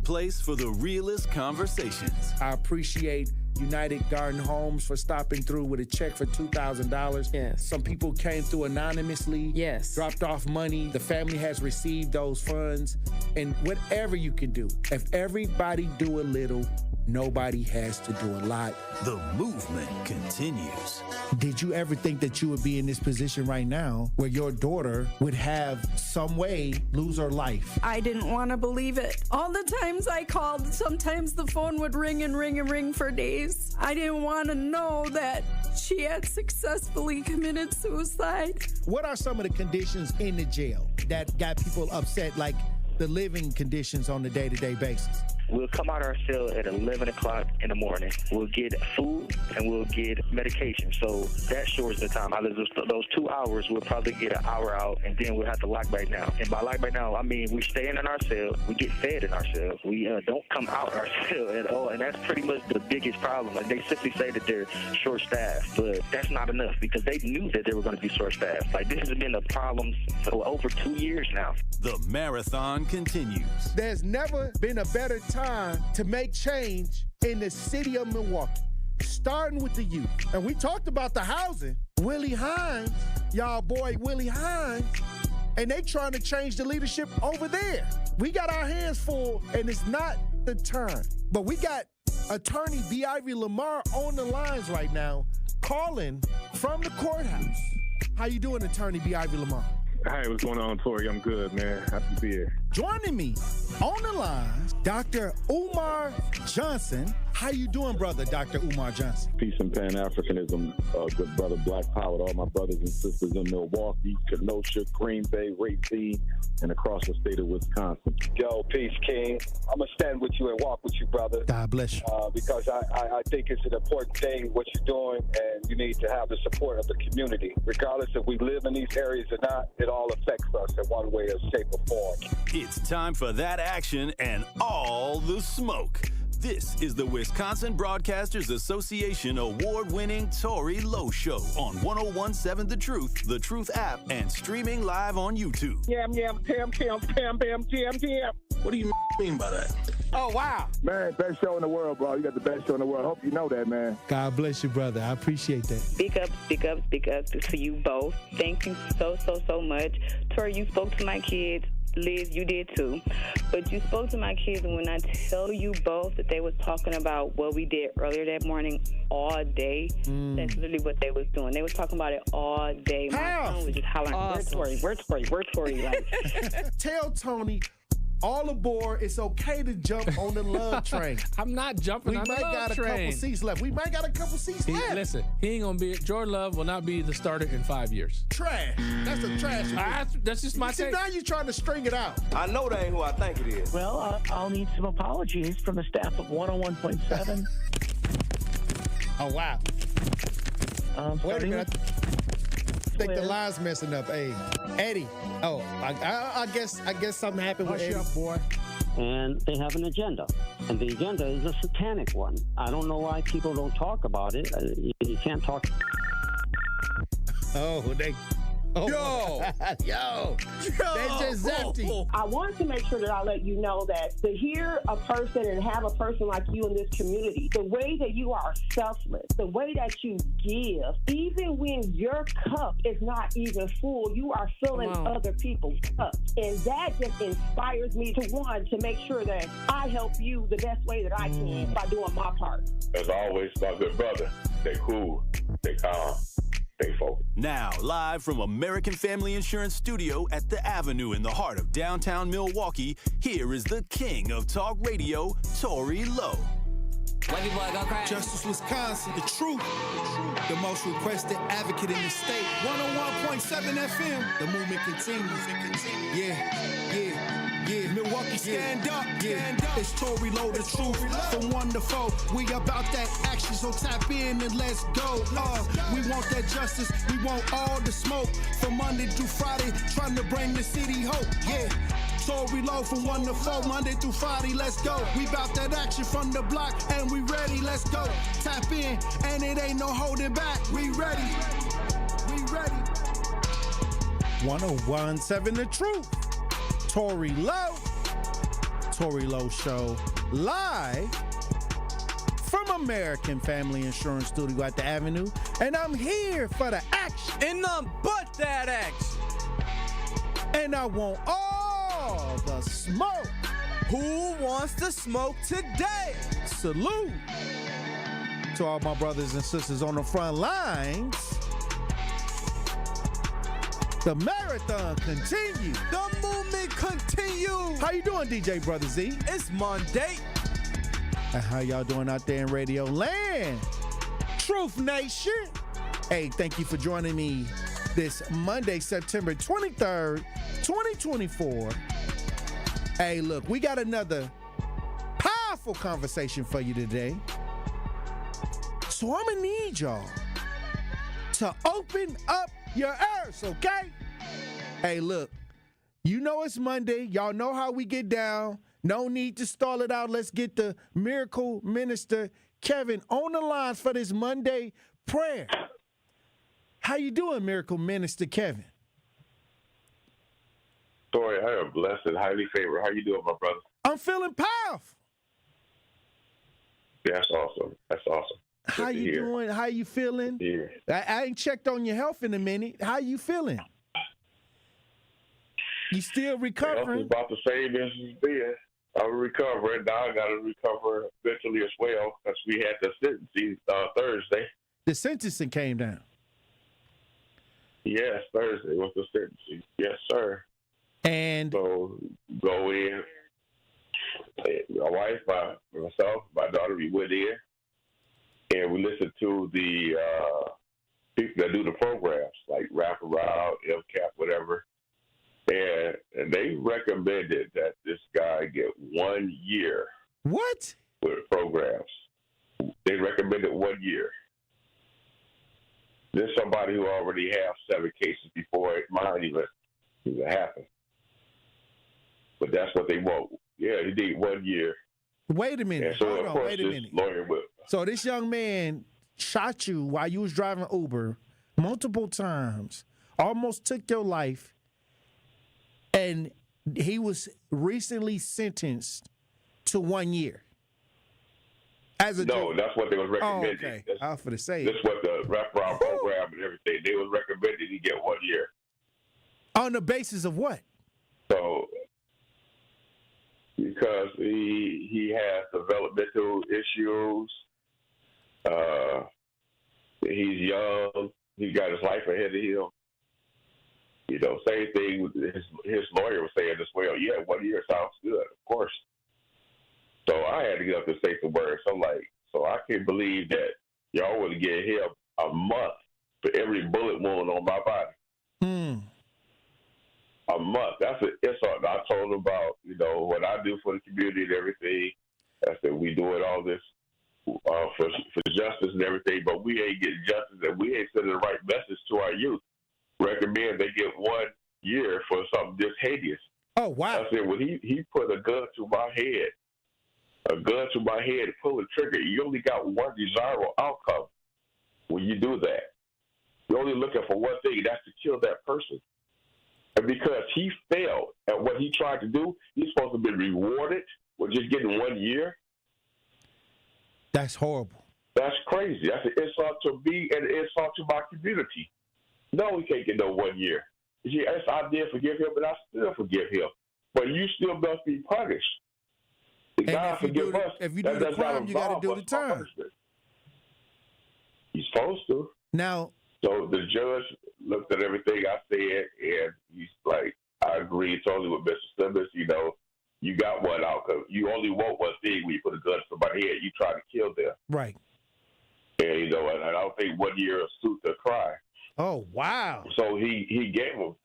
place for the realest conversations. I appreciate United Garden Homes for stopping through with a check for $2,000. Yes. Some people came through anonymously. Yes. Dropped off money. The family has received those funds. And whatever you can do, if everybody do a little, nobody has to do a lot. The movement continues. Did you ever think that you would be in this position right now where your daughter would have some way lose her life? I didn't want to believe it. All the times I called, sometimes the phone would ring and ring and ring for days. I didn't want to know that she had successfully committed suicide. What are some of the conditions in the jail that got people upset, like the living conditions on a day-to-day basis? We'll come out of our cell at 11 o'clock in the morning. We'll get food and we'll get medication. So that shortens the time. Out of those 2 hours, we'll probably get an hour out, and then we'll have to lock back down. And by lock back down, I mean we stay in our cell. We get fed in our cells. We don't come out our cell at all, and that's pretty much the biggest problem. And they simply say that they're short-staffed, but that's not enough because they knew that they were going to be short-staffed. Like, this has been a problem for over 2 years now. The marathon continues. There's never been a better time to make change in the city of Milwaukee, starting with the youth. And we talked about the housing. Willie Hines, y'all boy Willie Hines, and they trying to change the leadership over there. We got our hands full, and it's not the time. But we got attorney B. Ivy Lamar on the lines right now, calling from the courthouse. How you doing, attorney B. Ivy Lamar? Hey, what's going on, Tory? I'm good, man. Happy to be here. Joining me on the line, Dr. Umar Johnson. How you doing, brother, Dr. Umar Johnson? Peace and Pan-Africanism, good brother, Black Power, to all my brothers and sisters in Milwaukee, Kenosha, Green Bay, Racine, and across the state of Wisconsin. Yo, peace, King. I'm going to stand with you and walk with you, brother. God bless you. Because I think it's an important thing, what you're doing, and you need to have the support of the community. Regardless if we live in these areas or not, it all affects us in one way or shape or form. It's time for that action and all the smoke. This is the Wisconsin Broadcasters Association award-winning Tory Lowe Show on 101.7 The Truth app, and streaming live on YouTube. Yam, pam, jam. What do you mean by that? Oh, wow. Man, best show in the world, bro. You got the best show in the world. Hope you know that, man. God bless you, brother. I appreciate that. Speak up to you both. Thank you so much. Tory, you spoke to my kids. Liz, you did too. But you spoke to my kids, and when I tell you both that they was talking about what we did earlier that morning all day, that's literally what they was doing. They was talking about it all day. My son was just hollering, awesome. Where's Tory? Like, tell Tony, all aboard. It's okay to jump on the love train. I'm not jumping on the love train. We might got a couple seats left. Listen, he ain't going to be, Jordan Love will not be the starter in 5 years. Trash. That's a trash. That's just my take. Now you're trying to string it out. I know that ain't who I think it is. Well, I'll need some apologies from the staff of 101.7. Oh, wow. Wait a minute. I think the line's messing up. Hey, Eddie. Oh, I guess something happened with Eddie. Hush up, boy. And they have an agenda. And the agenda is a satanic one. I don't know why people don't talk about it. You can't talk. Yo, they just empty. I want to make sure that I let you know that to hear a person and have a person like you in this community, the way that you are selfless, the way that you give, even when your cup is not even full, you are filling other people's cups. And that just inspires me to make sure that I help you the best way that I can by doing my part. As always, my good brother, stay cool, stay calm. Now, live from American Family Insurance Studio at the Avenue in the heart of downtown Milwaukee, here is the king of talk radio, Tory Lowe. Justice Wisconsin, the truth, the most requested advocate in the state. 101.7 FM, the movement continues. Yeah, Milwaukee, stand up. It's Tory Lowe, the truth, from 1 to 4. We about that action, so tap in and let's go. We want that justice, we want all the smoke. From Monday through Friday, trying to bring the city hope. Yeah, Tory Lowe from 1 to 4, Monday through Friday, let's go. We about that action from the block, and we ready, let's go. Tap in, and it ain't no holding back. We ready. 101.7 The Truth. Tory Lowe. Tory Lowe Show, live from American Family Insurance Studio at the Avenue, and I'm here for the action. And none but that action. And I want all the smoke. Who wants to smoke today? Salute to all my brothers and sisters on the front lines. The marathon continues. The movement continues. How you doing, DJ Brother Z? It's Monday. And how y'all doing out there in Radio Land? Truth Nation. Hey, thank you for joining me this Monday, September 23rd, 2024. Hey, look, we got another powerful conversation for you today. So I'm gonna need y'all to open up your ears, okay? Hey, look, you know it's Monday. Y'all know how we get down. No need to stall it out. Let's get the miracle minister Kevin on the lines for this Monday prayer. How you doing, miracle minister Kevin? Tory, I am blessed and highly favored. How you doing, my brother? I'm feeling powerful. That's awesome. That's awesome. How you doing? How you feeling? Yeah. I ain't checked on your health in a minute. How you feeling? You still recovering? It's about the same as it's been. I'm recovering. Now I got to recover mentally as well because we had the sentencing Thursday. The sentencing came down. Yes, Thursday was the sentencing. Yes, sir. And so go in. My wife, myself, my daughter, we went in and we listened to the people that do the programs like Wrap Around, MCAP, whatever. And they recommended that this guy get 1 year. What? With programs. They recommended 1 year. There's somebody who already has 7 cases before mine even happened. But that's what they want. Yeah, he did 1 year. Wait a minute. And so, Hold of on, course, wait a this minute. lawyer will. So this young man shot you while you was driving Uber multiple times, almost took your life, and he was recently sentenced to 1 year. That's what they was recommending. Oh, okay. I was going to say. This is what the wraparound program and everything, they was recommending he get 1 year. On the basis of what? So, because he has developmental issues, he's young, he got his life ahead of him. You know, same thing with his lawyer was saying as well. Yeah, 1 year sounds good, of course. So I had to get up and say some words. So I can't believe that y'all would give him a month for every bullet wound on my body. A month. That's an insult. I told him about, you know, what I do for the community and everything. I said we doing all this for justice and everything, but we ain't getting justice and we ain't sending the right message to our youth. Recommend they get 1 year for something this hideous. Oh, wow. I said, well, he put a gun to my head. Pull the trigger. You only got one desirable outcome when you do that. You're only looking for one thing, that's to kill that person. And because he failed at what he tried to do, he's supposed to be rewarded with just getting 1 year. That's horrible. That's crazy. That's an insult to me and an insult to my community. No, he can't get no 1 year. Yes, I did forgive him, but I still forgive him. But you still must be punished. God forgive us. If you do the crime, you got to do the time. He's supposed to. Now. So the judge looked at everything I said, and he's like, I agree totally with Mr. Simmons. You know, you got one outcome. You only want one thing when you put a gun to somebody's head. You try to kill them. Right. And, you know, and I don't think 1 year will suit the crime. Oh, wow. So he gave him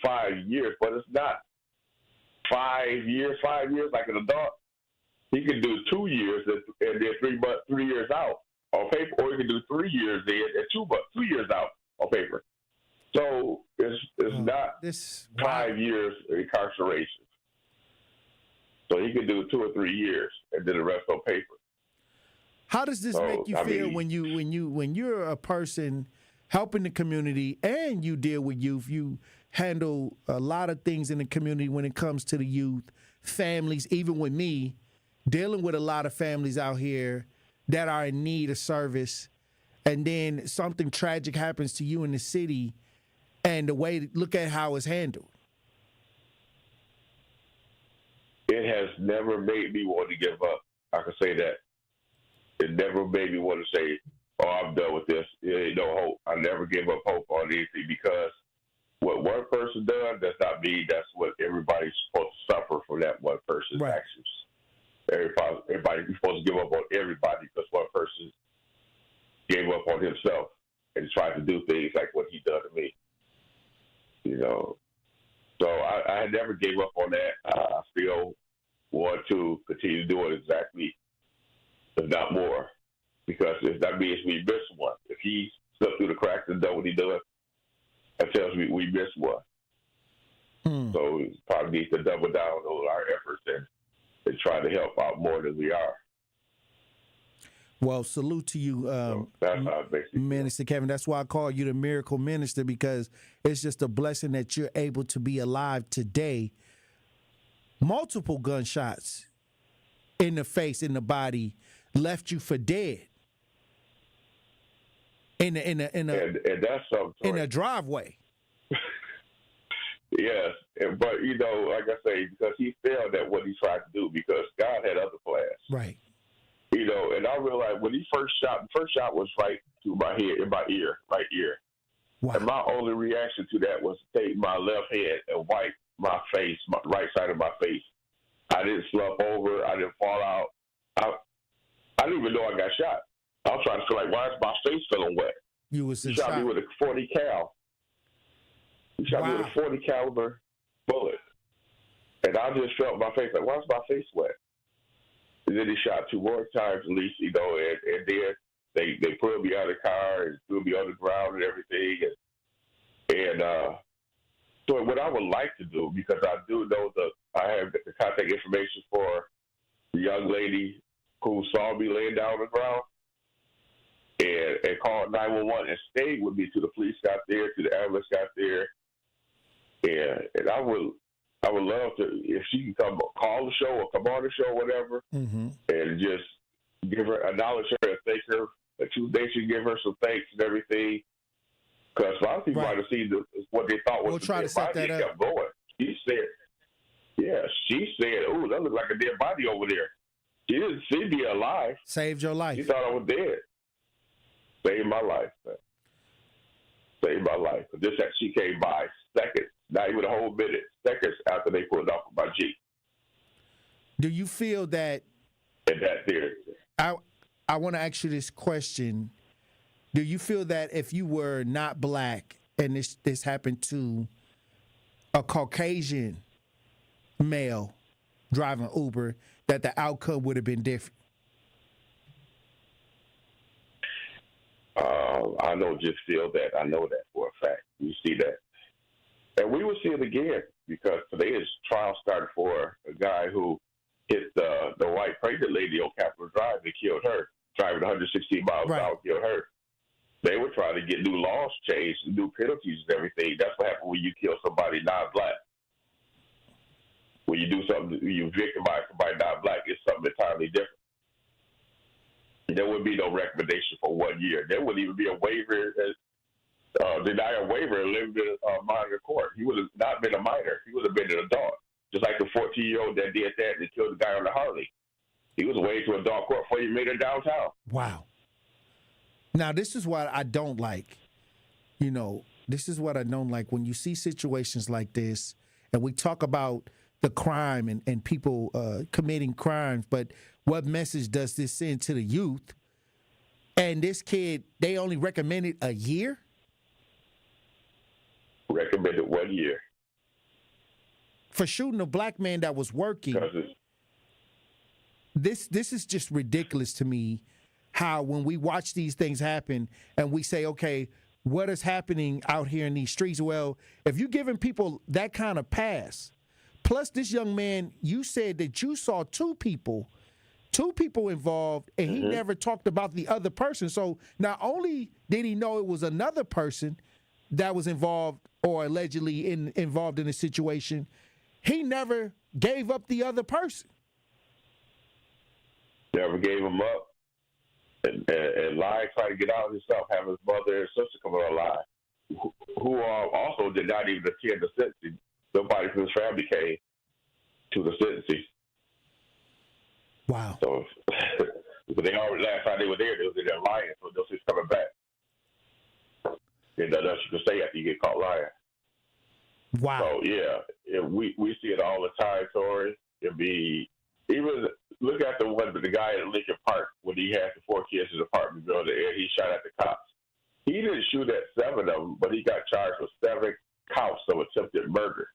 5 years, but it's not 5 years like an adult. He can do 2 years and then 3 years out on paper, or he can do 3 years in and 2 years out on paper. So it's not 5 years incarceration. So he can do 2 or 3 years and then the rest on paper. How does this make you feel when you're a person helping the community and you deal with youth? You handle a lot of things in the community when it comes to the youth, families, even with me, dealing with a lot of families out here that are in need of service, and then something tragic happens to you in the city, and the way, look at how it's handled. It has never made me want to give up. I can say that. It never made me want to say, oh, I'm done with this. There ain't no hope. I never gave up hope on anything, because what one person does does not mean that's what everybody's supposed to suffer from that one person's actions. Everybody's supposed to give up on everybody because one person gave up on himself and tried to do things like what he done to me. So I never gave up on that. I still want to continue doing exactly, if not more, because if that means we miss one. If he slipped through the cracks and done what he does, that tells me we missed one. So we probably need to double down on our efforts and try to help out more than we are. Well, salute to you, that's how it makes Minister Kevin. That's why I call you the miracle minister, because it's just a blessing that you're able to be alive today. Multiple gunshots in the face, in the body, left you for dead. In a driveway. Yes, but like I say, because he failed at what he tried to do, because God had other plans. Right. And I realized when he the first shot was right to my head, in my ear, right ear. Wow. And my only reaction to that was to take my left hand and wipe my face, my right side of my face. I didn't slump over. I didn't fall out. I didn't even know I got shot. I was trying to feel like, why is my face feeling wet? You was He shot me with a 40 cal. He shot me with a 40 caliber bullet. And I just felt my face like, why is my face wet? And then he shot 2 more times at least, and then they pulled me out of the car and threw me on the ground and everything. And so what I would like to do, because I do know I have the contact information for the young lady who saw me laying down on the ground, and called 911 and stayed with me till the police got there, till the ambulance got there. And I would love to, if she can come call the show or come on the show, whatever, and just acknowledge her and thank her. They should give her some thanks and everything. Because a lot of people might have seen what they thought was try to set that up. Kept going. She said, "Oh, that looks like a dead body over there." She didn't see me alive. Saved your life. She thought I was dead. Saved my life, man. Saved my life. But just that she came by seconds, not even a whole minute, seconds after they pulled off of my Jeep. Do you feel that? And that there. I want to ask you this question. Do you feel that if you were not black and this happened to a Caucasian male driving Uber, that the outcome would have been different? I don't just feel that. I know that for a fact. You see that. And we will see it again, because today is trial started for a guy who hit the white pregnant lady on Capitol Drive and killed her, driving 116 miles an hour, killed her. They were trying to get new laws changed, new penalties and everything. That's what happens when you kill somebody non-black. When you do something, you victimize somebody non-black, it's something entirely different. There would be no recommendation for 1 year. There wouldn't even be a waiver, deny a waiver and live in a minor court. He would have not been a minor. He would have been an adult. Just like the 14-year-old that did that and killed the guy on the Harley. He was away to adult court before he made it downtown. Wow. Now, this is what I don't like. This is what I don't like. When you see situations like this, and we talk about the crime and people committing crimes, but what message does this send to the youth? And this kid, they only recommended a year? Recommended 1 year. For shooting a black man that was working. This is just ridiculous to me, how when we watch these things happen and we say, okay, what is happening out here in these streets? Well, if you're giving people that kind of pass, plus this young man, you said that you saw two people involved, and he never talked about the other person. So not only did he know it was another person that was involved or allegedly involved in the situation, he never gave up the other person. Never gave him up. And lied, tried to get out himself, having his mother and sister come on live, who also did not even attend the sentencing. Nobody from his family came to the sentencing. Wow. So, but they already, last time they were there, they was in there lying, so they'll just coming back. There's nothing else you can say after you get caught lying. Wow. So, yeah, we see it all the time, Tory. It'd be, even look at the one with the guy at Lincoln Park when he had the 4 kids in his apartment building and he shot at the cops. He didn't shoot at 7 of them, but he got charged with 7 counts of attempted murder.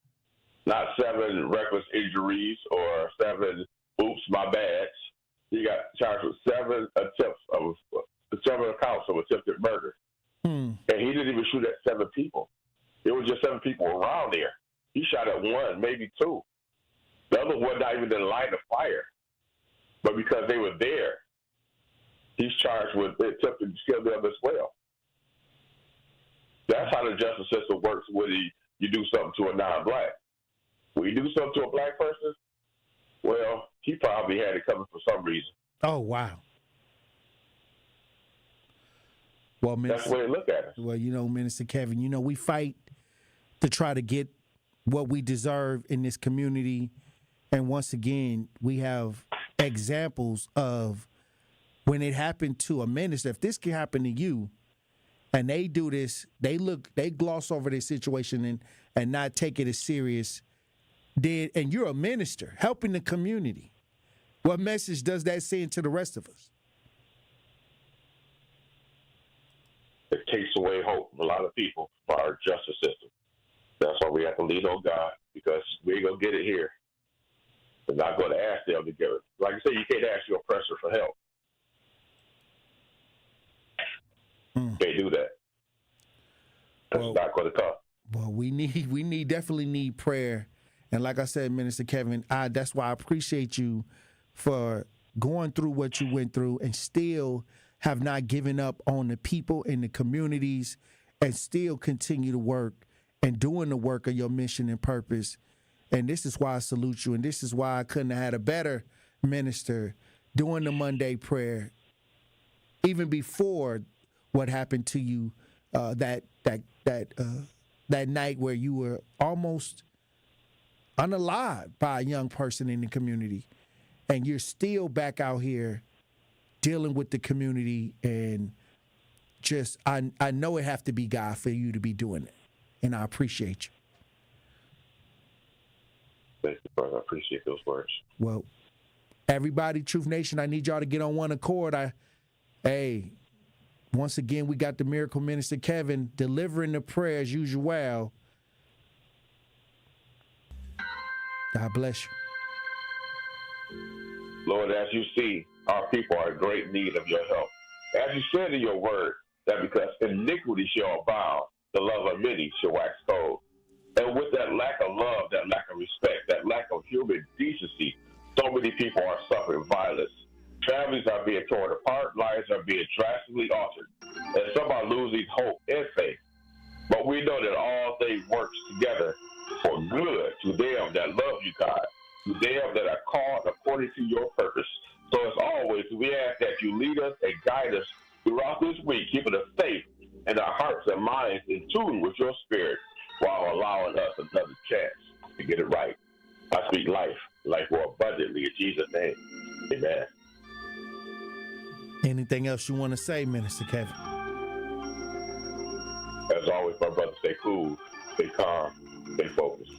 Not 7 reckless injuries or 7 oops, my bad. He got charged with 7 counts of attempted murder. And he didn't even shoot at 7 people. It was just 7 people around there. He shot at 1, maybe 2. The others were not even in the line of fire. But because they were there, he's charged with attempting to kill them as well. That's how the justice system works when you do something to a non-black. When you do something to a black person, well, he probably had it coming for some reason. Oh, wow. Well, that's the way to look at it. Well, Minister Kevin, we fight to try to get what we deserve in this community. And once again, we have examples of when it happened to a minister. If this can happen to you, and they do this, they gloss over this situation and not take it as serious. And you're a minister helping the community. What message does that send to the rest of us? It takes away hope from a lot of people for our justice system. That's why we have to lean on God, because we ain't going to get it here. We're not going to ask them to give it. Like I said, you can't ask your oppressor for help. You can't do that. That's not going to come. Well, we definitely need prayer. And like I said, Minister Kevin, that's why I appreciate you for going through what you went through and still have not given up on the people in the communities and still continue to work and doing the work of your mission and purpose. And this is why I salute you. And this is why I couldn't have had a better minister doing the Monday prayer, even before what happened to you that night where you were almost unalived by a young person in the community. And you're still back out here dealing with the community. And just, I know it have to be God for you to be doing it. And I appreciate you. Thank you, brother. I appreciate those words. Well, everybody, Truth Nation, I need y'all to get on one accord. Once again, we got the Miracle Minister Kevin delivering the prayer as usual. God bless you. Lord, as you see, our people are in great need of your help. As you said in your word, that because iniquity shall abound, the love of many shall wax cold. And with that lack of love, that lack of respect, that lack of human decency, so many people are suffering violence. Families are being torn apart, lives are being drastically altered, and some are losing hope and faith. But we know that all things work together for good to them that love you, God, to them that are called according to your purpose. So as always, we ask that you lead us and guide us throughout this week, keeping us safe and our hearts and minds in tune with your spirit, while allowing us another chance to get it right. I speak life more abundantly in Jesus' name. Amen. Anything else you want to say, Minister Kevin? As always, my brother, stay cool, stay calm, stay focused.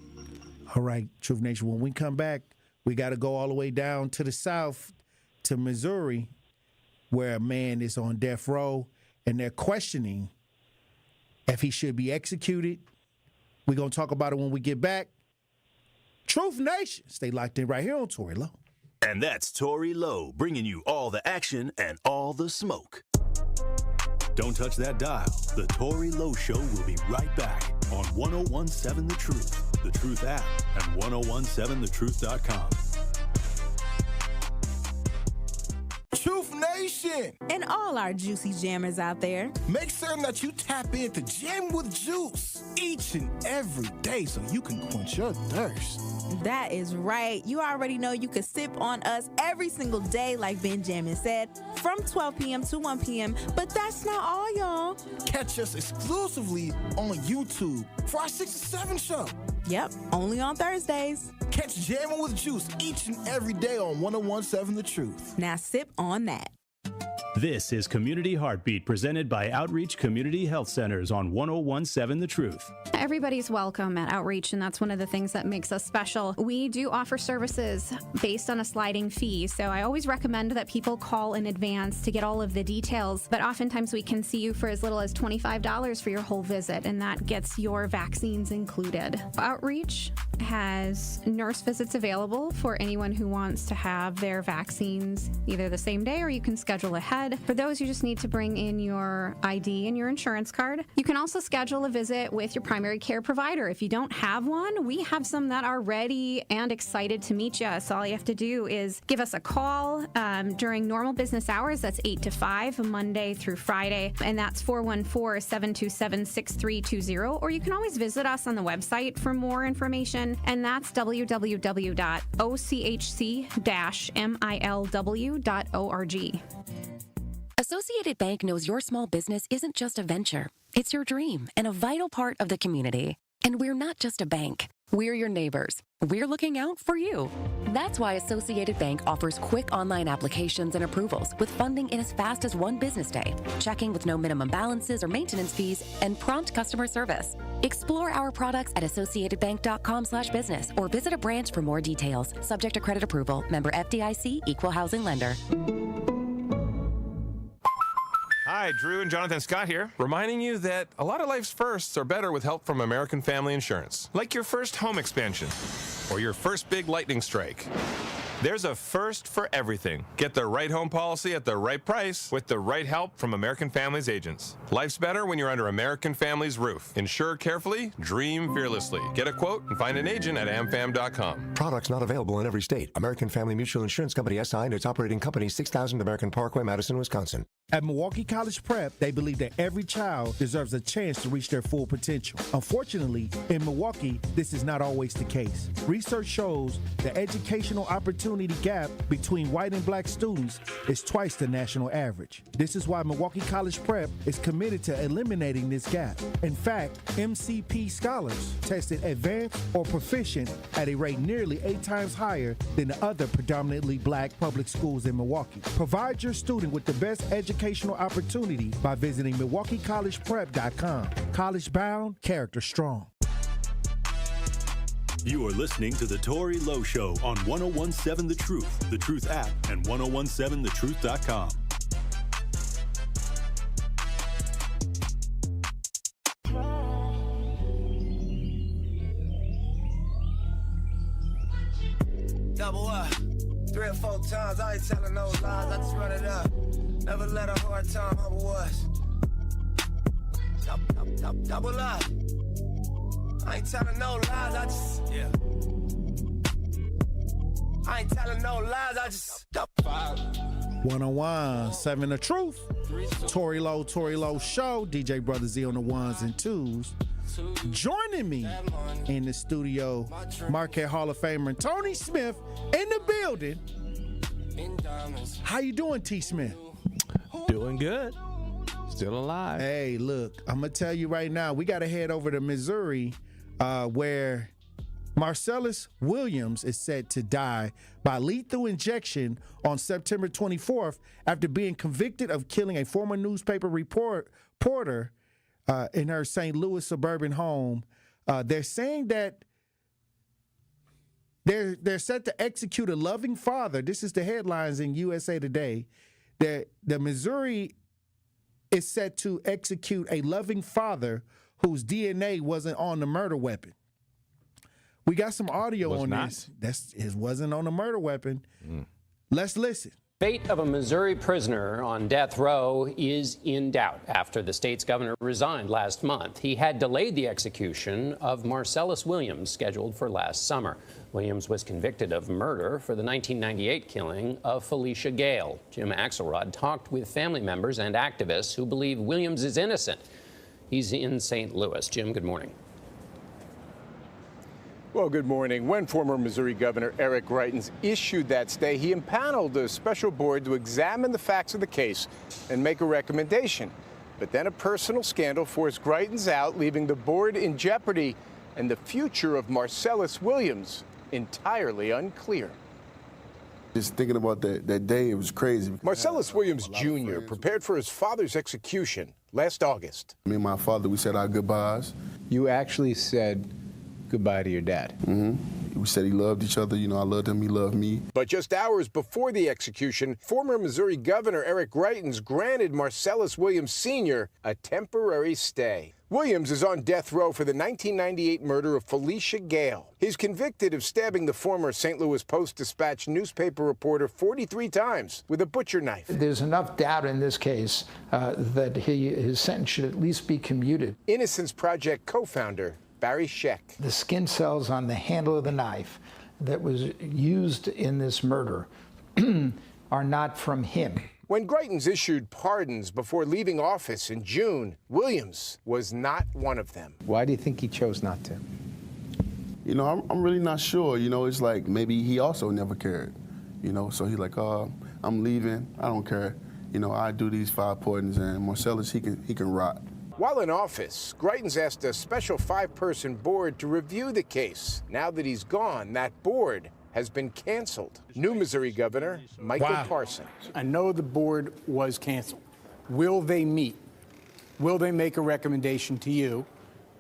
All right, Truth Nation, when we come back, we got to go all the way down to the south, to Missouri, where a man is on death row, and they're questioning if he should be executed. We're going to talk about it when we get back. Truth Nation, stay locked in right here on Tory Lowe. And that's Tory Lowe, bringing you all the action and all the smoke. Don't touch that dial. The Tory Lowe Show will be right back on 1017 The Truth, The Truth app, and 1017thetruth.com. Truth Nation, weekend. And all our juicy jammers out there. Make certain that you tap into Jam with Juice each and every day so you can quench your thirst. That is right. You already know you can sip on us every single day, like Benjamin said, from 12 p.m. to 1 p.m. But that's not all, y'all. Catch us exclusively on YouTube for our 6 to 7 show. Yep, only on Thursdays. Catch Jamming with Juice each and every day on 101.7 The Truth. Now sip on that. This is Community Heartbeat, presented by Outreach Community Health Centers on 101.7 The Truth. Everybody's welcome at Outreach, and that's one of the things that makes us special. We do offer services based on a sliding fee, so I always recommend that people call in advance to get all of the details, but oftentimes we can see you for as little as $25 for your whole visit, and that gets your vaccines included. Outreach has nurse visits available for anyone who wants to have their vaccines either the same day or you can schedule ahead. For those, you just need to bring in your ID and your insurance card. You can also schedule a visit with your primary care provider. If you don't have one, we have some that are ready and excited to meet you. So all you have to do is give us a call during normal business hours. That's 8 to 5, Monday through Friday. And that's 414-727-6320. Or you can always visit us on the website for more information. And that's www.ochc-milw.org. Associated Bank knows your small business isn't just a venture. It's your dream and a vital part of the community. And we're not just a bank. We're your neighbors. We're looking out for you. That's why Associated Bank offers quick online applications and approvals with funding in as fast as 1 business day, checking with no minimum balances or maintenance fees, and prompt customer service. Explore our products at associatedbank.com/business or visit a branch for more details. Subject to credit approval. Member FDIC, Equal Housing Lender. Hi, Drew and Jonathan Scott here, reminding you that a lot of life's firsts are better with help from American Family Insurance. Like your first home expansion or your first big lightning strike. There's a first for everything. Get the right home policy at the right price with the right help from American Family's agents. Life's better when you're under American Family's roof. Insure carefully, dream fearlessly. Get a quote and find an agent at amfam.com. Products not available in every state. American Family Mutual Insurance Company SI and its operating company, 6000 American Parkway, Madison, Wisconsin. At Milwaukee College Prep, they believe that every child deserves a chance to reach their full potential. Unfortunately, in Milwaukee, this is not always the case. Research shows the educational opportunity gap between white and black students is twice the national average. This is why Milwaukee College Prep is committed to eliminating this gap. In fact, MCP scholars tested advanced or proficient at a rate nearly 8 times higher than the other predominantly black public schools in Milwaukee. Provide your student with the best educational opportunity by visiting MilwaukeeCollegePrep.com. College bound, character strong. You are listening to The Tory Lowe Show on 101.7 The Truth app, and 101.7thetruth.com. Double up, 3 or 4 times, I ain't telling no lies, I just run it up. Never let a hard time humble us. Double up. I ain't telling no lies, I just, yeah. I ain't telling no lies, I just, 101.7 The Truth. Tory Lowe Show. DJ Brother Z on the 1s and 2s. Joining me in the studio, Marquette Hall of Famer Tony Smith in the building. How you doing, T. Smith? Doing good. Still alive. Hey, look, I'm going to tell you right now, we got to head over to Missouri where Marcellus Williams is said to die by lethal injection on September 24th after being convicted of killing a former newspaper reporter in her St. Louis suburban home. They're saying that they're set to execute a loving father. This is the headlines in USA Today. The Missouri is set to execute a loving father whose DNA wasn't on the murder weapon. We got some audio on this. It wasn't on the murder weapon. Let's listen. fate of a Missouri prisoner on death row is in doubt after the state's governor resigned last month. He had delayed the execution of Marcellus Williams, scheduled for last summer. Williams was convicted of murder for the 1998 killing of Felicia Gale. Jim Axelrod talked with family members and activists who believe Williams is innocent. He's in St. Louis. Jim, good morning. Well, good morning. When former Missouri Governor Eric Greitens issued that stay, he impaneled a special board to examine the facts of the case and make a recommendation. But then a personal scandal forced Greitens out, leaving the board in jeopardy and the future of Marcellus Williams entirely unclear. Just thinking about that day, it was crazy. Marcellus Williams Jr. prepared for his father's execution last August. Me and my father, we said our goodbyes. You actually said goodbye to your dad. Mm-hmm. We said he loved each other. You know, I loved him, he loved me. But just hours before the execution, former Missouri Governor Eric Greitens granted Marcellus Williams Sr. a temporary stay. Williams is on death row for the 1998 murder of Felicia Gale. He's convicted of stabbing the former St. Louis Post-Dispatch newspaper reporter 43 times with a butcher knife. There's enough doubt in this case that his sentence should at least be commuted. Innocence Project co-founder Barry Scheck. The skin cells on the handle of the knife that was used in this murder are not from him. When Greitens issued pardons before leaving office in June, Williams was not one of them. Why do you think he chose not to? You know, I'm really not sure. You know, it's like maybe he also never cared. You know, so he's like, I'm leaving. I don't care. You know, I do these 5 pardons, and Marcellus, he can rot. While in office, Greitens asked a special 5-person board to review the case. Now that he's gone, that board has been canceled. New Missouri Governor Michael Parson. I know the board was canceled. Will they meet? Will they make a recommendation to you?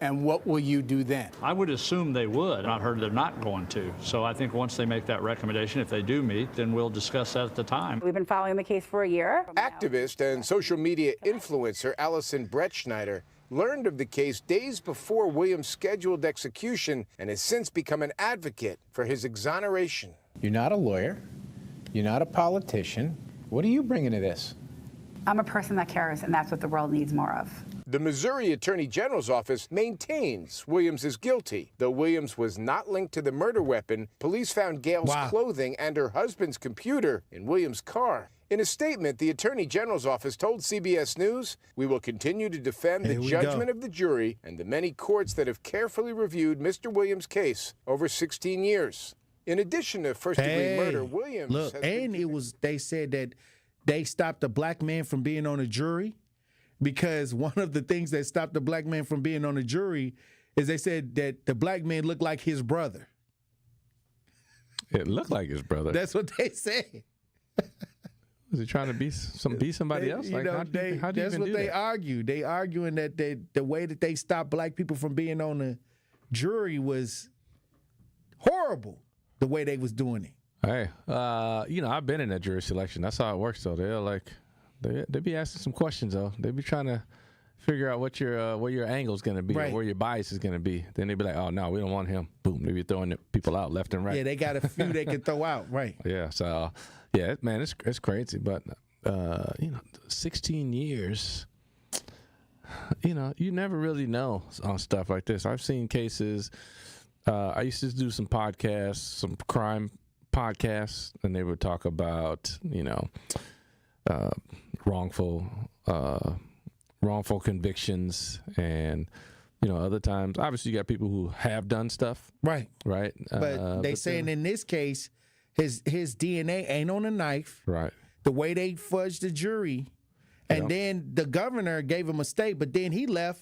And what will you do then? I would assume they would. I heard they're not going to. So I think once they make that recommendation, if they do meet, then we'll discuss that at the time. We've been following the case for a year. Activist and social media influencer Allison Brettschneider learned of the case days before Williams' scheduled execution and has since become an advocate for his exoneration. You're not a lawyer. You're not a politician. What are you bringing to this? I'm a person that cares, and that's what the world needs more of. The Missouri Attorney General's office maintains Williams is guilty. Though Williams was not linked to the murder weapon, police found Gale's clothing and her husband's computer in Williams' car. In a statement, the Attorney General's office told CBS News, "We will continue to defend the judgment of the jury and the many courts that have carefully reviewed Mr. Williams' case over 16 years." In addition to first-degree murder, Williams look, and they said that they stopped a black man from being on a jury, because one of the things that stopped the black man from being on a jury is they said that the black man looked like his brother. It looked like his brother. That's what they said. Was he trying to be somebody else? Like, how do you that's even what do they that? argue. They arguing that the way that they stopped black people from being on the jury was horrible, the way they was doing it. Hey, you know, I've been in that jury selection. That's how it works, though. They're like, they be asking some questions, though. They be trying to figure out what your angle's going to be, or where your bias is going to be. Then they be like, oh, no, we don't want him. Boom, they be throwing people out left and right. Yeah, they got a few they can throw out, right. Yeah, so, yeah, man, it's crazy. But, 16 years, you never really know on stuff like this. I've seen cases. I used to do some podcasts, some crime podcasts, and they would talk about, wrongful convictions, and other times obviously you got people who have done stuff, right, but they saying in this case his DNA ain't on the knife, right, the way they fudged the jury, and then the governor gave him a stay, but then he left,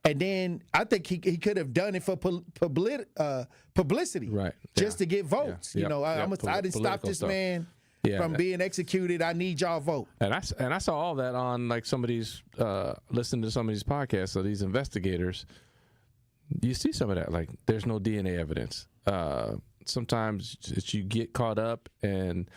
and then I think he could have done it for publicity, right, just to get votes. I didn't stop this man from being executed. I need y'all vote. And I saw all that on like some of these, listening to some of these podcasts of these investigators. You see some of that, like there's no DNA evidence. Sometimes you get caught up, and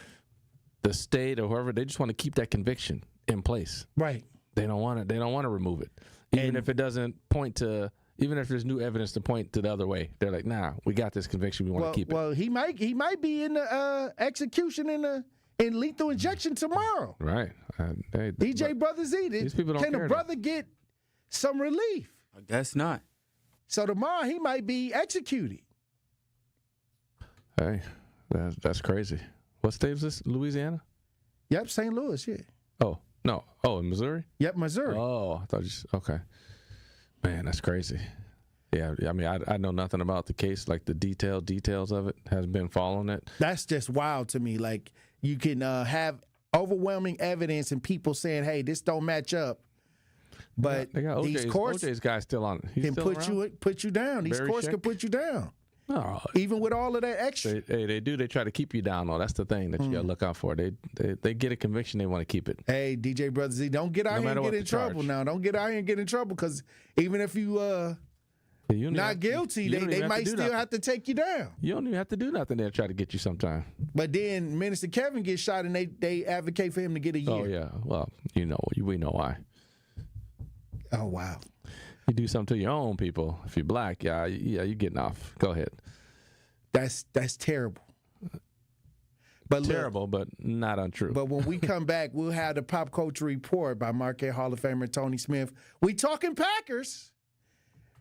the state or whoever, they just want to keep that conviction in place. Right. They don't want to remove it, even if it doesn't point to. Even if there's new evidence to point to the other way, they're like, "Nah, we got this conviction. We want to keep it." Well, he might be in the execution in in lethal injection tomorrow. Right. DJ Brothers eat it. These people don't Can care, the brother get some relief? I guess not. So tomorrow he might be executed. Hey, that's crazy. What state is this? Louisiana? Yep, St. Louis, yeah. Oh, no. Oh, in Missouri? Yep, Missouri. Oh, I thought okay. Man, that's crazy. Yeah, I mean, I know nothing about the case, like the details of it. Hasn't been following it. That's just wild to me. Like, you can have overwhelming evidence and people saying, hey, this don't match up. But they got these courts OJ's guy still on. He's can still put you down. These courts can put you down. Oh, even with all of that extra. They try to keep you down, though. That's the thing that you got to look out for. They get a conviction, they want to keep it. Hey, DJ Brothers Z, don't get out here and get in trouble now. Don't get out here and get in trouble, because even if you not guilty, they might still have to take you down. You don't even have to do nothing. They'll try to get you sometime. But then Minister Kevin gets shot and they advocate for him to get a year. Oh, yeah. Well, we know why. Oh, wow. You do something to your own people. If you're black, yeah, you're getting off. Go ahead. That's terrible. But terrible, but not untrue. But when we come back, we'll have the Pop Culture Report by Marquette Hall of Famer Tony Smith. We talking Packers.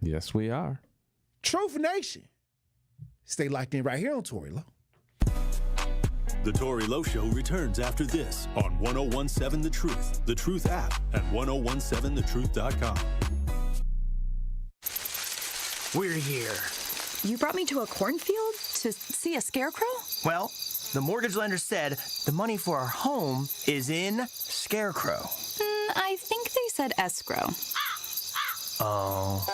Yes, we are. Truth Nation. Stay locked in right here on Tory Lowe. The Tory Lowe Show returns after this on 1017 The Truth, The Truth app, and 1017thetruth.com. We're here. You brought me to a cornfield to see a scarecrow? Well, the mortgage lender said the money for our home is in Scarecrow. I think they said escrow. Oh.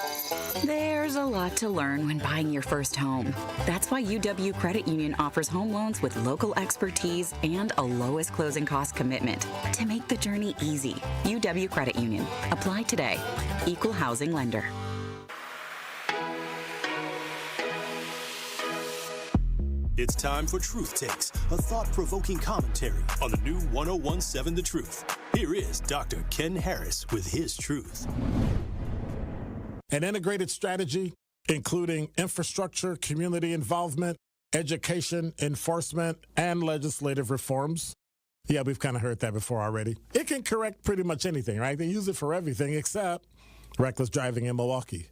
There's a lot to learn when buying your first home. That's why UW Credit Union offers home loans with local expertise and a lowest closing cost commitment to make the journey easy. UW Credit Union. Apply today. Equal housing lender. It's time for Truth Takes, a thought-provoking commentary on the new 1017 The Truth. Here is Dr. Ken Harris with his truth. An integrated strategy, including infrastructure, community involvement, education, enforcement, and legislative reforms. Yeah, we've kind of heard that before already. It can correct pretty much anything, right? They use it for everything except reckless driving in Milwaukee.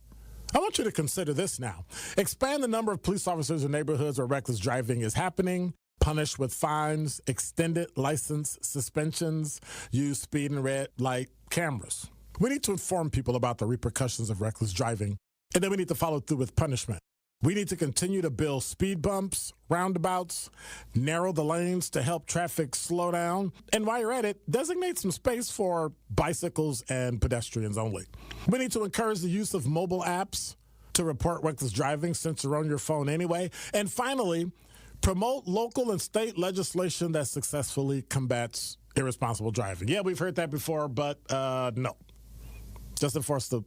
I want you to consider this now. Expand the number of police officers in neighborhoods where reckless driving is happening, punish with fines, extended license suspensions, use speed and red light cameras. We need to inform people about the repercussions of reckless driving, and then we need to follow through with punishment. We need to continue to build speed bumps, roundabouts, narrow the lanes to help traffic slow down, and while you're at it, designate some space for bicycles and pedestrians only. We need to encourage the use of mobile apps to report reckless driving since you're on your phone anyway. And finally, promote local and state legislation that successfully combats irresponsible driving. Yeah, we've heard that before, but no. Just enforce the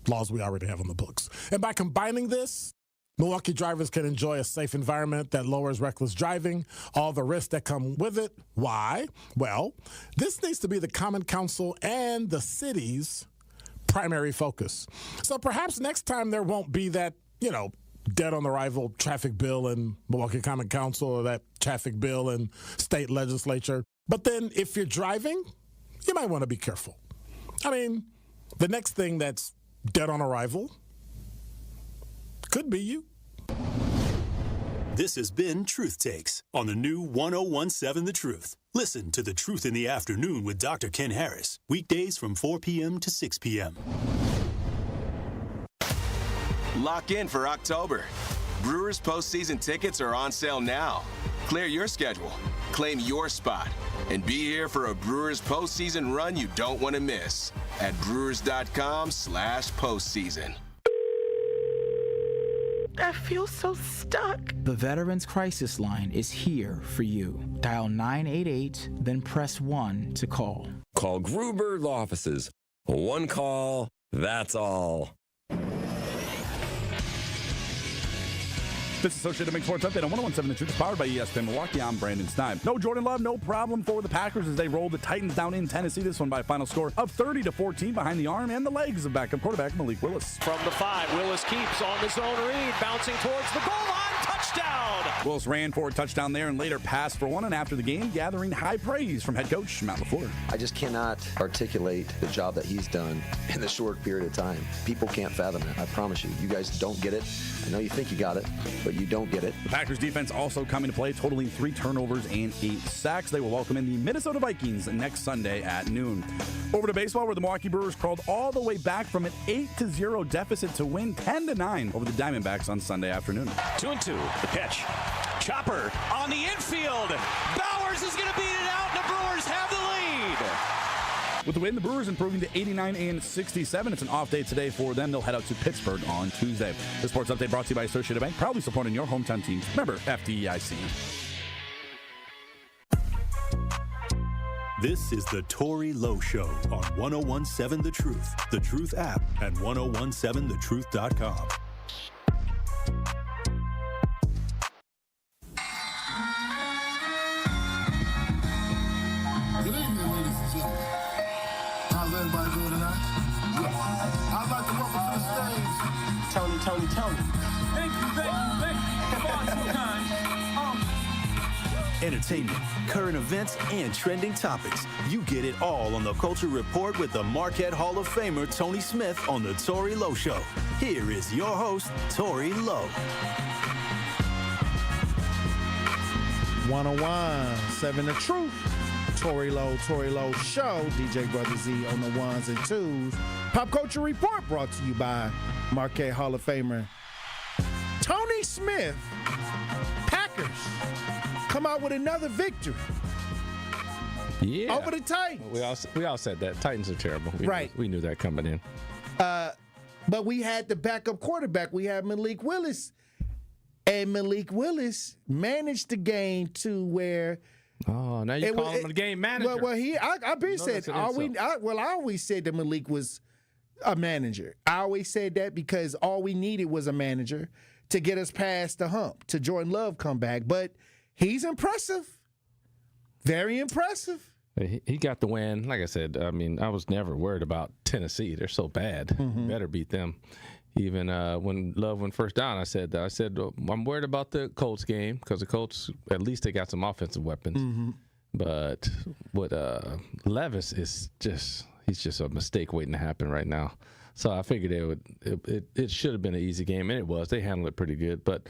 laws we already have on the books. And by combining this, Milwaukee drivers can enjoy a safe environment that lowers reckless driving, all the risks that come with it. Why? Well, this needs to be the Common Council and the city's primary focus. So perhaps next time there won't be that, dead on arrival traffic bill in Milwaukee Common Council or that traffic bill in state legislature. But then if you're driving, you might want to be careful. I mean, the next thing that's dead on arrival could be you. This has been Truth Takes on the new 1017 The Truth. Listen to The Truth in the Afternoon with Dr. Ken Harris, weekdays from 4 p.m. to 6 p.m. Lock in for October. Brewers postseason tickets are on sale now. Clear your schedule, claim your spot, and be here for a Brewers postseason run you don't want to miss at brewers.com/postseason. I feel so stuck. The Veterans Crisis Line is here for you. Dial 988, then press 1 to call. Call Gruber's offices. One call, that's all. This Associated Big Sports Update on 1017 The Truth is powered by ESPN Milwaukee. I'm Brandon Stein. No Jordan Love, no problem for the Packers as they roll the Titans down in Tennessee. This one by a final score of 30-14 behind the arm and the legs of backup quarterback Malik Willis. From the 5, Willis keeps on the zone read, bouncing towards the goal line. Touchdown! touchdown. Wallace ran for a touchdown there and later passed for one, and after the game, gathering high praise from head coach Matt LaFleur. I just cannot articulate the job that he's done in the short period of time. People can't fathom it. I promise you. You guys don't get it. I know you think you got it, but you don't get it. The Packers defense also coming to play, totaling 3 turnovers and 8 sacks. They will welcome in the Minnesota Vikings next Sunday at noon. Over to baseball, where the Milwaukee Brewers crawled all the way back from an 8-0 deficit to win 10-9 over the Diamondbacks on Sunday afternoon. 2-2, the pitch. Chopper on the infield. Bowers is going to beat it out, and the Brewers have the lead. With the win, the Brewers improving to 89-67. It's an off day today for them. They'll head out to Pittsburgh on Tuesday. The Sports Update brought to you by Associated Bank, proudly supporting your hometown teams. Remember, FDIC. This is the Tory Lowe Show on 1017 The Truth app, and 1017thetruth.com. Good evening, ladies and gentlemen. How's everybody doing tonight? I'd like to welcome to the stage Tony. Thank you. Far too kind. Entertainment, current events, and trending topics. You get it all on the Culture Report with the Marquette Hall of Famer Tony Smith on the Tory Lowe Show. Here is your host, Tory Lowe. 1017 The Truth. Tory Lowe Show. DJ Brother Z on the ones and twos. Pop Culture Report brought to you by Marquette Hall of Famer Tony Smith. Packers come out with another victory. Yeah. Over the Titans. We all said that. Titans are terrible. We knew that coming in. But we had the backup quarterback. We had Malik Willis. And Malik Willis managed the game to where... Oh, now you call him a game manager. Well, I've been said. I always said that Malik was a manager. I always said that because all we needed was a manager to get us past the hump, to Jordan Love come back. But he's impressive. Very impressive. He got the win. Like I said, I mean, I was never worried about Tennessee. They're so bad. Mm-hmm. Better beat them. Even when Love went first down, I said, I'm worried about the Colts game because the Colts, at least they got some offensive weapons. Mm-hmm. But what Levis is he's just a mistake waiting to happen right now. So I figured it should have been an easy game, and it was. They handled it pretty good. But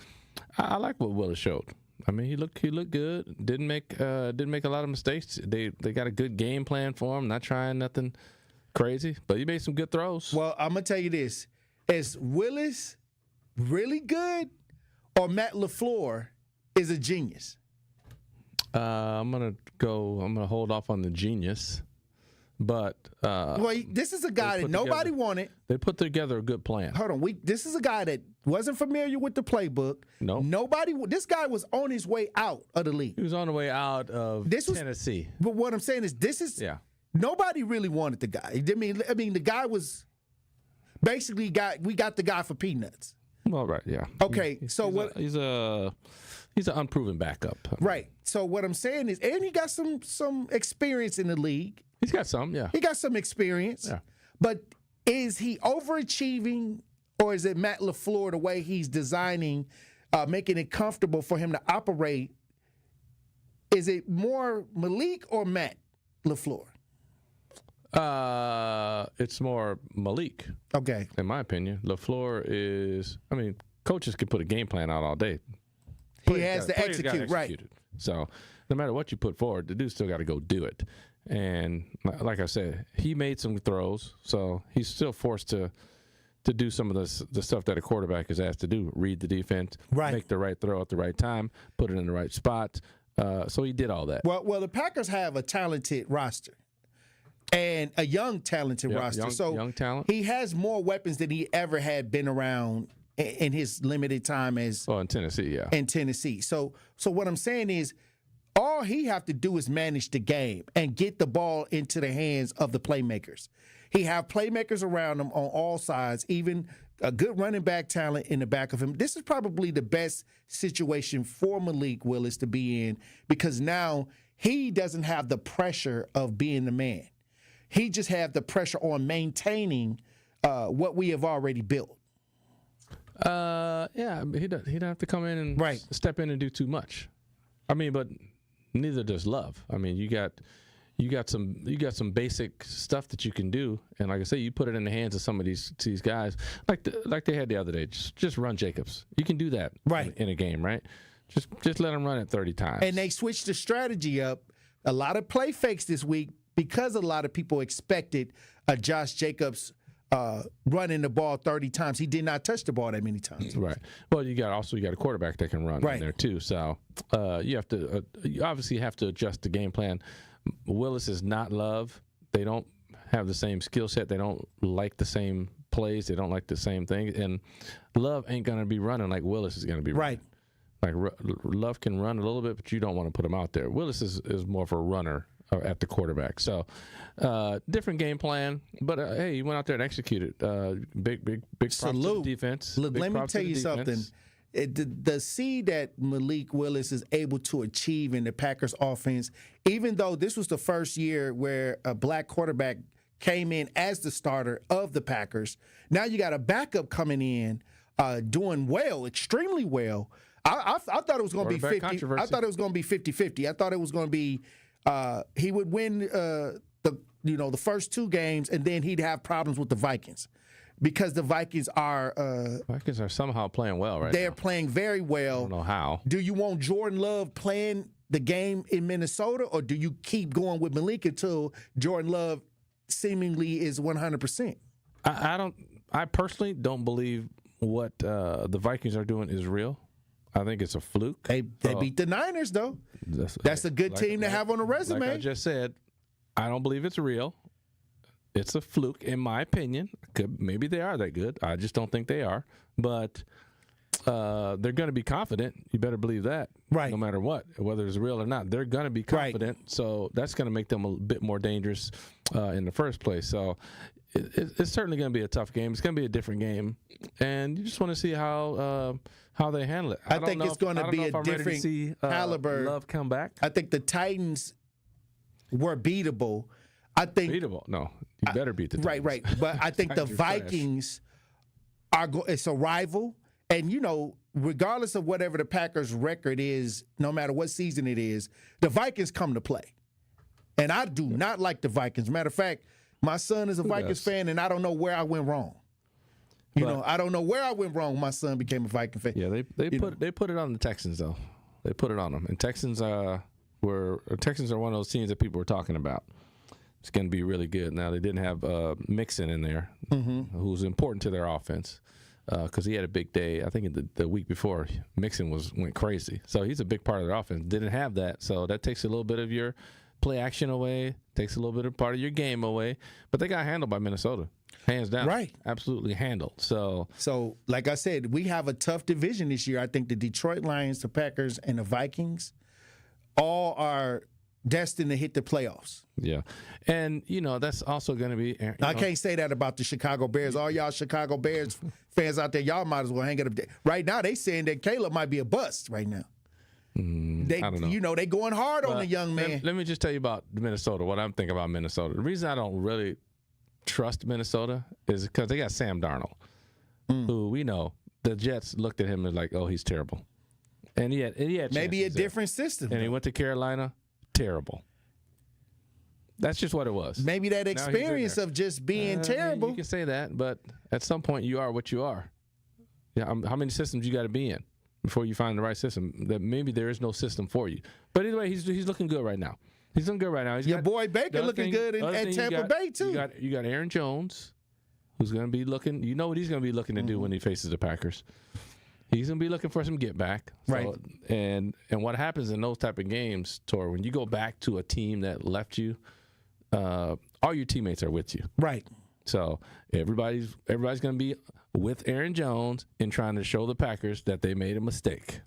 I like what Willis showed. I mean, he looked good. Didn't make a lot of mistakes. They got a good game plan for him. Not trying nothing crazy, but he made some good throws. Well, I'm gonna tell you this. Is Willis really good, or Matt LaFleur is a genius? I'm gonna hold off on the genius, but this is a guy that nobody wanted. They put together a good plan. Hold on, this is a guy that wasn't familiar with the playbook. No, this guy was on his way out of the league. He was on the way out of Tennessee. But what I'm saying is, nobody really wanted the guy. I mean, the guy was. Basically, we got the guy for peanuts. Well, right, yeah. Okay, he's an unproven backup. Right. So what I'm saying is, and he got some experience in the league. He's got some, yeah. He got some experience. Yeah. But is he overachieving, or is it Matt LaFleur the way he's designing, making it comfortable for him to operate? Is it more Malik or Matt LaFleur? It's more Malik. Okay. In my opinion. LaFleur is, coaches can put a game plan out all day. He has to execute, right. So no matter what you put forward, the dude still got to go do it. And like I said, he made some throws, so he's still forced to do some of the stuff that a quarterback is asked to do. Read the defense, make the right throw at the right time, put it in the right spot. So he did all that. Well, the Packers have a talented roster. And a young, talented roster. Young talent. He has more weapons than he ever had been around in his limited time as. Oh, in Tennessee, yeah. In Tennessee. So what I'm saying is, all he have to do is manage the game and get the ball into the hands of the playmakers. He have playmakers around him on all sides, even a good running back talent in the back of him. This is probably the best situation for Malik Willis to be in because now he doesn't have the pressure of being the man. He just have the pressure on maintaining what we have already built. Yeah, he don't have to come in and step in and do too much. I mean, but neither does Love. I mean, you got some basic stuff that you can do, and like I say, you put it in the hands of some of these guys, like they had the other day. Just run Jacobs. You can do that in a game, right? Just let him run it 30 times. And they switched the strategy up. A lot of play fakes this week because a lot of people expected Josh Jacobs running the ball 30 times. He did not touch the ball that many times. Right. Well, you got a quarterback that can run in there too. So you obviously have to adjust the game plan. Willis is not Love. They don't have the same skill set. They don't like the same plays. They don't like the same thing. And Love ain't going to be running like Willis is going to be running. Right. Like Love can run a little bit, but you don't want to put him out there. Willis is more of a runner at the quarterback. So different game plan. But, hey, he went out there and executed. Big props to the defense. Look, let me tell you something. The seed that Malik Willis is able to achieve in the Packers offense, even though this was the first year where a black quarterback came in as the starter of the Packers, now you got a backup coming in doing well, extremely well. I thought it was going to be 50. I thought it was going to be 50-50. I thought it was going to be he would win the first two games, and then he'd have problems with the Vikings. Because the Vikings are somehow playing well right now. They're playing very well. I don't know how. Do you want Jordan Love playing the game in Minnesota, or do you keep going with Malik until Jordan Love seemingly is 100%? I personally don't believe what the Vikings are doing is real. I think it's a fluke. They beat the Niners, though. That's a good team to have on a resume. Like I just said, I don't believe it's real. It's a fluke, in my opinion. Maybe they are that good. I just don't think they are. But they're going to be confident. You better believe that. Right. No matter what, whether it's real or not, they're going to be confident. Right. So that's going to make them a bit more dangerous in the first place. So it's certainly going to be a tough game. It's going to be a different game, and you just want to see how they handle it. I think it's going to be a different caliber. Love come back. I think the Titans were beatable. I think beatable. No, you better beat the Titans. Right. But I think the Vikings it's a rival, and regardless of whatever the Packers' record is, no matter what season it is, the Vikings come to play. And I do not like the Vikings. Matter of fact, my son is a Vikings fan, and I don't know where I went wrong. I don't know where I went wrong when my son became a Viking fan. Yeah, they put it on the Texans, though. They put it on them. And Texans are one of those teams that people were talking about. It's going to be really good. Now, they didn't have Mixon in there, who's important to their offense because he had a big day. I think the week before, Mixon went crazy. So he's a big part of their offense. Didn't have that, so that takes a little bit of your play action away, takes a little bit of part of your game away. But they got handled by Minnesota, hands down. Right. Absolutely handled. So like I said, we have a tough division this year. I think the Detroit Lions, the Packers, and the Vikings all are destined to hit the playoffs. Yeah. And, that's also going to be... I can't say that about the Chicago Bears. All y'all Chicago Bears fans out there, y'all might as well hang it up. Right now, they saying that Caleb might be a bust right now. I don't know. They going hard on the young man. Let me just tell you about Minnesota, what I'm thinking about Minnesota. The reason I don't really trust Minnesota is because they got Sam Darnold, who we know the Jets looked at him and like, oh, he's terrible. And he had maybe a different system. And he went to Carolina. Terrible. That's just what it was. Maybe that experience of just being terrible. You can say that, but at some point you are what you are. Yeah, how many systems you got to be in before you find the right system? That maybe there is no system for you. But anyway, he's looking good right now. He's looking good right now. Your boy Baker looking good at Tampa Bay too. You got Aaron Jones, who's going to be looking. You know what he's going to be looking to do when he faces the Packers. He's going to be looking for some get back. Right. And what happens in those type of games, Tor, when you go back to a team that left you, all your teammates are with you. Right. So everybody's going to be with Aaron Jones and trying to show the Packers that they made a mistake.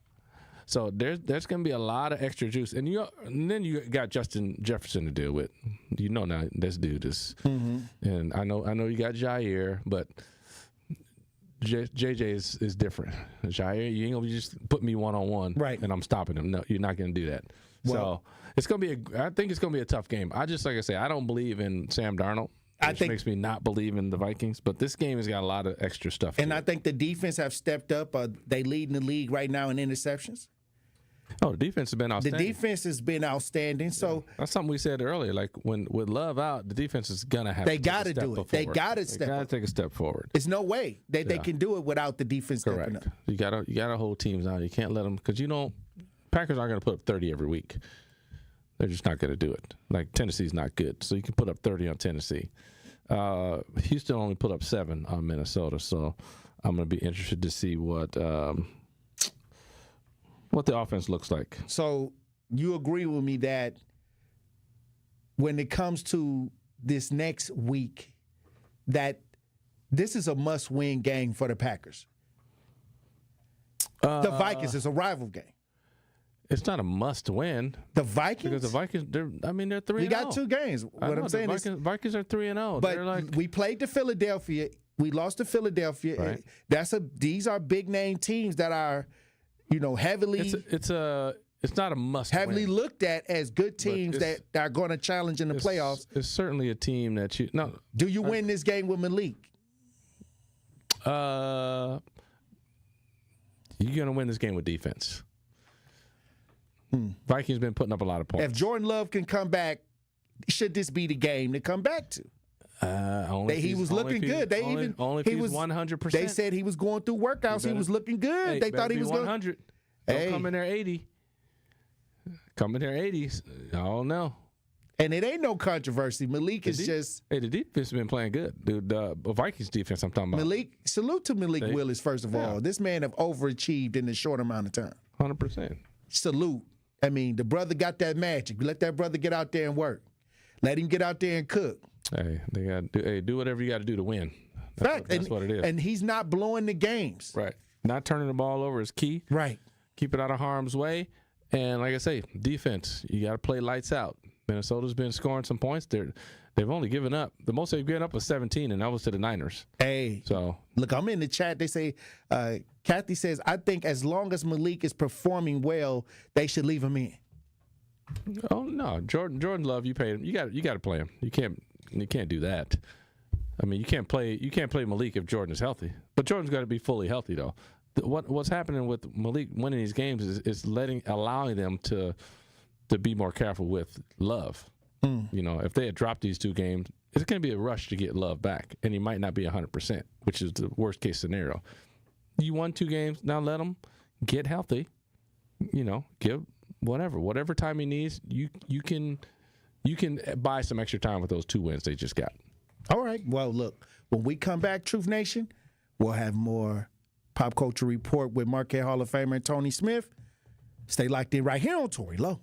So there's going to be a lot of extra juice. And then you got Justin Jefferson to deal with. Now this dude is. And I know you got Jair, but JJ is different. Jair, you ain't gonna just put me one-on-one, right? And I'm stopping him. No, you're not gonna do that. Well, so it's gonna be I think it's gonna be a tough game. Like I say, I don't believe in Sam Darnold. which makes me not believe in the Vikings. But this game has got a lot of extra stuff. And I think the defense have stepped up. They lead in the league right now in interceptions. Oh, the defense has been outstanding. The defense has been outstanding. So that's something we said earlier. Like with Love out, the defense is gonna have. They got to do it. They got to step. They got to take a step forward. There's no way they can do it without the defense stepping up. You gotta hold teams out. You can't let them, because Packers aren't gonna put up 30 every week. They're just not gonna do it. Like Tennessee's not good, so you can put up 30 on Tennessee. Houston only put up 7 on Minnesota, so I'm gonna be interested to see what the offense looks like. So you agree with me that when it comes to this next week, that this is a must-win game for the Packers? The Vikings is a rival game. It's not a must-win. The Vikings? Because the Vikings, they're 3-0. You got 2 games. What I'm saying is Vikings are 3-0. But we played to Philadelphia. We lost to Philadelphia. Right. These are big-name teams that are, heavily. It's not a must-win. Heavily looked at as good teams that are going to challenge in the playoffs. It's certainly a team that you no. Do you win this game with Malik? You're going to win this game with defense. Vikings been putting up a lot of points. If Jordan Love can come back, should this be the game to come back to? He was looking good. He was 100%. They said he was going through workouts. He was looking good. They thought he was 100. Don't come in there 80. Come in there 80. I don't know. And it ain't no controversy. Malik is just. Hey, the defense has been playing good, dude. The Vikings defense I'm talking about. Salute to Malik Willis, first of all. This man have overachieved in a short amount of time. 100%. Salute. I mean, the brother got that magic. Let that brother get out there and work. Let him get out there and cook. Hey, they got to do whatever you got to do to win. That's what it is. And he's not blowing the games. Right. Not turning the ball over is key. Right. Keep it out of harm's way. And like I say, defense, you got to play lights out. Minnesota's been scoring some points. They've only given up. The most they've given up was 17, and that was to the Niners. Hey. So look, I'm in the chat. They say, Kathy says, I think as long as Malik is performing well, they should leave him in. Oh no, Jordan Love, you paid him. You got to play him. You can't do that. I mean, you can't play Malik if Jordan is healthy. But Jordan's got to be fully healthy though. What's happening with Malik winning these games is allowing them to be more careful with Love. If they had dropped these 2 games, it's going to be a rush to get Love back, and he might not be 100%, which is the worst case scenario. You won 2 games, now let him get healthy. Give whatever time he needs. You can buy some extra time with those 2 wins they just got. All right. Well, look, when we come back, Truth Nation, we'll have more Pop Culture Report with Marquette Hall of Famer Tony Smith. Stay locked in right here on Tory Lowe.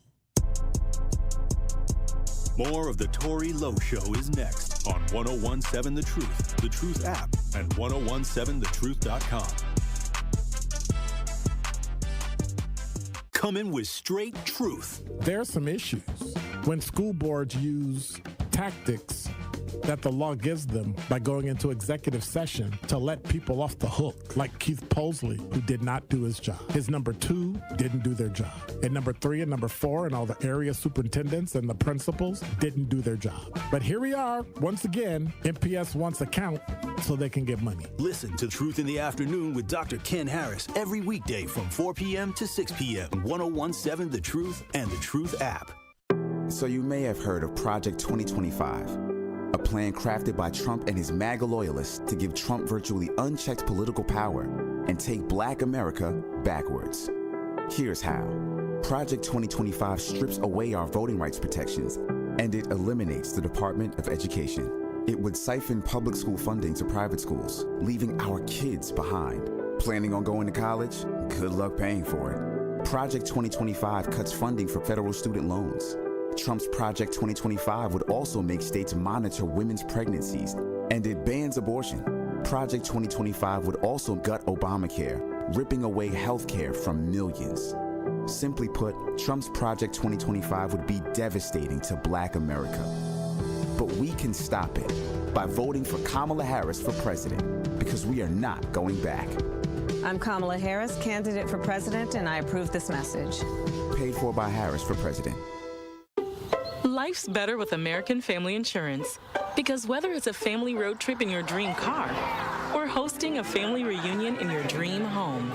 More of the Tory Lowe Show is next on 1017 The Truth app, and 1017thetruth.com. Coming with straight truth. There are some issues when school boards use tactics that the law gives them by going into executive session to let people off the hook, like Keith Posley, who did not do his job. His number 2 didn't do their job. And number 3 and number 4 and all the area superintendents and the principals didn't do their job. But here we are, once again, MPS wants a count so they can get money. Listen to Truth in the Afternoon with Dr. Ken Harris every weekday from 4 p.m. to 6 p.m. 1017 The Truth and the Truth app. So you may have heard of Project 2025. A plan crafted by Trump and his MAGA loyalists to give Trump virtually unchecked political power and take Black America backwards. Here's how. Project 2025 strips away our voting rights protections, and it eliminates the Department of Education. It would siphon public school funding to private schools, leaving our kids behind. Planning on going to college? Good luck paying for it. Project 2025 cuts funding for federal student loans. Trump's Project 2025 would also make states monitor women's pregnancies, and it bans abortion. Project 2025 would also gut Obamacare, ripping away health care from millions. Simply put, Trump's Project 2025 would be devastating to Black America. But we can stop it by voting for Kamala Harris for president, because we are not going back. I'm Kamala Harris, candidate for president, and I approve this message. Paid for by Harris for president. Life's better with American Family Insurance. Because whether it's a family road trip in your dream car or hosting a family reunion in your dream home,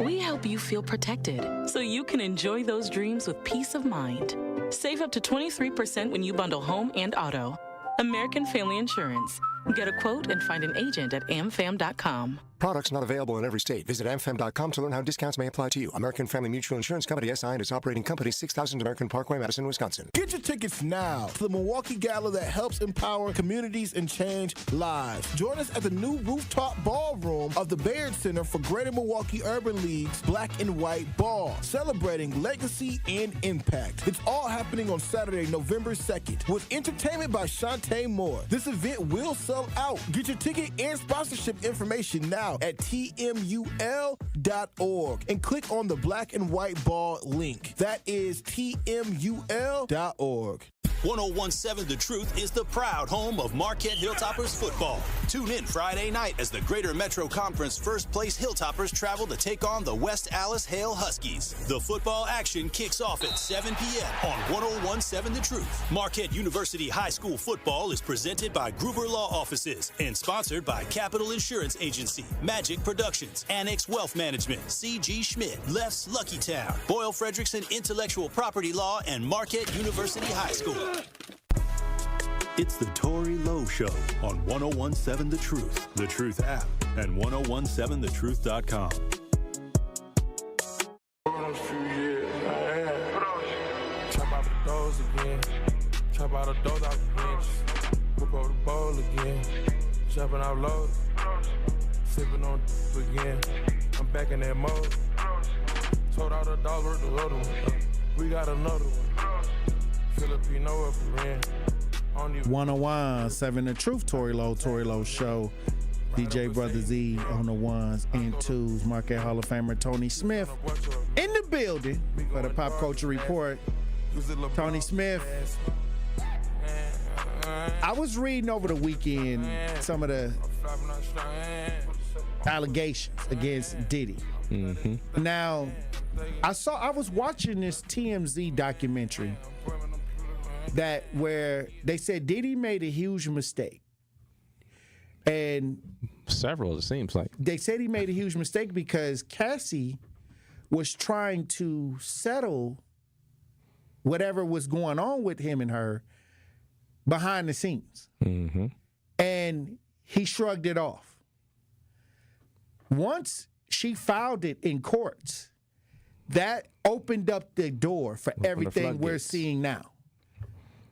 we help you feel protected so you can enjoy those dreams with peace of mind. Save up to 23% when you bundle home and auto. American Family Insurance. Get a quote and find an agent at amfam.com. Products not available in every state. Visit amfam.com to learn how discounts may apply to you. American Family Mutual Insurance Company, SI, and its operating company, 6000 American Parkway, Madison, Wisconsin. Get your tickets now to the Milwaukee Gala that helps empower communities and change lives. Join us at the new rooftop ballroom of the Baird Center for Greater Milwaukee Urban League's Black and White Ball, celebrating legacy and impact. It's all happening on Saturday, November 2nd, with entertainment by Shantae Moore. This event will sell out. Get your ticket and sponsorship information now at tmul.org and click on the Black and White Ball link. That is tmul.org. 1017 The Truth is the proud home of Marquette Hilltoppers football. Tune in Friday night as the Greater Metro Conference first place Hilltoppers travel to take on the West Allis Hale Huskies. The football action kicks off at 7 p.m. on 1017 The Truth. Marquette University High School football is presented by Gruber Law Offices and sponsored by Capital Insurance Agency, Magic Productions, Annex Wealth Management, C.G. Schmidt, Left's Lucky Town, Boyle Frederickson Intellectual Property Law, and Marquette University High School. It's the Tory Lowe Show on 1017 The Truth, The Truth app, and 1017thetruth.com. Chop out the doors again. Chop out the doors out the bench. Whip up the bowl again. Chopping out low. Sipping on again. I'm back in that mode. Told all the dogs work the other one. We got another one. Filipino up and 1017 The Truth, Tory Lowe Show. DJ Brother Z on the ones and twos. Marquette Hall of Famer Tony Smith in the building for the Pop Culture Report. Tony Smith. I was reading over the weekend some of the allegations against Diddy. Mm-hmm. Now, I was watching this TMZ documentary where they said Diddy made a huge mistake. And several, it seems like. They said he made a huge mistake because Cassie was trying to settle whatever was going on with him and her behind the scenes. Mm-hmm. And he shrugged it off. Once she filed it in courts, that opened up the door for everything we're seeing now.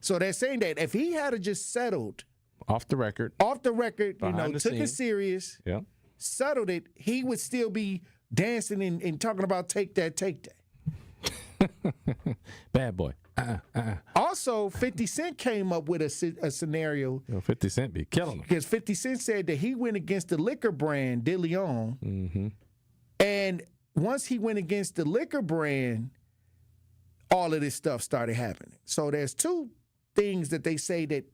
So they're saying that if he had just settled off the record, took it serious, settled it, he would still be dancing and talking about take that. Bad boy. Also, 50 Cent came up with a scenario. 50 Cent be killing him. Because 50 Cent said that he went against the liquor brand, De Leon. Mm-hmm. And once he went against the liquor brand, all of this stuff started happening. So there's two things that they say that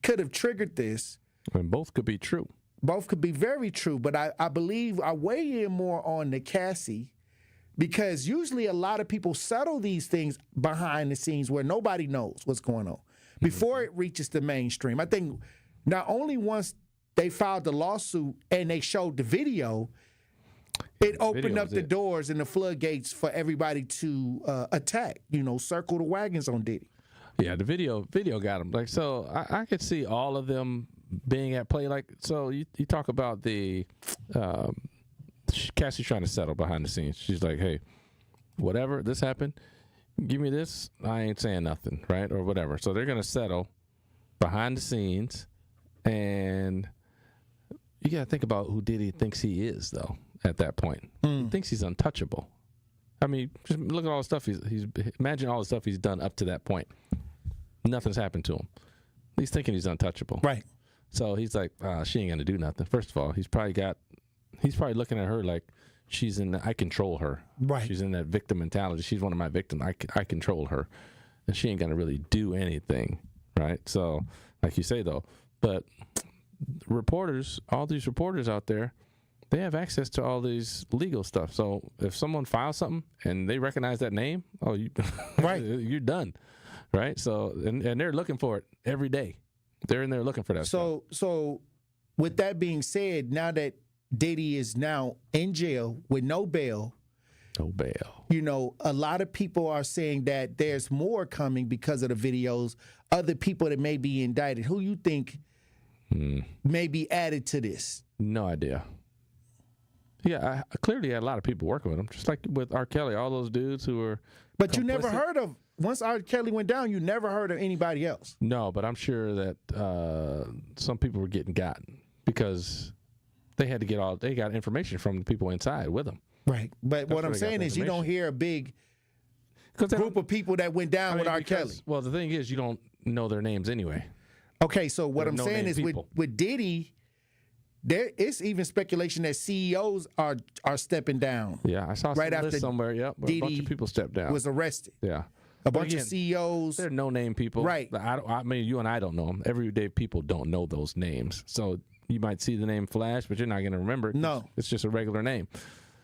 could have triggered this. And both could be true. Both could be very true. But I believe I weigh in more on the Cassie, because usually a lot of people settle these things behind the scenes where nobody knows what's going on before it reaches the mainstream. I think not only once they filed the lawsuit and they showed the video, it opened up the doors and the floodgates for everybody to attack, circle the wagons on Diddy. Yeah, the video got him. Like, so I could see all of them being at play. Like, so you talk about the Cassie's trying to settle behind the scenes. She's like, hey, whatever, this happened, give me this, I ain't saying nothing, right? Or whatever. So they're going to settle behind the scenes, and you got to think about who Diddy thinks he is, though, at that point. He thinks he's untouchable. I mean, just look at all the stuff imagine all the stuff he's done up to that point. Nothing's happened to him. He's thinking he's untouchable. Right. So he's like, she ain't going to do nothing. First of all, he's probably looking at her like I control her. Right. She's in that victim mentality. She's one of my victims. I control her. And she ain't going to really do anything. Right. So, like you say, though, but reporters, all these reporters out there, they have access to all these legal stuff. So if someone files something and they recognize that name, you're done. Right. So, and they're looking for it every day. They're in there looking for that. So with that being said, now that Diddy is now in jail with no bail. No bail. You know, a lot of people are saying that there's more coming because of the videos, other people that may be indicted. Who you think may be added to this? No idea. Yeah, I clearly had a lot of people working with him, just like with R. Kelly, all those dudes who were But complicit. you never heard of, once R. Kelly went down, you never heard of anybody else. No, but I'm sure that some people were getting gotten because they had to get they got information from the people inside with them. Right. But what I'm saying is you don't hear a big group of people that went down with R. Kelly. Well, the thing is, you don't know their names anyway. Okay, so what I'm saying is with Diddy, there is even speculation that CEOs are stepping down. Yeah, I saw right some after list somewhere. Yep, where a bunch of people stepped down. Was arrested. Yeah, a bunch of CEOs. They're no-name people. Right. I mean, you and I don't know them. Everyday people don't know those names. So you might see the name flash, but you're not going to remember it. No, it's just a regular name.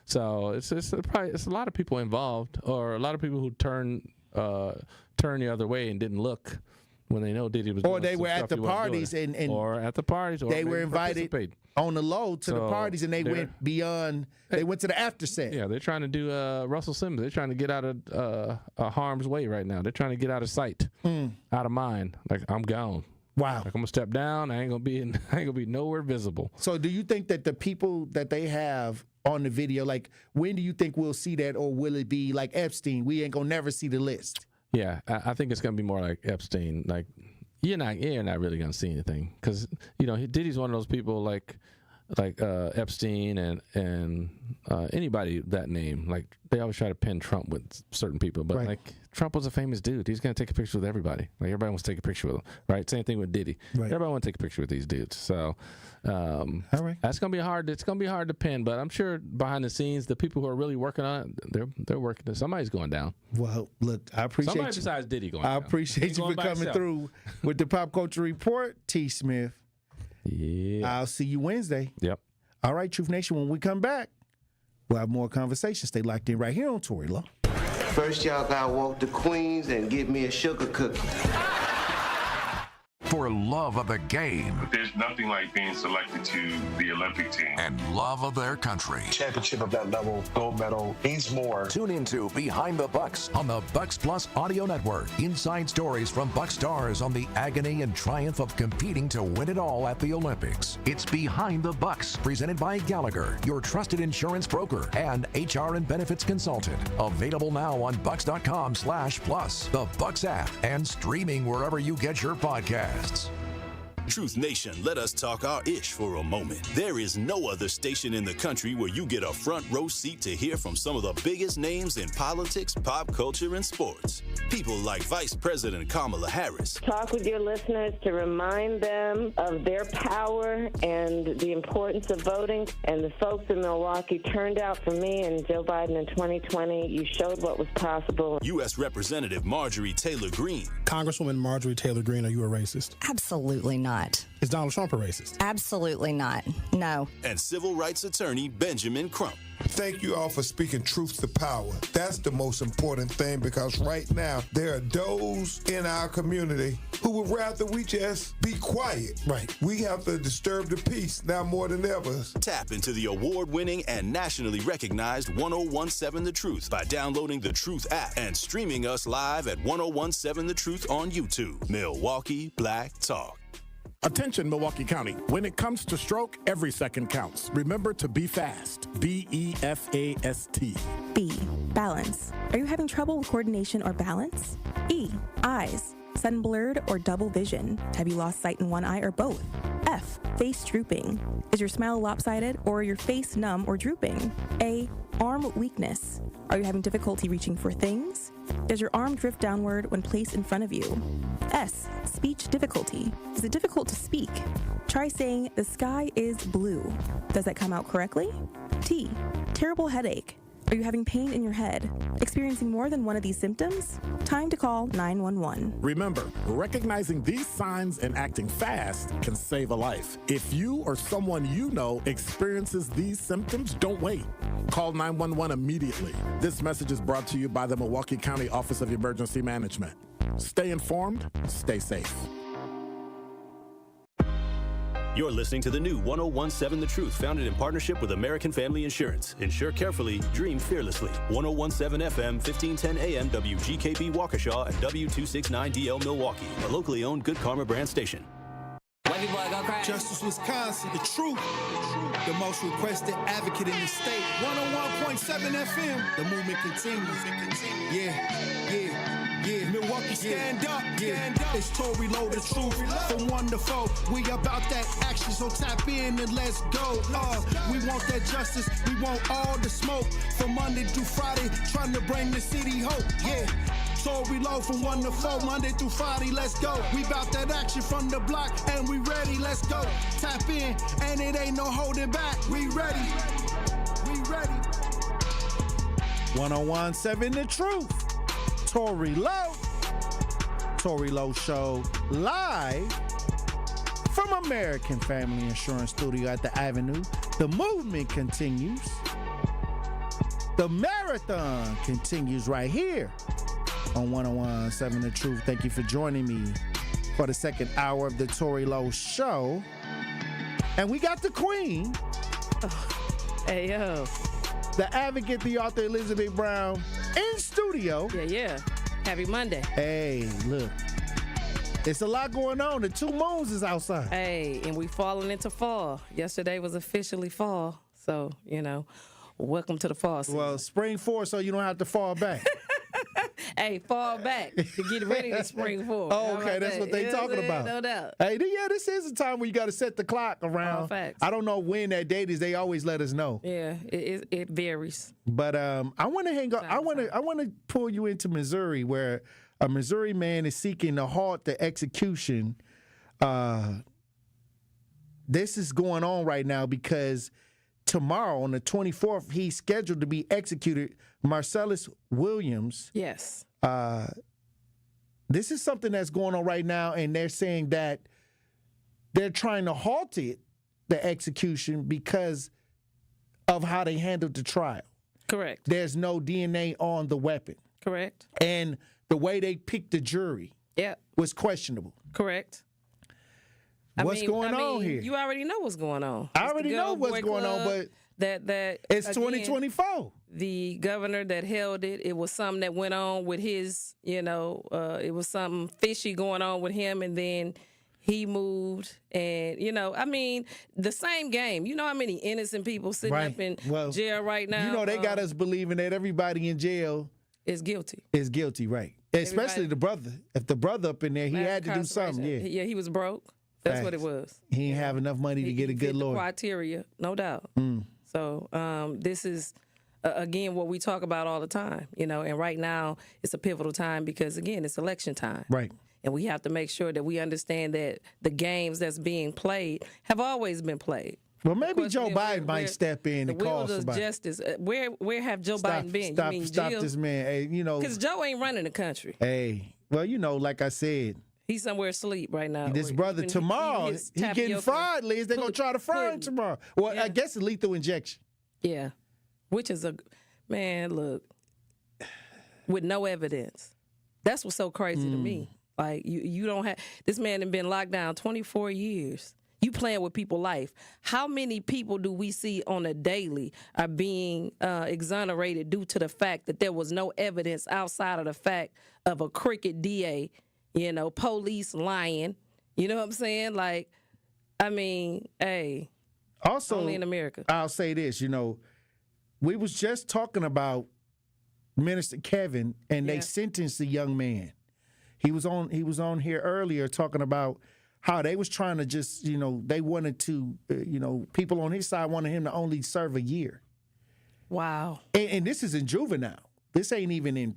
So it's a lot of people involved, or a lot of people who turn the other way and didn't look when they know Diddy was. Or they were at the parties or at the parties, or they were invited on the low to the parties, and they went beyond. They went to the after set. Yeah, they're trying to do Russell Simmons. They're trying to get out of harm's way right now. They're trying to get out of sight, out of mind. Like, I'm gone. Wow. Like, I'm gonna step down. I ain't gonna be nowhere visible. So do you think that the people that they have on the video, like, when do you think we'll see that, or will it be like Epstein? We ain't gonna never see the list. Yeah, I think it's gonna be more like Epstein. Like, you're not really gonna see anything, because Diddy's one of those people like Epstein and anybody that name. Like, they always try to pin Trump with certain people, but like, Trump was a famous dude. He's gonna take a picture with everybody. Like, everybody wants to take a picture with him, right? Same thing with Diddy. Right. Everybody wants to take a picture with these dudes. So, all right, that's gonna be hard. It's gonna be hard to pin, but I'm sure behind the scenes, the people who are really working on it, they're working. Somebody's going down. Well, look, I appreciate somebody besides Diddy going. I appreciate you for coming through with the Pop Culture Report, T. Smith. Yeah. I'll see you Wednesday. Yep. All right, Truth Nation, when we come back, we'll have more conversation. Stay locked in right here on Tory Lowe. First, y'all gotta walk to Queens and get me a sugar cookie. For love of the game. There's nothing like being selected to the Olympic team. And love of their country. Championship of that level, gold medal, means more. Tune into Behind the Bucks on the Bucks Plus Audio Network. Inside stories from Bucks stars on the agony and triumph of competing to win it all at the Olympics. It's Behind the Bucks, presented by Gallagher, your trusted insurance broker and HR and benefits consultant. Available now on bucks.com/plus, the Bucks app, and streaming wherever you get your podcasts. Truth Nation, let us talk our ish for a moment. There is no other station in the country where you get a front row seat to hear from some of the biggest names in politics, pop culture, and sports. People like Vice President Kamala Harris. Talk with your listeners to remind them of their power and the importance of voting. And the folks in Milwaukee turned out for me and Joe Biden in 2020. You showed what was possible. U.S. Representative Marjorie Taylor Greene. Congresswoman Marjorie Taylor Greene, are you a racist? Absolutely not. Is Donald Trump a racist? Absolutely not. No. And civil rights attorney Benjamin Crump. Thank you all for speaking truth to power. That's the most important thing, because right now there are those in our community who would rather we just be quiet. Right. We have to disturb the peace now more than ever. Tap into the award-winning and nationally recognized 1017 The Truth by downloading the Truth app and streaming us live at 1017 The Truth on YouTube. Milwaukee Black Talk. Attention, Milwaukee County. When it comes to stroke, every second counts. Remember to be fast. B-E-F-A-S-T. B, balance. Are you having trouble with coordination or balance? E, eyes. Sudden blurred or double vision. Have you lost sight in one eye or both? F, face drooping. Is your smile lopsided or your face numb or drooping? A, arm weakness. Are you having difficulty reaching for things? Does your arm drift downward when placed in front of you? S, speech difficulty. Is it difficult to speak? Try saying, the sky is blue. Does that come out correctly? T, terrible headache. Are you having pain in your head? Experiencing more than one of these symptoms? Time to call 911. Remember, recognizing these signs and acting fast can save a life. If you or someone you know experiences these symptoms, don't wait. Call 911 immediately. This message is brought to you by the Milwaukee County Office of Emergency Management. Stay informed, stay safe. You're listening to the new 1017 The Truth, founded in partnership with American Family Insurance. Insure carefully, dream fearlessly. 1017 FM, 1510 AM, WGKB Waukesha, and W269DL Milwaukee, a locally owned Good Karma brand station. Justice, Wisconsin, the truth. The most requested advocate in the state. 101.7 FM. The movement continues. Yeah. Milwaukee, stand up. It's Tory, Lowe, the truth. From 1 to 4, we about that action, so tap in and let's go. We want that justice. We want all the smoke. From Monday through Friday, trying to bring the city hope. Yeah. Tory, Lowe from 1 to 4, Monday through Friday, let's go. We bout that action from the block, and we ready, let's go. Tap in, and it ain't no holding back. We ready. 1017 The Truth. Tory Lowe. Tory Lowe Show live from American Family Insurance Studio at the Avenue. The movement continues. The marathon continues right here on 1017 The Truth. Thank you for joining me for the second hour of the Tory Lowe Show. And we got the queen. Hey, yo. The advocate, the author, Elizabeth Brown, in studio. Yeah. Happy Monday. Hey, look. It's a lot going on. The 2 moons is outside. Hey, and we falling into fall. Yesterday was officially fall. So, welcome to the fall season. Well, spring forward so you don't have to fall back. Hey, fall back to get ready to spring forward. Oh, okay, that's what they talking about. No doubt. Hey, this is a time where you got to set the clock around. Oh, facts. I don't know when that date is. They always let us know. Yeah, it varies. But I want to hang up. I want to pull you into Missouri, where a Missouri man is seeking to halt the execution. This is going on right now because tomorrow, on the 24th, he's scheduled to be executed. Marcellus Williams. Yes. This is something that's going on right now, and they're saying that they're trying to halt it, the execution, because of how they handled the trial. Correct. There's no DNA on the weapon. Correct. And the way they picked the jury was questionable. Correct. What's going on here? You already know what's going on. I already know what's going on, but that it's again, 2024. The governor that held it was something that went on with his, it was something fishy going on with him, and then he moved, and the same game. You know how many innocent people sitting up in jail right now? They got us believing that everybody in jail is guilty. Is guilty, right? Especially the brother. If the brother up in there, he had to do something. Yeah, he was broke. That's what it was. He didn't have enough money to get a good lawyer. Criteria, no doubt. So this is, again, what we talk about all the time, and right now it's a pivotal time because, again, it's election time. Right. And we have to make sure that we understand that the games that's being played have always been played. Well, maybe Joe Biden might step in and call somebody. Justice. Where have Joe Biden been? Stop this man. Hey, because Joe ain't running the country. Hey, well, like I said, he's somewhere asleep right now. This brother tomorrow, he getting fried, Liz. They're going to try to fry him tomorrow. Well, I guess a lethal injection. Yeah. Which is look, with no evidence. That's what's so crazy to me. Like, you don't have, this man has been locked down 24 years. You playing with people's life. How many people do we see on a daily are being exonerated due to the fact that there was no evidence outside of the fact of a crooked DA, police lying? You know what I'm saying? Like, hey. Also, only in America. I'll say this, we was just talking about Minister Kevin, and they sentenced the young man. He was on here earlier talking about how they was trying to just, they wanted to, people on his side wanted him to only serve a year. Wow. And this is in juvenile. This ain't even in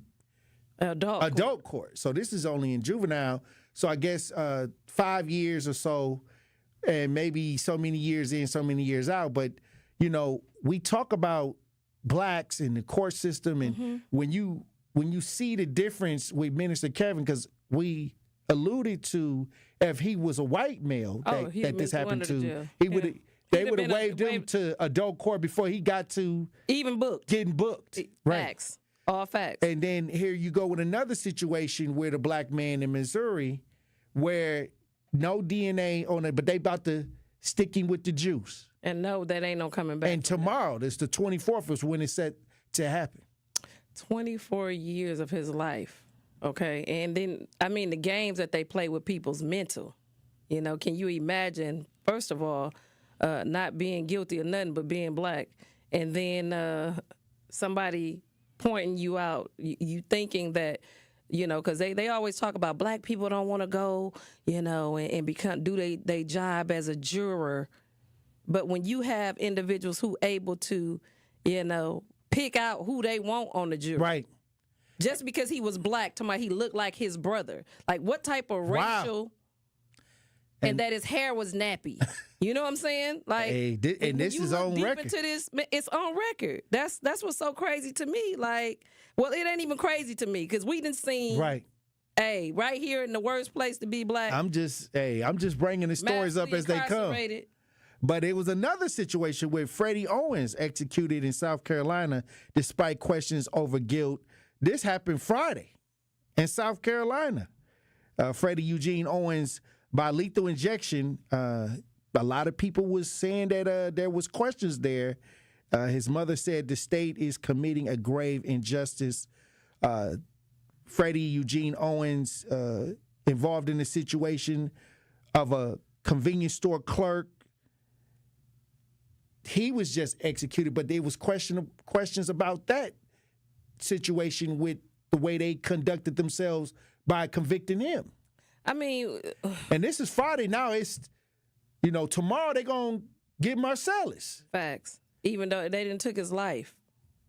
adult court. So this is only in juvenile. So I guess 5 years or so, and maybe so many years in, so many years out. But, we talk about blacks in the court system, and when you see the difference with Minister Kevin, because we alluded to if he was a white male that this happened to, they would have waived him to adult court before he got to getting booked. Facts. All facts. And then here you go with another situation where the black man in Missouri, where no DNA on it, but they about to sticking with the juice. And no, that ain't no coming back. And tomorrow, it's the 24th, is when it's set to happen. 24 years of his life, okay? And then, I mean, the games that they play with people's mental. You know, can you imagine, first of all, not being guilty of nothing but being black, and then somebody pointing you out, you thinking that, you know, because they always talk about black people don't want to go, you know, and do they job as a juror. But when you have individuals who able to, you know, pick out who they want on the jury. Right. Just because he was black, to my he looked like his brother. Like, what type of racial... And that his hair was nappy. You know what I'm saying? Like, hey, and this is on record. Into this, it's on record. That's what's so crazy to me. Like, well, it ain't even crazy to me because we done seen. Right. Hey, right here in the worst place to be black. I'm just bringing the stories up as they come. But it was another situation where Freddie Owens executed in South Carolina despite questions over guilt. This happened Friday in South Carolina. Freddie Eugene Owens, by lethal injection, a lot of people was saying that there was questions there. His mother said the state is committing a grave injustice. Freddie Eugene Owens involved in the situation of a convenience store clerk. He was just executed, but there was questions about that situation with the way they conducted themselves by convicting him. I mean, and this is Friday. Now it's, you know, tomorrow they're going to get Marcellus. Facts. Even though they didn't took his life,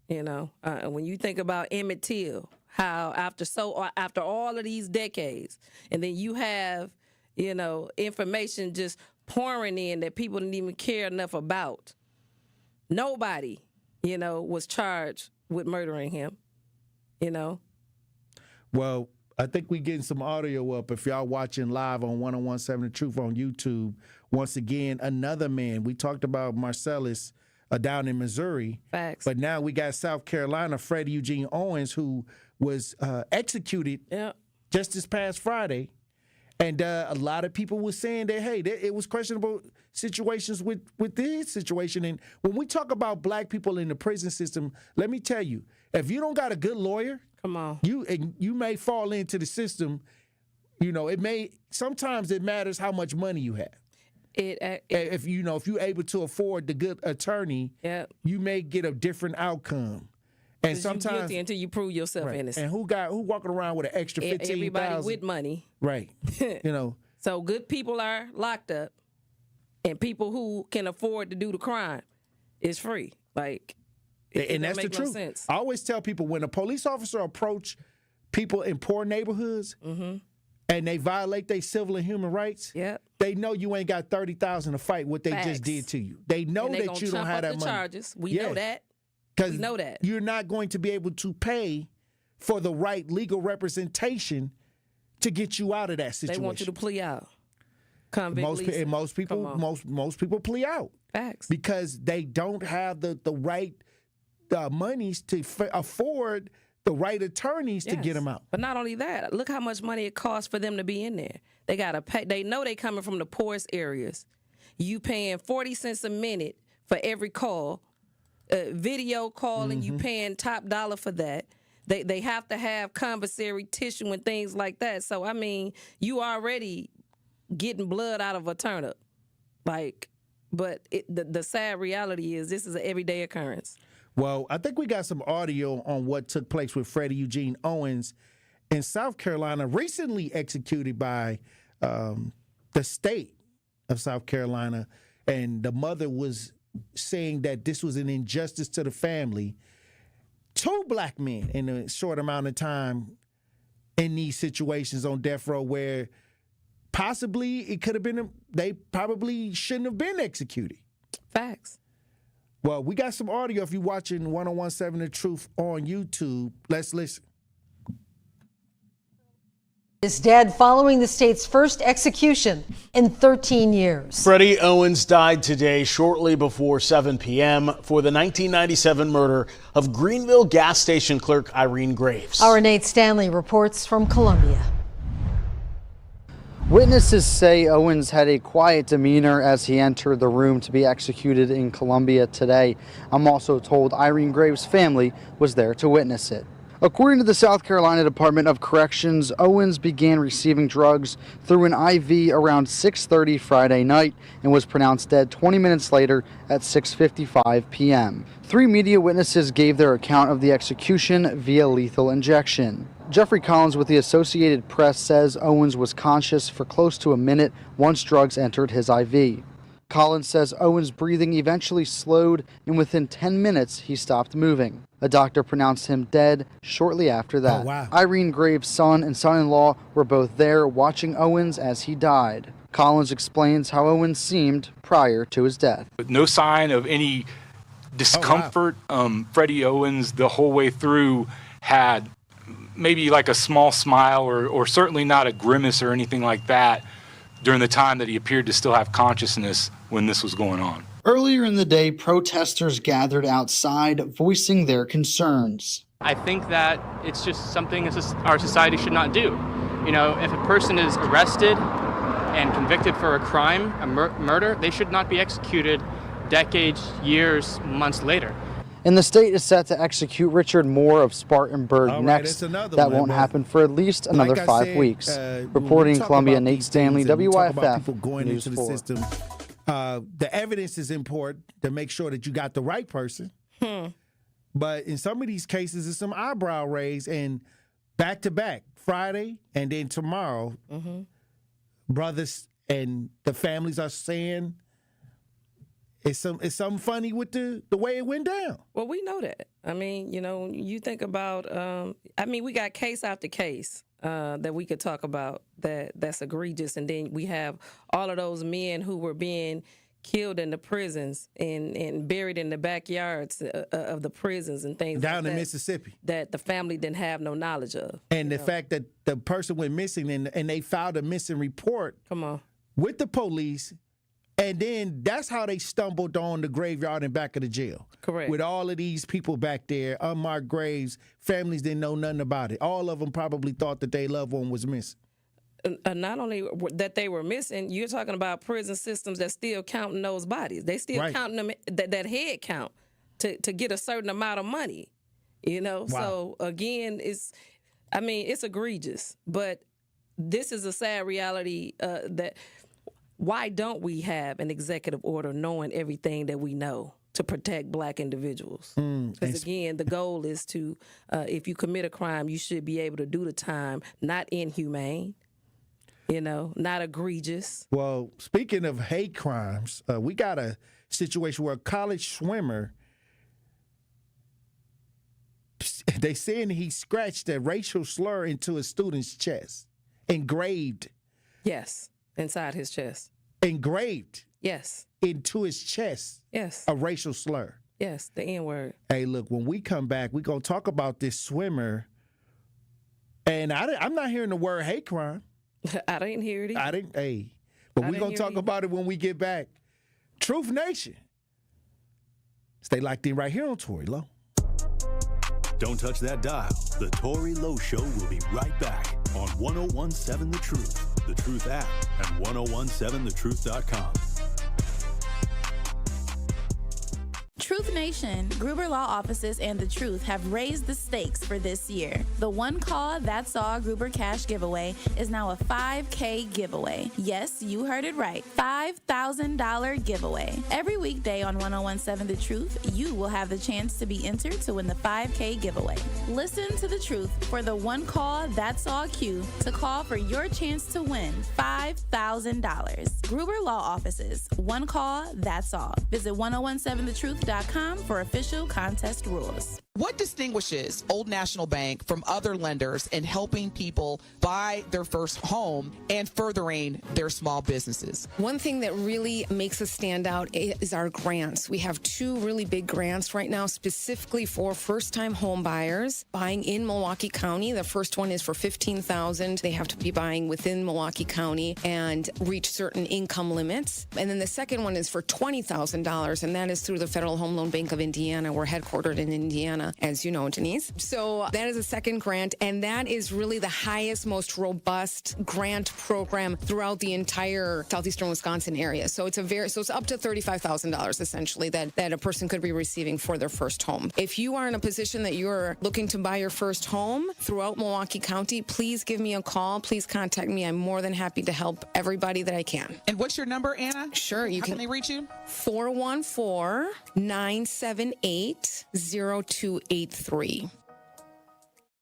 you know. When you think about Emmett Till, how after all of these decades, and then you have, you know, information just pouring in that people didn't even care enough about. Nobody, you know, was charged with murdering him, you know. Well, I think we're getting some audio up. If y'all watching live on 101.7 The Truth on YouTube, once again, another man. We talked about Marcellus down in Missouri. Facts. But now we got South Carolina, Freddie Eugene Owens, who was executed just this past Friday. And a lot of people were saying that, hey, it was questionable situations with this situation. And when we talk about black people in the prison system, let me tell you, if you don't got a good lawyer, come on, you may fall into the system. You know, sometimes it matters how much money you have. If you're able to afford the good attorney, you may get a different outcome. And sometimes you're guilty until you prove yourself innocent. And who walking around with an extra $15,000? Everybody with money, right? You know, so good people are locked up, and people who can afford to do the crime is free. Like, and that's the truth. I always tell people, when a police officer approach people in poor neighborhoods and they violate their civil and human rights, they know you ain't got $30,000 to fight what they just did to you. They know that you don't have that money. Charges. We know that. Because you're not going to be able to pay for the right legal representation to get you out of that situation. They want you to plea out. Most people plea out. Facts. Because they don't have the right monies to afford the right attorneys to get them out. But not only that, look how much money it costs for them to be in there. They got to pay. They know they coming from the poorest areas. You paying 40 cents a minute for every call. Video calling, you paying top dollar for that. They have to have conversary tissue and things like that. So, I mean, you already getting blood out of a turnip. Like, but the sad reality is this is an everyday occurrence. Well, I think we got some audio on what took place with Freddie Eugene Owens in South Carolina, recently executed by the state of South Carolina. And the mother was saying that this was an injustice to the family. 2 black men in a short amount of time in these situations on death row where possibly it could have been, they probably shouldn't have been executed. Facts. Well, we got some audio if you're watching 101.7 The Truth on YouTube. Let's listen. Is dead following the state's first execution in 13 years. Freddie Owens died today shortly before 7 p.m. for the 1997 murder of Greenville gas station clerk Irene Graves. Our Nate Stanley reports from Columbia. Witnesses say Owens had a quiet demeanor as he entered the room to be executed in Columbia today. I'm also told Irene Graves' family was there to witness it. According to the South Carolina Department of Corrections, Owens began receiving drugs through an IV around 6:30 Friday night and was pronounced dead 20 minutes later at 6:55 p.m. 3 media witnesses gave their account of the execution via lethal injection. Jeffrey Collins with the Associated Press says Owens was conscious for close to a minute once drugs entered his IV. Collins says Owens' breathing eventually slowed and within 10 minutes he stopped moving. A doctor pronounced him dead shortly after that. Oh, wow. Irene Graves' son and son-in-law were both there watching Owens as he died. Collins explains how Owens seemed prior to his death. No sign of any discomfort. Freddie Owens the whole way through had maybe like a small smile or certainly not a grimace or anything like that during the time that he appeared to still have consciousness when this was going on. Earlier in the day, protesters gathered outside voicing their concerns. I think that it's just something our society should not do. You know, if a person is arrested and convicted for a crime, a murder, they should not be executed decades, years, months later. And the state is set to execute Richard Moore of Spartanburg next. That won't happen for at least another 5 weeks. Reporting in Columbia, Nate Stanley, WYFF News 4. System, the evidence is important to make sure that you got the right person. But in some of these cases, it's some eyebrow raise, and back-to-back, Friday and then tomorrow, brothers and the families are saying it's something funny with the way it went down. Well, we know that. I mean, you know, you think about, we got case after case that we could talk about that's egregious. And then we have all of those men who were being killed in the prisons and buried in the backyards of the prisons and things down like in that, Mississippi that the family didn't have no knowledge of. And the fact that the person went missing and they filed a missing report with the police. And then that's how they stumbled on the graveyard in back of the jail. Correct. With all of these people back there, unmarked graves, families didn't know nothing about it. All of them probably thought that their loved one was missing. Not only that they were missing, you're talking about prison systems that still counting those bodies. They still counting them, that head count to get a certain amount of money. You know, so again, it's egregious. But this is a sad reality that. Why don't we have an executive order knowing everything that we know to protect black individuals? Because, again, the goal is to, if you commit a crime, you should be able to do the time, not inhumane, not egregious. Well, speaking of hate crimes, we got a situation where a college swimmer, they saying he scratched a racial slur into a student's chest, engraved. Yes. Inside his chest. Engraved. Yes. Into his chest. Yes. A racial slur. Yes, the N-word. Hey, look, when we come back, we're going to talk about this swimmer. And I'm not hearing the word hate crime. I didn't hear it either. But we're going to talk about it when we get back. Truth Nation. Stay locked in right here on Tory Lowe. Don't touch that dial. The Tory Lowe Show will be right back on 1017 The Truth, The Truth app, and 1017thetruth.com. Truth Nation, Gruber Law Offices and The Truth have raised the stakes for this year. The One Call That's All Gruber Cash Giveaway is now a $5K giveaway. Yes, you heard it right. $5,000 giveaway. Every weekday on 1017 The Truth, you will have the chance to be entered to win the $5K giveaway. Listen to The Truth for the One Call That's All cue to call for your chance to win $5,000. Gruber Law Offices, One Call That's All. Visit 1017thetruth.com for official contest rules. What distinguishes Old National Bank from other lenders in helping people buy their first home and furthering their small businesses? One thing that really makes us stand out is our grants. We have 2 really big grants right now specifically for first-time home buyers buying in Milwaukee County. The first one is for $15,000. They have to be buying within Milwaukee County and reach certain income limits. And then the second one is for $20,000, and that is through the Federal Home Loan Bank of Indiana. We're headquartered in Indiana, as you know, Denise. So that is a second grant, and that is really the highest, most robust grant program throughout the entire southeastern Wisconsin area. So it's it's up to $35,000 essentially that a person could be receiving for their first home. If you are in a position that you're looking to buy your first home throughout Milwaukee County, please give me a call. Please contact me. I'm more than happy to help everybody that I can. And what's your number, Anna? Sure. How can they reach you? 414-978-0283.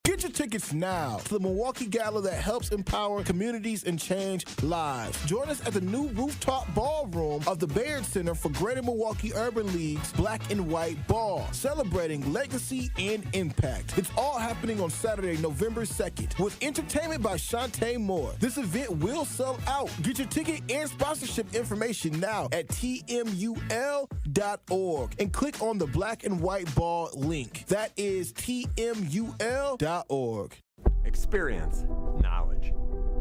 Get your tickets now to the Milwaukee Gala that helps empower communities and change lives. Join us at the new rooftop ballroom of the Baird Center for Greater Milwaukee Urban League's Black and White Ball, celebrating legacy and impact. It's all happening on Saturday, November 2nd, with entertainment by Shantae Moore. This event will sell out. Get your ticket and sponsorship information now at tmul.org and click on the Black and White Ball link. That is tmul.org. Experience, knowledge,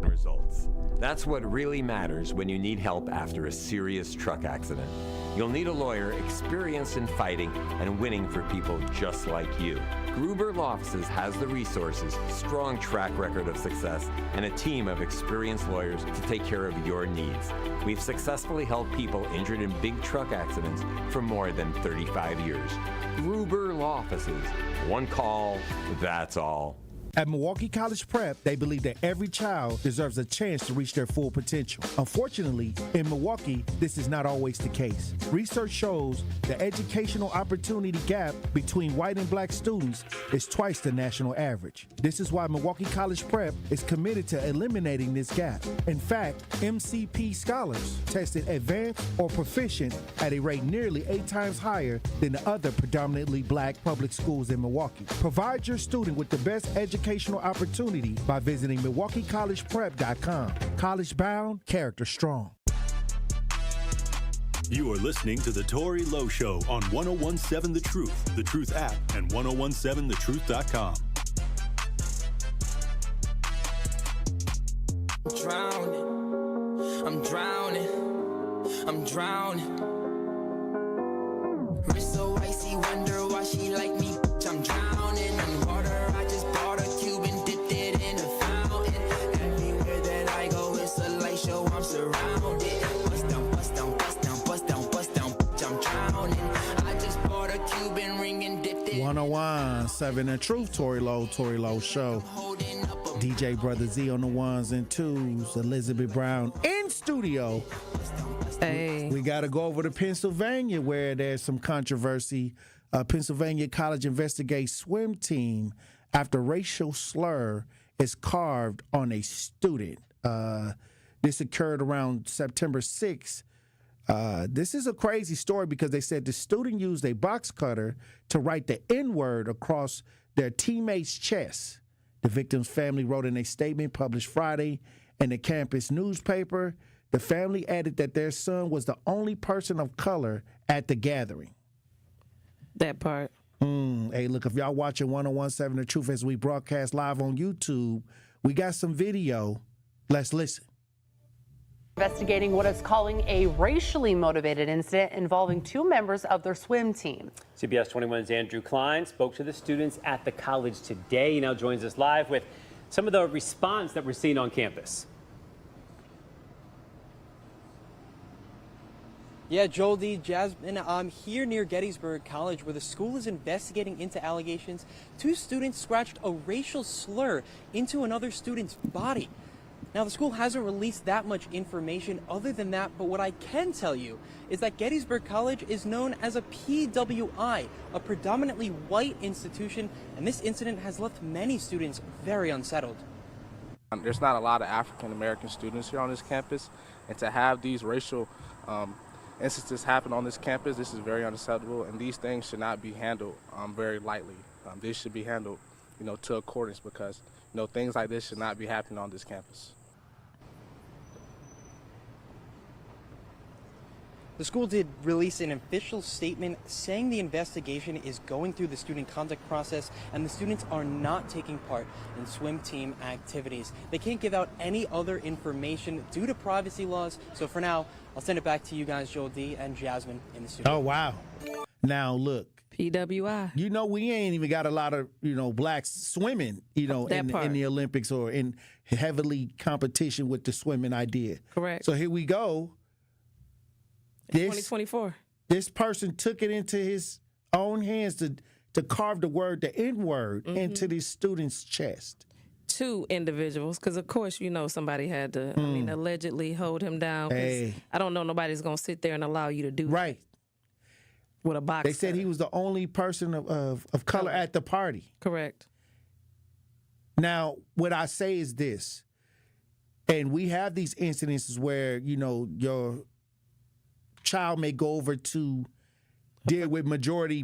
and results. That's what really matters when you need help after a serious truck accident. You'll need a lawyer experienced in fighting and winning for people just like you. Gruber Law Offices has the resources, strong track record of success, and a team of experienced lawyers to take care of your needs. We've successfully helped people injured in big truck accidents for more than 35 years. Gruber Law Offices. One call, that's all. At Milwaukee College Prep, they believe that every child deserves a chance to reach their full potential. Unfortunately, in Milwaukee, this is not always the case. Research shows the educational opportunity gap between white and black students is twice the national average. This is why Milwaukee College Prep is committed to eliminating this gap. In fact, MCP scholars tested advanced or proficient at a rate nearly 8 times higher than the other predominantly black public schools in Milwaukee. Provide your student with the best educational opportunity by visiting MilwaukeeCollegePrep.com. College bound, character strong. You are listening to The Tory Lowe Show on 1017 The Truth, The Truth app, and 1017thetruth.com. I'm drowning. Wrist so icy, wonder why she like me. I'm drowning in water. I just bought a cube and dipped it in a fountain. Everywhere that I go, it's a light show. I'm surrounded. Bust down, bust down, bust down, bust down, bust down. I'm drowning. I just bought a Cuban ring and dipped it. 1017 The Truth, Tory Lowe Show. DJ Brother Z on the ones and twos. Elizabeth Brown in studio. Hey. We got to go over to Pennsylvania where there's some controversy. Pennsylvania college investigates swim team after racial slur is carved on a student. This occurred around September 6th. This is a crazy story because they said the student used a box cutter to write the N-word across their teammate's chest. The victim's family wrote in a statement published Friday in the campus newspaper. The family added that their son was the only person of color at the gathering. That part. Hey, look, if y'all watching 1017 The Truth as we broadcast live on YouTube, we got some video. Let's listen. Investigating what it's calling a racially motivated incident involving 2 members of their swim team. CBS 21's Andrew Klein spoke to the students at the college today. He now joins us live with some of the response that we're seeing on campus. Yeah, Joel D. Jasmine, I'm here near Gettysburg College where the school is investigating into allegations 2 students scratched a racial slur into another student's body. Now, the school hasn't released that much information other than that, but what I can tell you is that Gettysburg College is known as a PWI, a predominantly white institution, and this incident has left many students very unsettled. There's not a lot of African-American students here on this campus, and to have these racial instances happen on this campus, this is very unacceptable, and these things should not be handled very lightly. This should be handled, to accordance because, things like this should not be happening on this campus. The school did release an official statement saying the investigation is going through the student conduct process and the students are not taking part in swim team activities. They can't give out any other information due to privacy laws. So for now, I'll send it back to you guys, Joel D. and Jasmine in the studio. Oh, wow. Now, look. PWI. You know, we ain't even got a lot of, blacks swimming, in the Olympics or in heavily competition with the swimming idea. Correct. So here we go. 2024. This person took it into his own hands to carve the word, the N-word, into this student's chest. 2 individuals, because of course somebody had to, allegedly hold him down. Hey. I don't know nobody's going to sit there and allow you to do right. With a box. They said he was the only person of color at the party. Correct. Now, what I say is this, and we have these incidences where, your child may go over to deal with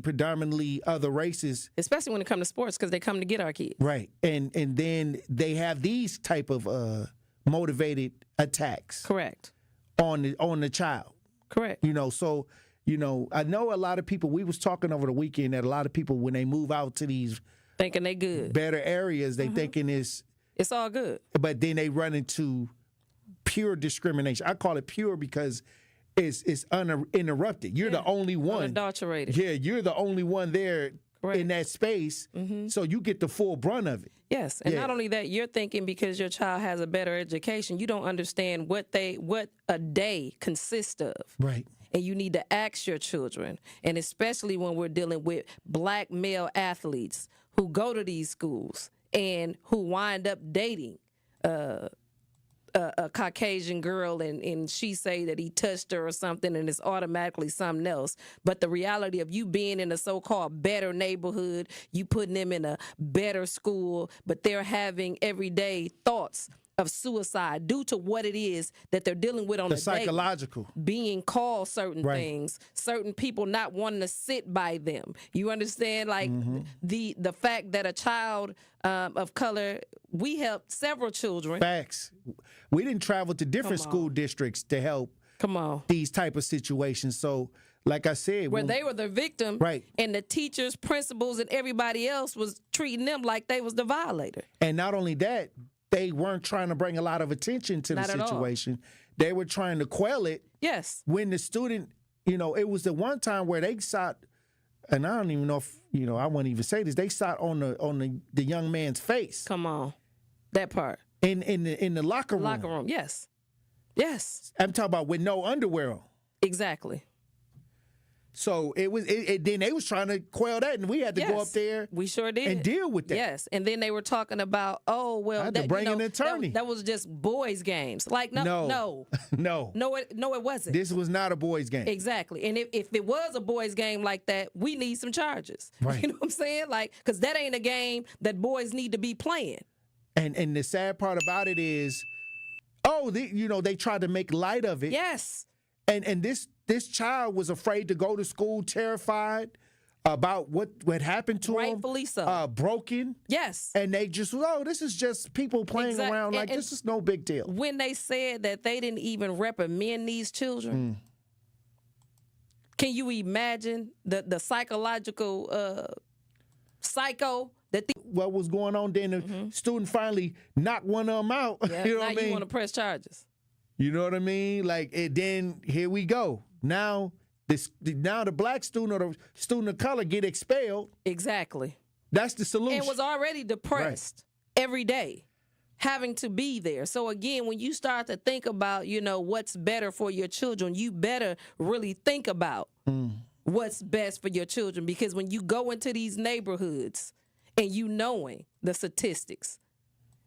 predominantly other races. Especially when it comes to sports, because they come to get our kids. Right. And then they have these type of motivated attacks. Correct. On the child. Correct. So I know a lot of people, we was talking over the weekend that a lot of people, when they move out to these thinking they good better areas, they thinking it's all good. But then they run into pure discrimination. I call it pure because it's uninterrupted. You're the only one. Unadulterated. Yeah, you're the only one there in that space, so you get the full brunt of it. Yes, and not only that, you're thinking because your child has a better education, you don't understand what a day consists of. Right. And you need to ask your children, and especially when we're dealing with black male athletes who go to these schools and who wind up dating a Caucasian girl, and she say that he touched her or something, and it's automatically something else. But the reality of you being in a so-called better neighborhood, you putting them in a better school, but they're having everyday thoughts of suicide due to what it is that they're dealing with on the psychological day, being called certain things, certain people not wanting to sit by them. You understand, like the fact that a child of color, we helped several children. Facts. We didn't travel to different school districts to help. These type of situations. So, like I said, where they were the victim, right? And the teachers, principals, and everybody else was treating them like they was the violator. And not only that, they weren't trying to bring a lot of attention to the situation. They were trying to quell it. Yes. When the student, it was the one time where they sought, and I don't even know if, I wouldn't even say this, they sought on the young man's face. Come on. That part. In the locker room. Locker room, yes. Yes. I'm talking about with no underwear on. Exactly. So then they was trying to quell that, and we had to go up there. We sure did. And deal with that. Yes. And then they were talking about, I had to bring an attorney. That was just boys' games. Like, no. No, it wasn't. This was not a boys' game. Exactly. And if it was a boys' game like that, we need some charges. Right. You know what I'm saying? Like, because that ain't a game that boys need to be playing. And the sad part about it is, they tried to make light of it. Yes. And this child was afraid to go to school, terrified about what happened to him. Rightfully so. Broken. Yes. And they just, this is just people playing around like this is no big deal. When they said that they didn't even reprimand these children, can you imagine the psychological psycho that what was going on? Then the student finally knocked one of them out. Yeah, you know now what I mean? You want to press charges. You know what I mean? Like, then here we go. Now the black student or the student of color get expelled. Exactly. That's the solution. And was already depressed every day, having to be there. So again, when you start to think about, what's better for your children, you better really think about what's best for your children. Because when you go into these neighborhoods and knowing the statistics,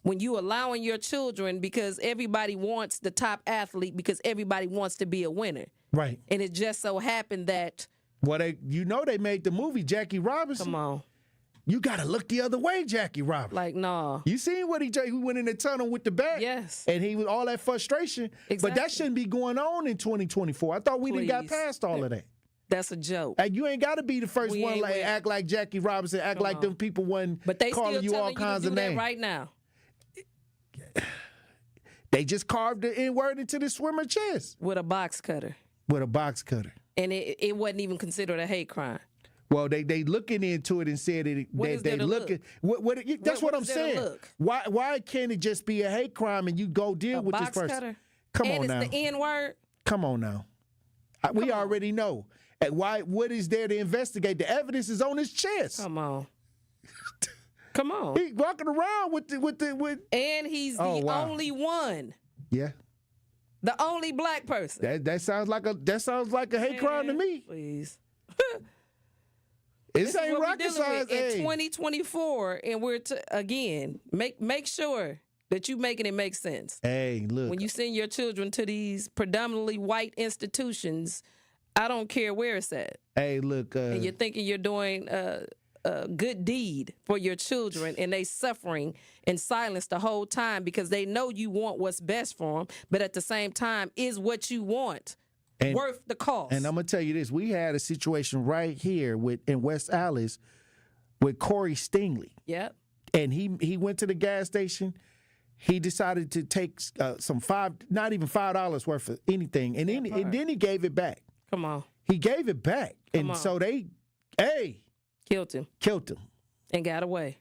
when you allowing your children, because everybody wants the top athlete, because everybody wants to be a winner. Right. And it just so happened that. Well, they made the movie Jackie Robinson. Come on. You got to look the other way, Jackie Robinson. Like, no. You seen what he went in the tunnel with the bat? Yes. And he was all that frustration. Exactly. But that shouldn't be going on in 2024. I thought we done got past all of that. That's a joke. You ain't got to be the first one act like Jackie Robinson, act like them people wasn't calling you all kinds of names. Right now. They just carved the N-word into the swimmer chest. With a box cutter. And it wasn't even considered a hate crime. Well, they looking into it and said that they looking. That's what I'm saying. Why can't it just be a hate crime and you go deal with this person? Cutter? Come on now. And it's the N-word? Come on now. We already know. What is there to investigate? The evidence is on his chest. Come on. Come on. He walking around with. And he's the only one. Yeah. The only black person. That sounds like a hate crime to me. Please. This ain't rocket science. In 2024, and we're again make sure that you making it make sense. Hey, look. When you send your children to these predominantly white institutions, I don't care where it's at. Hey, look. And you're thinking you're doing a good deed for your children, and they suffering in silence the whole time because they know you want what's best for them, but at the same time, is what you want worth the cost? And I'm gonna tell you this: we had a situation right here in West Allis with Corey Stingley. Yep. And he went to the gas station. He decided to take not even $5 worth of anything, and then he gave it back. Come on. He gave it back, so they, killed him. And got away.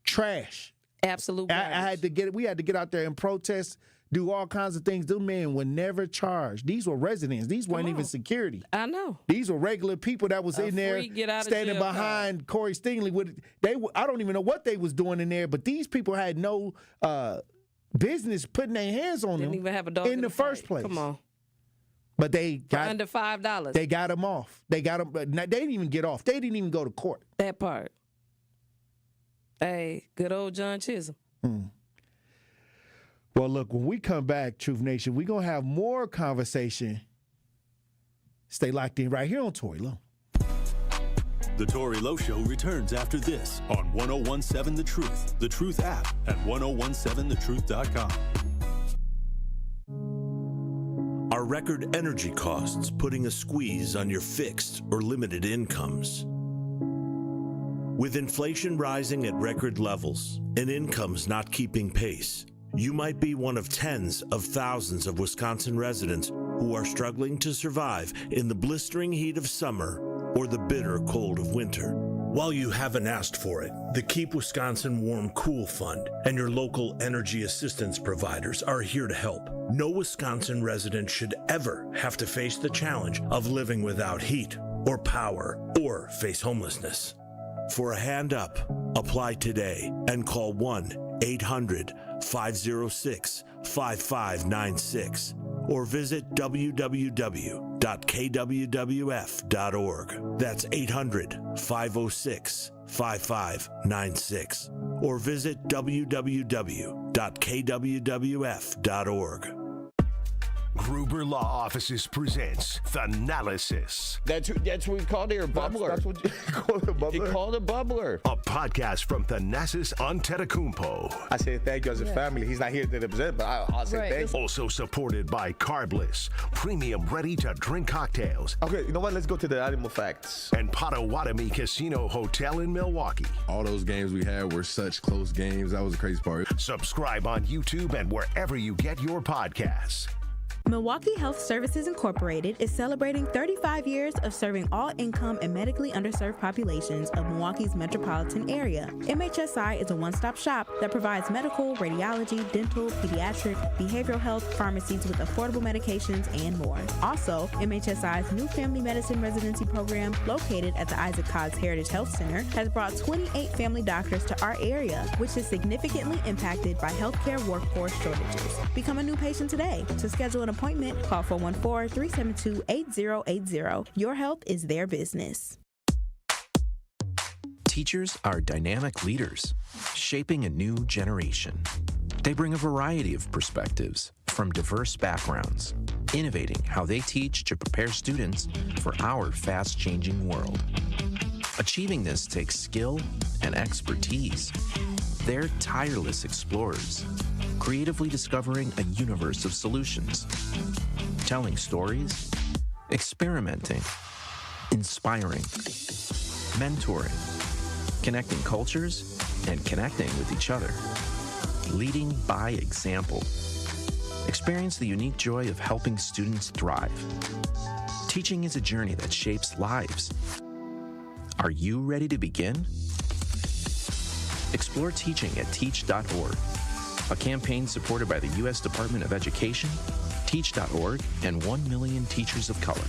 Trash. Absolute garbage. We had to get out there and protest, do all kinds of things. Those men were never charged. These were residents. These weren't even security. I know. These were regular people that was in there standing behind Corey Stingley. I don't even know what they was doing in there, but these people had no business putting their hands on them. Didn't even have a dog in the first place. Come on. But they got under $5. They got him off. They got him. They didn't even get off. They didn't even go to court. That part. Hey, good old John Chisholm. Well, look, when we come back, Truth Nation, we're going to have more conversation. Stay locked in right here on Tory Lowe. The Tory Lowe Show returns after this on 1017 The Truth, The Truth app at 1017thetruth.com. Are record energy costs putting a squeeze on your fixed or limited incomes? With inflation rising at record levels and incomes not keeping pace, you might be one of tens of thousands of Wisconsin residents who are struggling to survive in the blistering heat of summer or the bitter cold of winter. While you haven't asked for it, the Keep Wisconsin Warm Cool Fund and your local energy assistance providers are here to help. No Wisconsin resident should ever have to face the challenge of living without heat or power or face homelessness. For a hand up, apply today and call 1-800-506-5596 or visit www.kwwf.org. That's 800-506-5596 or visit www.kwwf.org. Gruber Law Offices presents Thanalysis. That's what we called here, a bubbler. That's what you call a bubbler? He called a bubbler. A podcast from Thanasis Antetokounmpo. I say thank you as a family. He's not here to represent, but I'll say thank you. Also supported by Carbless, premium ready-to-drink cocktails. Okay, you know what? Let's go to the animal facts. And Potawatomi Casino Hotel in Milwaukee. All those games we had were such close games. That was the crazy part. Subscribe on YouTube and wherever you get your podcasts. Milwaukee Health Services Incorporated is celebrating 35 years of serving all income and medically underserved populations of Milwaukee's metropolitan area. MHSI is a one-stop shop that provides medical, radiology, dental, pediatric, behavioral health, pharmacies with affordable medications, and more. Also, MHSI's new family medicine residency program, located at the Isaac Cogg's Heritage Health Center, has brought 28 family doctors to our area, which is significantly impacted by healthcare workforce shortages. Become a new patient today. To schedule an appointment, call 414-372-8080. Your health is their business. Teachers are dynamic leaders, shaping a new generation. They bring a variety of perspectives from diverse backgrounds, innovating how they teach to prepare students for our fast-changing world. Achieving this takes skill and expertise. They're tireless explorers, creatively discovering a universe of solutions, telling stories, experimenting, inspiring, mentoring, connecting cultures, and connecting with each other, leading by example. Experience the unique joy of helping students thrive. Teaching is a journey that shapes lives. Are you ready to begin? Explore teaching at teach.org, a campaign supported by the U.S. Department of Education, teach.org, and 1 million teachers of color.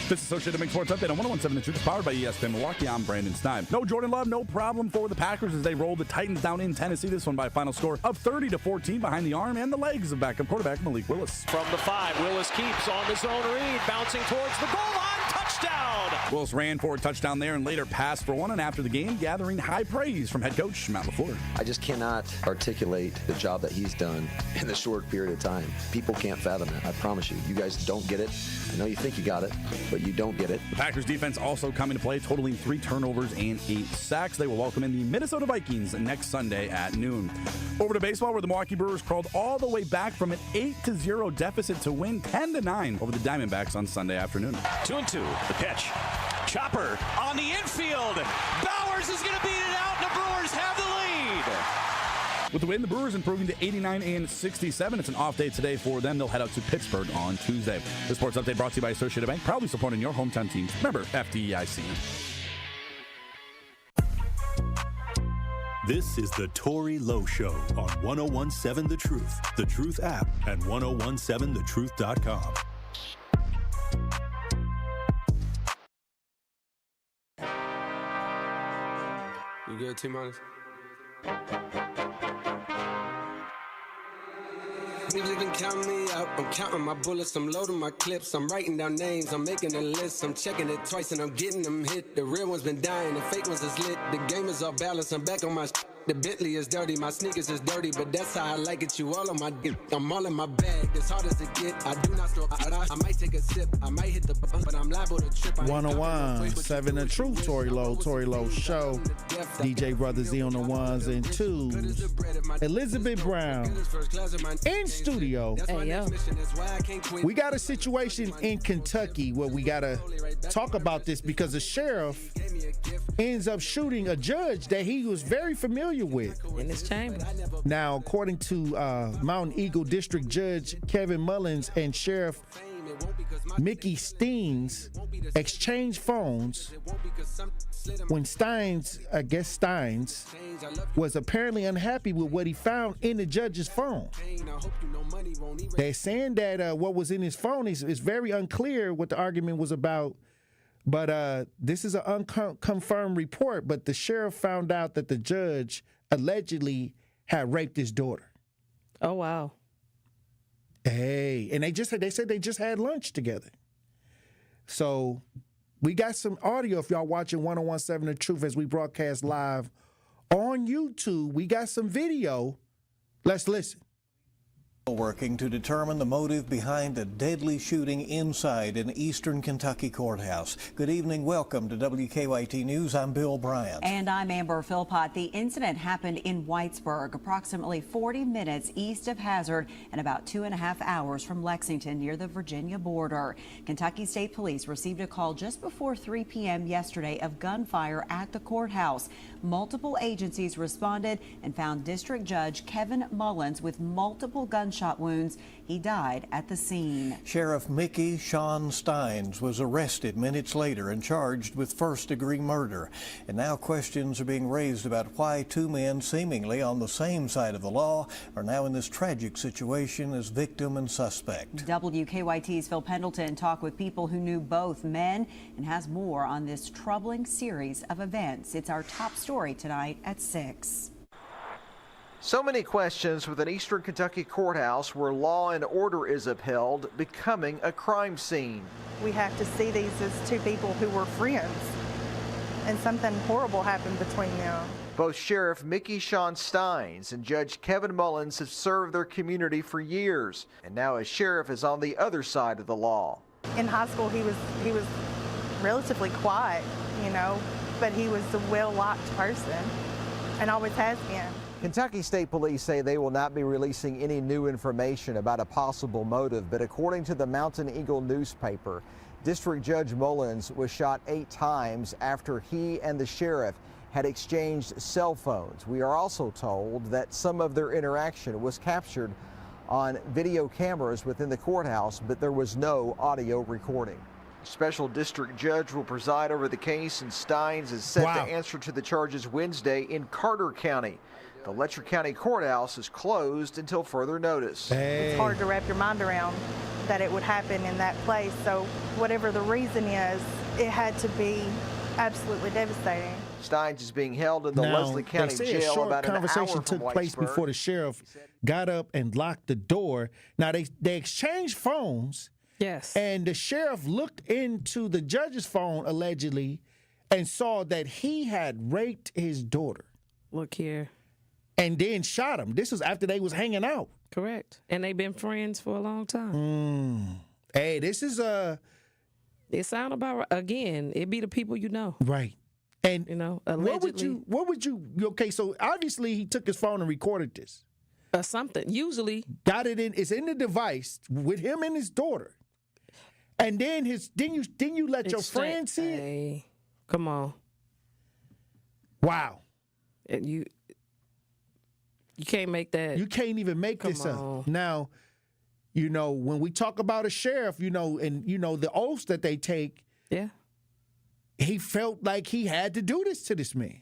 This is Associated Bank Sports Update on 101.7 The Truth, powered by ESPN Milwaukee. I'm Brandon Stein. No Jordan Love, no problem for the Packers as they roll the Titans down in Tennessee. This one by a final score of 30-14 behind the arm and the legs of backup quarterback Malik Willis. From the 5, Willis keeps on the zone read, bouncing towards the goal line. Touchdown! Willis ran for a touchdown there and later passed for one, and after the game, gathering high praise from head coach Matt LaFleur. I just cannot articulate the job that he's done in the short period of time. People can't fathom it, I promise you. You guys don't get it. I know you think you got it, but you don't get it. The Packers defense also coming to play, totaling 3 turnovers and 8 sacks. They will welcome in the Minnesota Vikings next Sunday at noon. Over to baseball, where the Milwaukee Brewers crawled all the way back from an 8-0 deficit to win 10-9 over the Diamondbacks on Sunday afternoon. 2-2, the pitch. Chopper on the infield. Bowers is going to beat it out, and the Brewers have the lead. With the win, the Brewers improving to 89-67. It's an off day today for them. They'll head out to Pittsburgh on Tuesday. The Sports Update brought to you by Associated Bank, proudly supporting your hometown teams. Remember, FDIC. This is the Tory Lowe Show on 101.7 The Truth app, and 1017thetruth.com. You good, T-Minus? Niggas can count me out. I'm counting my bullets, I'm loading my clips, I'm writing down names, I'm making a list, I'm checking it twice and I'm getting them hit. The real ones been dying, the fake ones is lit. The game is off balance, I'm back on my shit. The Bentley is dirty, my sneakers is dirty, but that's how I like it. You all on my dick, I'm all in my bag. As hard as it get, I do not store. I might take a sip, I might hit the button, but I'm liable to trip. 101.7 The Truth, Tory Lowe Show. DJ Brother Z on the ones and twos. Elizabeth Brown in studio. Hey, yo. We got a situation in Kentucky where we got to talk about this because the sheriff ends up shooting a judge that he was very familiar with in his chamber. Now, according to Mountain Eagle District Judge Kevin Mullins and Sheriff Mickey Steens exchanged phones when Steins was apparently unhappy with what he found in the judge's phone. They're saying that what was in his phone is very unclear what the argument was about. But this is an unconfirmed report, but the sheriff found out that the judge allegedly had raped his daughter. Oh, wow. Hey, and they said they just had lunch together. So we got some audio if y'all watching 101.7 The Truth as we broadcast live on YouTube. We got some video. Let's listen. Working to determine the motive behind a deadly shooting inside an eastern Kentucky courthouse. Good evening. Welcome to WKYT News. I'm Bill Bryant. And I'm Amber Philpott. The incident happened in Whitesburg, approximately 40 minutes east of Hazard and about 2.5 hours from Lexington near the Virginia border. Kentucky State Police received a call just before 3 p.m. yesterday of gunfire at the courthouse. Multiple agencies responded and found District Judge Kevin Mullins with multiple gunshot wounds. He died at the scene. Sheriff Mickey Sean Steins was arrested minutes later and charged with first-degree murder. And now questions are being raised about why 2 men seemingly on the same side of the law are now in this tragic situation as victim and suspect. WKYT's Phil Pendleton talked with people who knew both men and has more on this troubling series of events. It's our top story tonight at 6. So many questions with an eastern Kentucky courthouse where law and order is upheld becoming a crime scene. We have to see these as 2 people who were friends, and something horrible happened between them. Both Sheriff Mickey Sean Steins and Judge Kevin Mullins have served their community for years, and now as sheriff is on the other side of the law. In high school, he was relatively quiet, but he was a well-liked person and always has been. Kentucky State Police say they will not be releasing any new information about a possible motive, but according to the Mountain Eagle newspaper, District Judge Mullins was shot 8 times after he and the sheriff had exchanged cell phones. We are also told that some of their interaction was captured on video cameras within the courthouse, but there was no audio recording. Special district judge will preside over the case, and Steins is set to answer to the charges Wednesday in Carter County. The Letcher County Courthouse is closed until further notice. It's hard to wrap your mind around that it would happen in that place. So whatever the reason is, it had to be absolutely devastating. Steins is being held in the Leslie County they say jail a short about an conversation hour from took place Whitesburg. before the sheriff got up and locked the door. Now, they exchanged phones. Yes. And the sheriff looked into the judge's phone, allegedly, and saw that he had raped his daughter. Look here. And then shot him. This was after they was hanging out. Correct. And they've been friends for a long time. Hey, this is It sound about right. Again, it be the people you know. Right. And allegedly. what would you okay, so obviously he took his phone and recorded this. Or something. Usually. Got it in, it's in the device with him and his daughter. And then didn't you let your friend see it? Hey, come on. Wow. And you can't make that. You can't even make this up. Now, when we talk about a sheriff, and the oaths that they take, yeah, he felt like he had to do this to this man.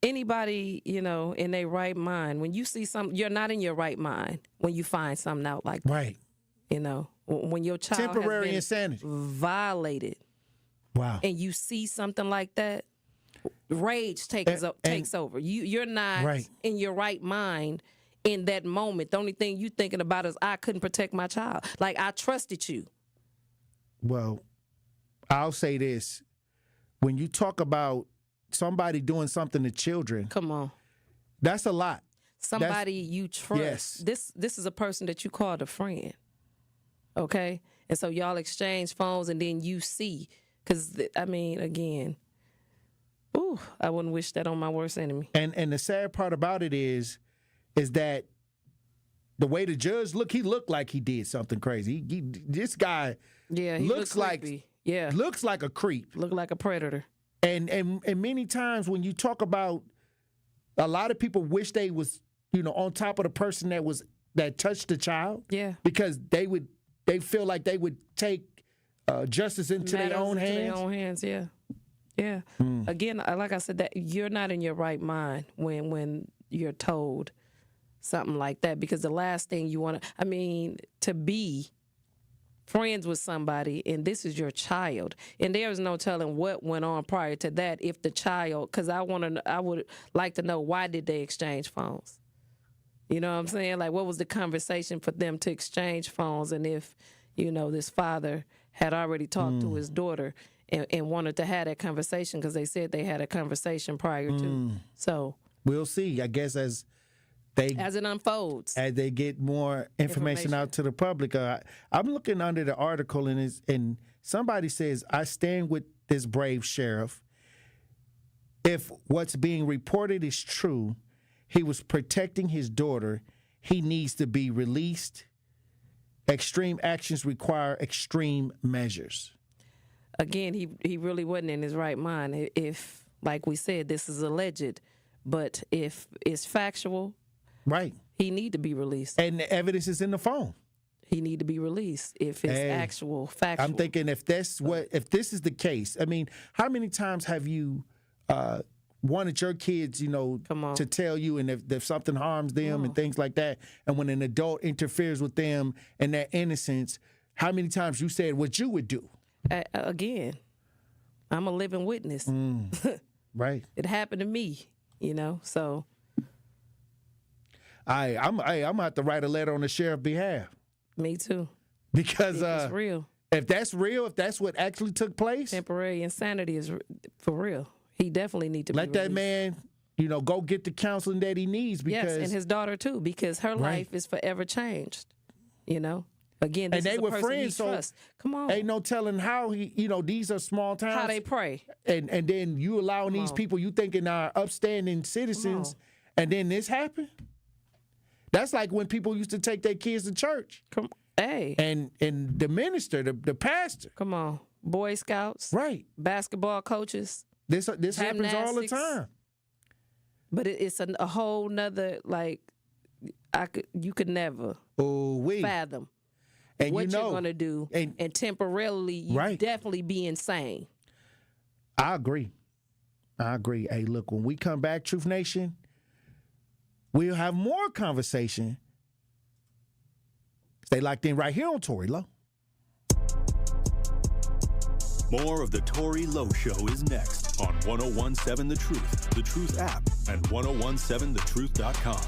Anybody, in their right mind, when you see something, you're not in your right mind when you find something out like that. Right. When your child temporary has been insanity violated. Wow. And you see something like that, rage takes over. You're not in your right mind in that moment. The only thing you thinking about is, I couldn't protect my child. Like, I trusted you. Well, I'll say this. When you talk about somebody doing something to children, come on, that's a lot. Somebody you trust. Yes. This is a person that you called a friend. Okay? And so y'all exchange phones, and then you see. Because, again, I wouldn't wish that on my worst enemy. And the sad part about it is that the way the judge looked, he looked like he did something crazy. This guy he looks like creepy. looks like a creep. Look like a predator. And many times when you talk about, a lot of people wish they was, on top of the person that touched the child. Yeah. Because they feel like they would take justice into their own hands. Yeah. Yeah. Again, like I said, that you're not in your right mind when you're told something like that, because the last thing you want to be friends with somebody, and this is your child, and there's no telling what went on prior to that. If the child, because I would like to know, why did they exchange phones? You know what I'm saying? Like, what was the conversation for them to exchange phones? And if, this father had already talked to his daughter and wanted to have that conversation, because they said they had a conversation prior to. So we'll see, I guess, as it unfolds, as they get more information out to the public. I'm looking under the article, and somebody says, I stand with this brave sheriff. If what's being reported is true, he was protecting his daughter. He needs to be released. Extreme actions require extreme measures. Again, he really wasn't in his right mind. If, like we said, this is alleged, but if it's factual, right, he need to be released. And the evidence is in the phone. He need to be released if it's actual, factual. I'm thinking if this is the case, how many times have you wanted your kids, to tell you, and if something harms them and things like that, and when an adult interferes with them and their innocence, how many times you said what you would do? Again, I'm a living witness. Right. It happened to me, so. I'm gonna have to write a letter on the sheriff's behalf. Me too. Because it's real. If that's real, if that's what actually took place, temporary insanity is for real. He definitely need to let that man, go get the counseling that he needs. Because, yes, and his daughter too, because her life is forever changed. Again, this and they is a were person friends, he trusts. Come on, ain't no telling how these are small towns. How they pray, and then you allowing these people you thinking are upstanding citizens, and then this happened. That's like when people used to take their kids to church. And the minister, the pastor. Come on, Boy Scouts, right? Basketball coaches. This happens all the time. But it's a whole nother, like, you could never fathom. And what you know, you're going to do, and temporarily you definitely be insane. I agree. Hey, look, when we come back, Truth Nation, we'll have more conversation. Stay locked in right here on Tory Lowe. More of the Tory Lowe Show is next on 1017 The Truth app, and 1017thetruth.com.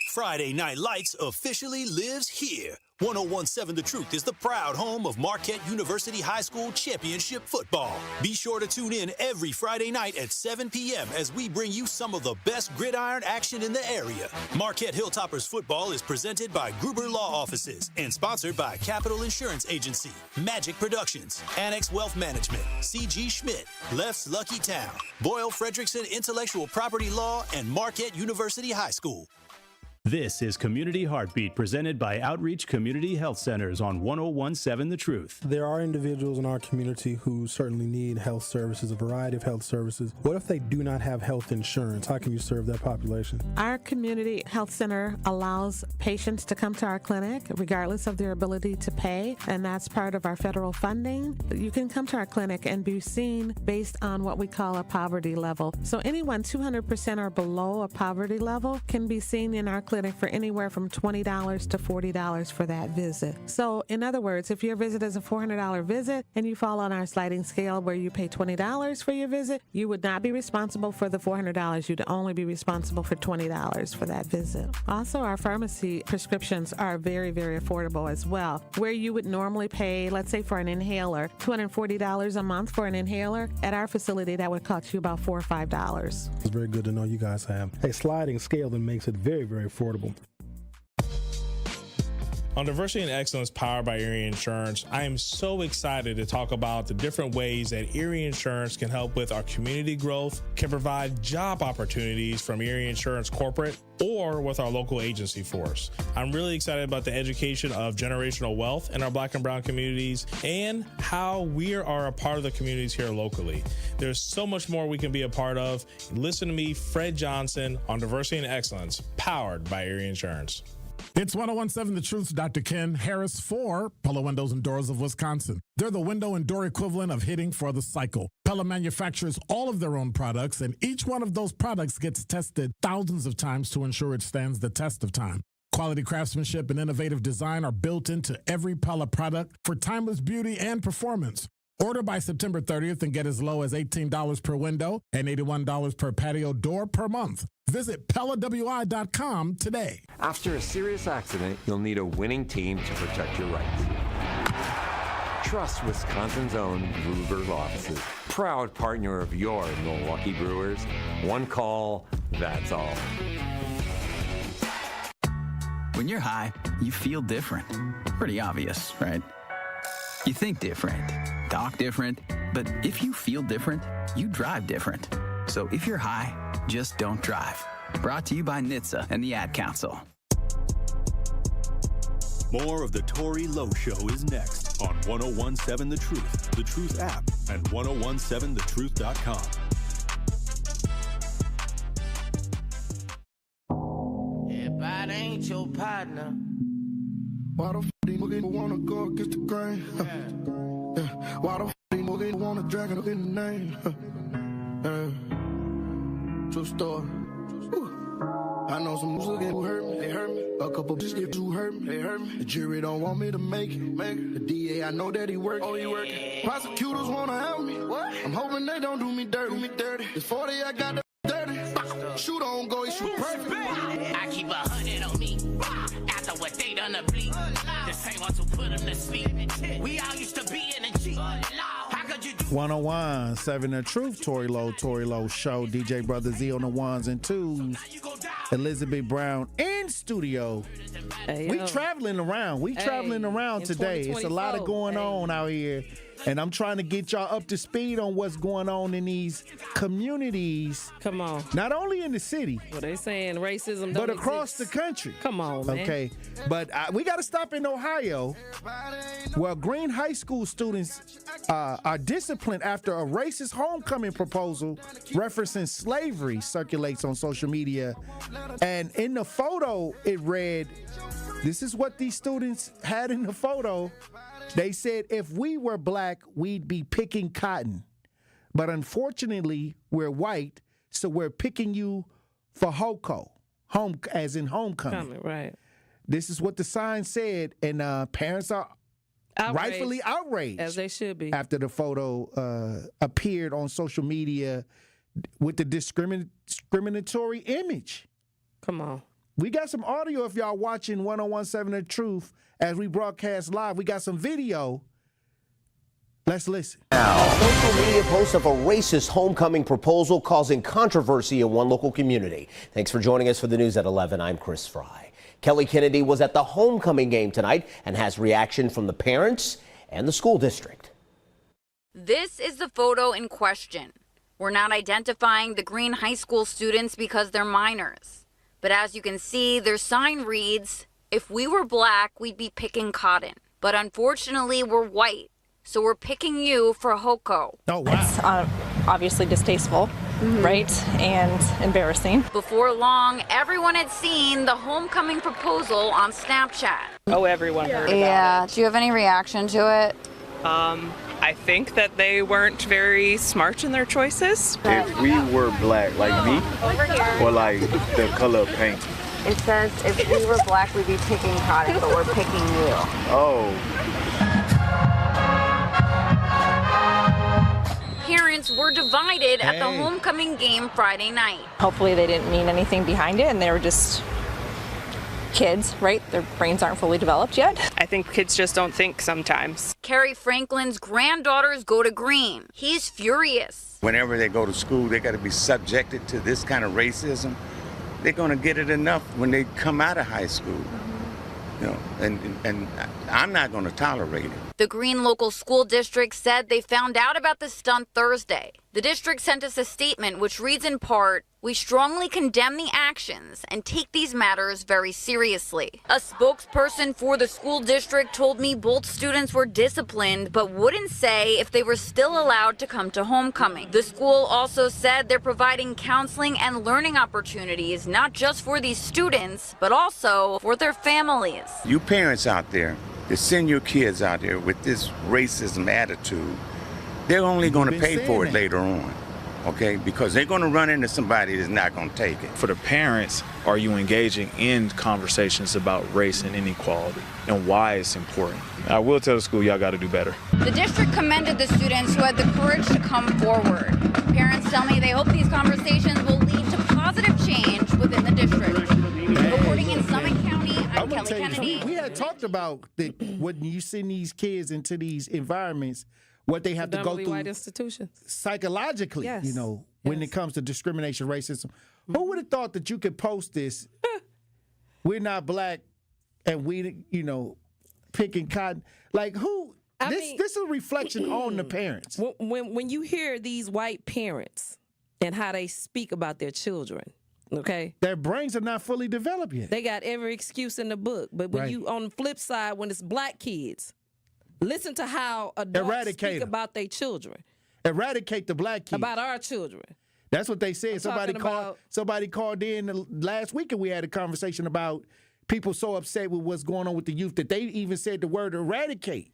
Friday Night Lights officially lives here. 1017 The Truth is the proud home of Marquette University High School championship football. Be sure to tune in every Friday night at 7 p.m. as we bring you some of the best gridiron action in the area. Marquette Hilltoppers football is presented by Gruber Law Offices and sponsored by Capital Insurance Agency, Magic Productions, Annex Wealth Management, C.G. Schmidt, Left's Lucky Town, Boyle Frederickson Intellectual Property Law, and Marquette University High School. This is Community Heartbeat, presented by Outreach Community Health Centers on 1017 The Truth. There are individuals in our community who certainly need health services, a variety of health services. What if they do not have health insurance? How can you serve that population? Our community health center allows patients to come to our clinic regardless of their ability to pay, and that's part of our federal funding. You can come to our clinic and be seen based on what we call a poverty level. So anyone 200% or below a poverty level can be seen in our clinic for anywhere from $20 to $40 for that visit. So in other words, if your visit is a $400 visit and you fall on our sliding scale where you pay $20 for your visit, you would not be responsible for the $400. You'd only be responsible for $20 for that visit. Also, our pharmacy prescriptions are very, very affordable as well. Where you would normally pay, let's say for an inhaler, $240 a month for an inhaler, at our facility that would cost you about $4 or $5. It's very good to know you guys have a sliding scale that makes it very, very affordable. On Diversity and Excellence powered by Erie Insurance, I am so excited to talk about the different ways that Erie Insurance can help with our community growth, can provide job opportunities from Erie Insurance Corporate, or with our local agency force. I'm really excited about the education of generational wealth in our Black and Brown communities and how we are a part of the communities here locally. There's so much more we can be a part of. Listen to me, Fred Johnson, on Diversity and Excellence, powered by Erie Insurance. It's 1017 The Truth's Dr. Ken Harris for Pella Windows and Doors of Wisconsin. They're the window and door equivalent of hitting for the cycle. Pella manufactures all of their own products, and each one of those products gets tested thousands of times to ensure it stands the test of time. Quality craftsmanship and innovative design are built into every Pella product for timeless beauty and performance. Order by September 30th and get as low as $18 per window and $81 per patio door per month. Visit PellaWI.com today. After a serious accident, you'll need a winning team to protect your rights. Trust Wisconsin's own Gruber's offices. Proud partner of your Milwaukee Brewers. One call, that's all. When you're high, you feel different. Pretty obvious, right? You think different, talk different, but if you feel different, you drive different. So if you're high, just don't drive. Brought to you by NHTSA and the Ad Council. More of the Tory Lowe Show is next on 1017 The Truth app, and 1017thetruth.com. Everybody ain't your partner. Why the f*** these niggas wanna go against the grain? Yeah. Why the f*** these niggas wanna drag it in the name? True story. I know some niggas who hurt me, they hurt me. A couple bitches who hurt me, they hurt me. The jury don't want me to make it. The DA, I know that he working. Oh, he working. Prosecutors wanna help me. What? I'm hoping they don't do me dirty. It's 40, I got the dirty. Shoot on go, he shoot perfect. I keep 100 on me. After what they done to bleed. The same ones who put them to sleep. We all used to be in a G. How could you do 1017 The Truth, Tory Lowe Show. DJ Brother Z on the ones and twos. Elizabeth Brown in in studio. Hey, We yo. traveling around. We traveling around in today. It's a lot of 2024. going on out here. And I'm trying to get y'all up to speed on what's going on in these communities. Come on. Not only in the city, Well, they saying racism but don't across exist. the country. Come on, man. Okay. But we got to stop in Ohio, where Green High School students are disciplined after a racist homecoming proposal referencing slavery circulates on social media. And in the photo, it read, this is what these students had in the photo. They said, if we were black, we'd be picking cotton. But unfortunately, we're white, so we're picking you for HOCO, home as in homecoming. Right. This is what the sign said, and parents are rightfully outraged. As they should be. After the photo appeared on social media with the discriminatory image. Come on. We got some audio if y'all watching 1017 The Truth as we broadcast live. We got some video. Let's listen. Social media posts of a racist homecoming proposal causing controversy in one local community. Thanks for joining us for the news at 11. I'm Chris Fry. Kelly Kennedy was at the homecoming game tonight and has reaction from the parents and the school district. This is the photo in question. We're not identifying the Green High School students because they're minors. But as you can see, their sign reads, if we were black, we'd be picking cotton. But unfortunately, we're white. So we're picking you for HOCO. Oh, wow. It's obviously distasteful, right? And embarrassing. Before long, everyone had seen the homecoming proposal on Snapchat. Oh, everyone heard about it. Yeah. Do you have any reaction to it? I think that they weren't very smart in their choices. If we were black, like me, or like the color of paint. It says if we were black, we'd be picking cotton, but we're picking you. Oh. Parents were divided at the homecoming game Friday night. Hopefully they didn't mean anything behind it and they were just kids, right? Their brains aren't fully developed yet. I think kids just don't think sometimes. Kerry Franklin's granddaughters go to Green. He's furious. Whenever they go to school, they got to be subjected to this kind of racism. They're going to get it enough when they come out of high school. You know, and I'm not going to tolerate it. The Green local school district said they found out about the stunt Thursday. The district sent us a statement which reads in part, we strongly condemn the actions and take these matters very seriously. A spokesperson for the school district told me both students were disciplined but wouldn't say if they were still allowed to come to homecoming. The school also said they're providing counseling and learning opportunities not just for these students but also for their families. You parents out there that send your kids out there with this racism attitude, they're only going to pay for it later on, okay? Because they're going to run into somebody that's not going to take it. For the parents, are you engaging in conversations about race and inequality and why it's important? I will tell the school, y'all got to do better. The district commended the students who had the courage to come forward. Parents tell me they hope these conversations will lead to positive change within the district. Reporting in Summit County, I'm Kelly Kennedy. We had talked about when you send these kids into these environments, what they have to go through white institutions. Psychologically, you know, when it comes to discrimination, racism. Who would have thought that you could post this? We're not black and we, you know, picking cotton. Like who? This is a reflection on the parents. When you hear these white parents and how they speak about their children, okay? Their brains are not fully developed yet. They got every excuse in the book. But when you on the flip side, when it's black kids, listen to how adults speak about their children. Eradicate the black kids. About our children. That's what they said. I'm Somebody called in last week and we had a conversation about people so upset with what's going on with the youth that they even said the word eradicate.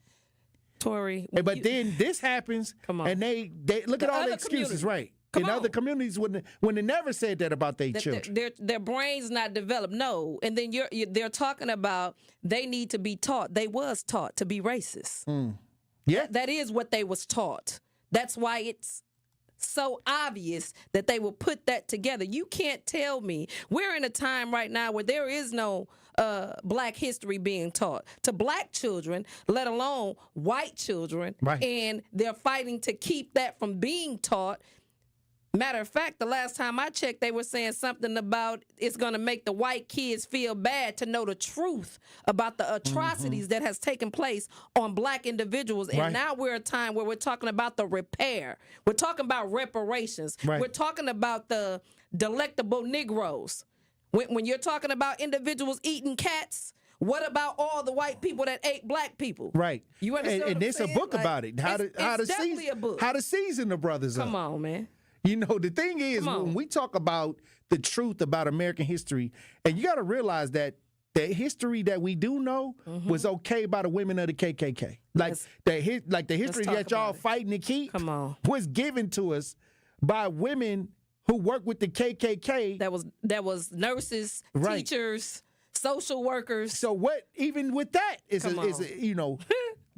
Tory. But then this happens and they look at all the excuses, right? In other communities when they never said that about their children. Their brains not developed. No. And then they're talking about they need to be taught. They was taught to be racist. Yeah. That is what they was taught. That's why it's so obvious that they will put that together. You can't tell me. We're in a time right now where there is no black history being taught to black children, let alone white children. Right. And they're fighting to keep that from being taught. Matter of fact, the last time I checked, they were saying something about it's going to make the white kids feel bad to know the truth about the atrocities that has taken place on black individuals. And now we're at a time where we're talking about the repair. We're talking about reparations. We're talking about the delectable Negroes. When you're talking about individuals eating cats, what about all the white people that ate black people? Right. You understand? And there's a book about it. How to season the brothers up. Come on, man. You know, the thing is, when we talk about the truth about American history, and you got to realize that the history that we do know was okay by the women of the KKK. Like the history that y'all fighting to keep was given to us by women who work with the KKK. That was nurses, teachers, social workers. So what? Even with that is you know.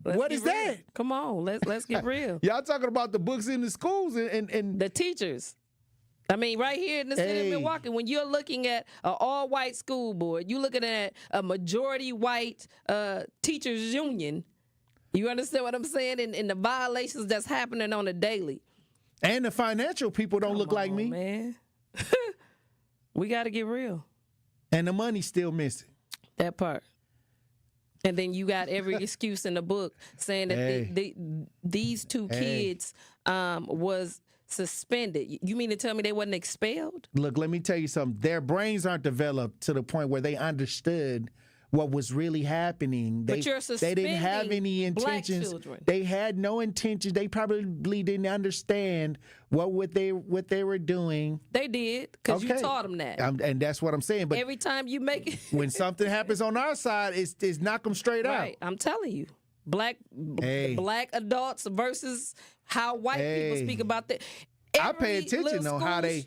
What is that? Come on, let's get real. Y'all talking about the books in the schools and the teachers. I mean, right here in the city of Milwaukee, when you're looking at an all-white school board, you're looking at a majority white teachers union. You understand what I'm saying? And the violations that's happening on a daily. And the financial people don't look like me. Man. We got to get real. And the money's still missing. That part. And then you got every excuse in the book saying that these two kids was suspended. You mean to tell me they wasn't expelled? Look, let me tell you something. Their brains aren't developed to the point where they understood what was really happening. But you're they didn't have any intentions. Black children. They had no intentions. They probably didn't understand what they were doing. They did, because you taught them that. And that's what I'm saying. But every time you make it, when something happens on our side, it's knock them straight out. Right, I'm telling you. Black adults versus how white people speak about that. I pay attention on how they.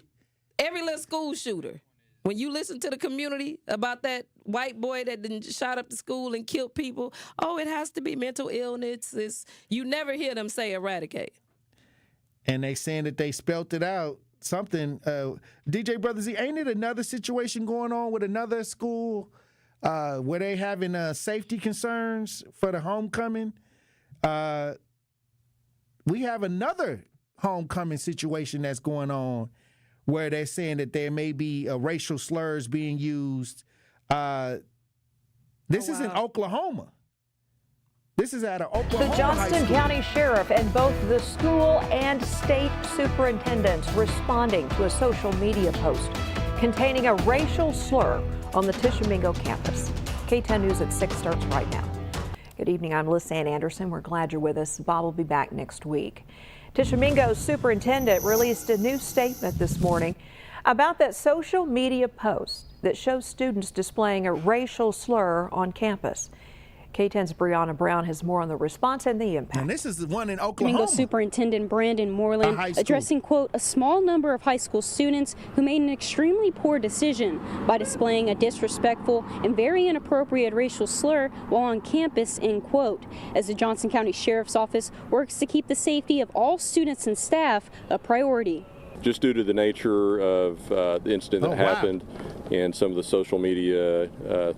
Every little school shooter. When you listen to the community about that white boy that done shot up the school and killed people, it has to be mental illness. You never hear them say eradicate. And they saying that they spelt it out. Something. DJ Brother Z, ain't it another situation going on with another school where they having safety concerns for the homecoming? We have another homecoming situation that's going on where they're saying that there may be racial slurs being used. This is in Oklahoma. This is at an Oklahoma The Johnston County Sheriff and both the school and state superintendents responding to a social media post containing a racial slur on the Tishomingo campus. K10 News at 6 starts right now. Good evening, I'm Liz Ann Anderson. We're glad you're with us. Bob will be back next week. Tishomingo's superintendent released a new statement this morning about that social media post that shows students displaying a racial slur on campus. K10's Brianna Brown has more on the response and the impact. And this is the one in Oklahoma. Superintendent Brandon Moreland addressing, quote, a small number of high school students who made an extremely poor decision by displaying a disrespectful and very inappropriate racial slur while on campus, end quote, as the Johnson County Sheriff's Office works to keep the safety of all students and staff a priority. Just due to the nature of the incident that happened and some of the social media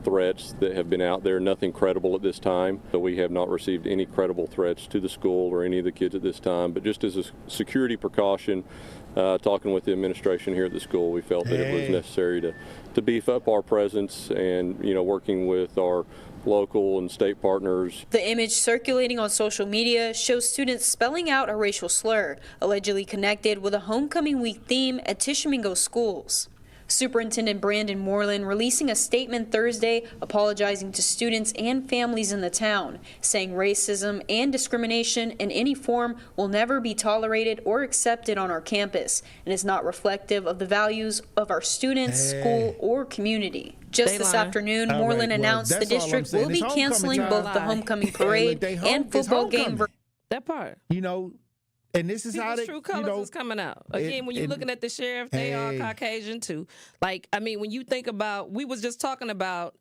threats that have been out there, nothing credible at this time. So we have not received any credible threats to the school or any of the kids at this time. But just as a security precaution, talking with the administration here at the school, we felt that it was necessary to beef up our presence and, working with our local and state partners. The image circulating on social media shows students spelling out a racial slur, allegedly connected with a homecoming week theme at Tishomingo schools. Superintendent Brandon Moreland releasing a statement Thursday apologizing to students and families in the town, saying racism and discrimination in any form will never be tolerated or accepted on our campus and is not reflective of the values of our students, school, or community. Just this afternoon, Moreland announced the district will be canceling both the homecoming parade and football game. That part. And this is how true colors is coming out. Again, when you're looking at the sheriff, they are Caucasian too. When you think about, we was just talking about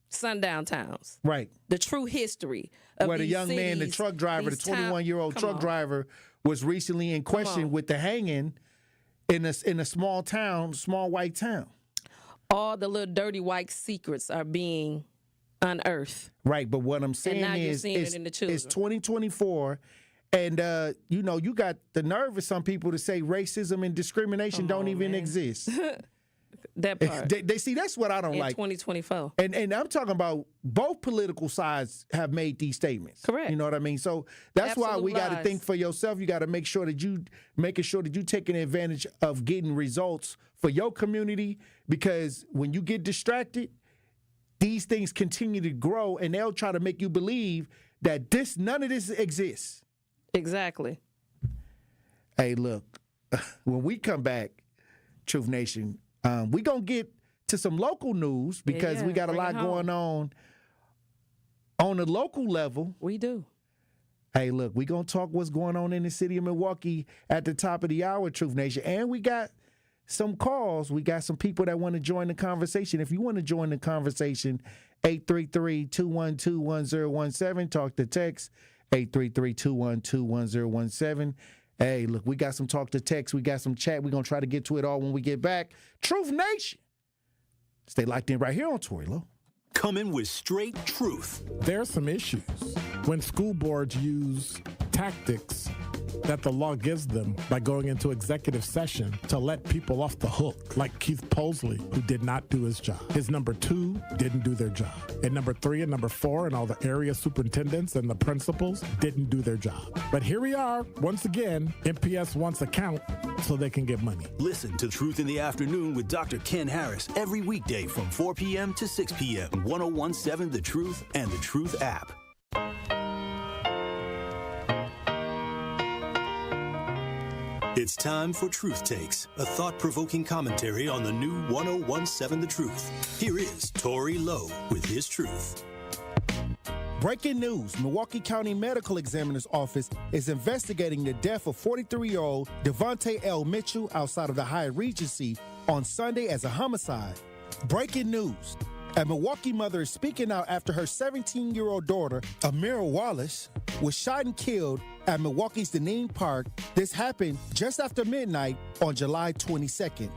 sundown towns. Right. The true history of where the young cities, man, the truck driver, the 21-year-old truck driver was recently in question with the hanging in a small town, small white town. All the little dirty white secrets are being unearthed. Right, but what I'm saying and now is you're seeing it in the children. It's 2024, And, you got the nerve of some people to say racism and discrimination don't even exist. That part. They see, that's what I don't like. In 2024. And I'm talking about both political sides have made these statements. Correct. You know what I mean? So that's why we got to think for yourself. You got to make sure that you taking advantage of getting results for your community, because when you get distracted, these things continue to grow and they'll try to make you believe that none of this exists. Exactly. Hey, look, when we come back, Truth Nation, we're going to get to some local news because we got a lot going on the local level. We do. Hey, look, we're going to talk what's going on in the city of Milwaukee at the top of the hour, Truth Nation. And we got some calls. We got some people that want to join the conversation. If you want to join the conversation, 833-212-1017. Talk to text, 833-212-1017. Hey, look, we got some talk to text. We got some chat. We're going to try to get to it all when we get back. Truth Nation. Stay locked in right here on Tory Lowe. Coming with straight truth. There are some issues when school boards use tactics that the law gives them by going into executive session to let people off the hook, like Keith Posley, who did not do his job. His number 2 didn't do their job. And number 3 and number 4 and all the area superintendents and the principals didn't do their job. But here we are, once again, MPS wants a count so they can get money. Listen to Truth in the Afternoon with Dr. Ken Harris every weekday from 4 p.m. to 6 p.m. on 101.7 The Truth and The Truth app. It's time for Truth Takes, a thought-provoking commentary on the new 101.7 The Truth. Here is Tory Lowe with his truth. Breaking news, Milwaukee County Medical Examiner's Office is investigating the death of 43-year-old Devontae L. Mitchell outside of the Hyatt Regency on Sunday as a homicide. Breaking news. A Milwaukee mother is speaking out after her 17-year-old daughter, Amira Wallace, was shot and killed at Milwaukee's Deneen Park. This happened just after midnight on July 22nd.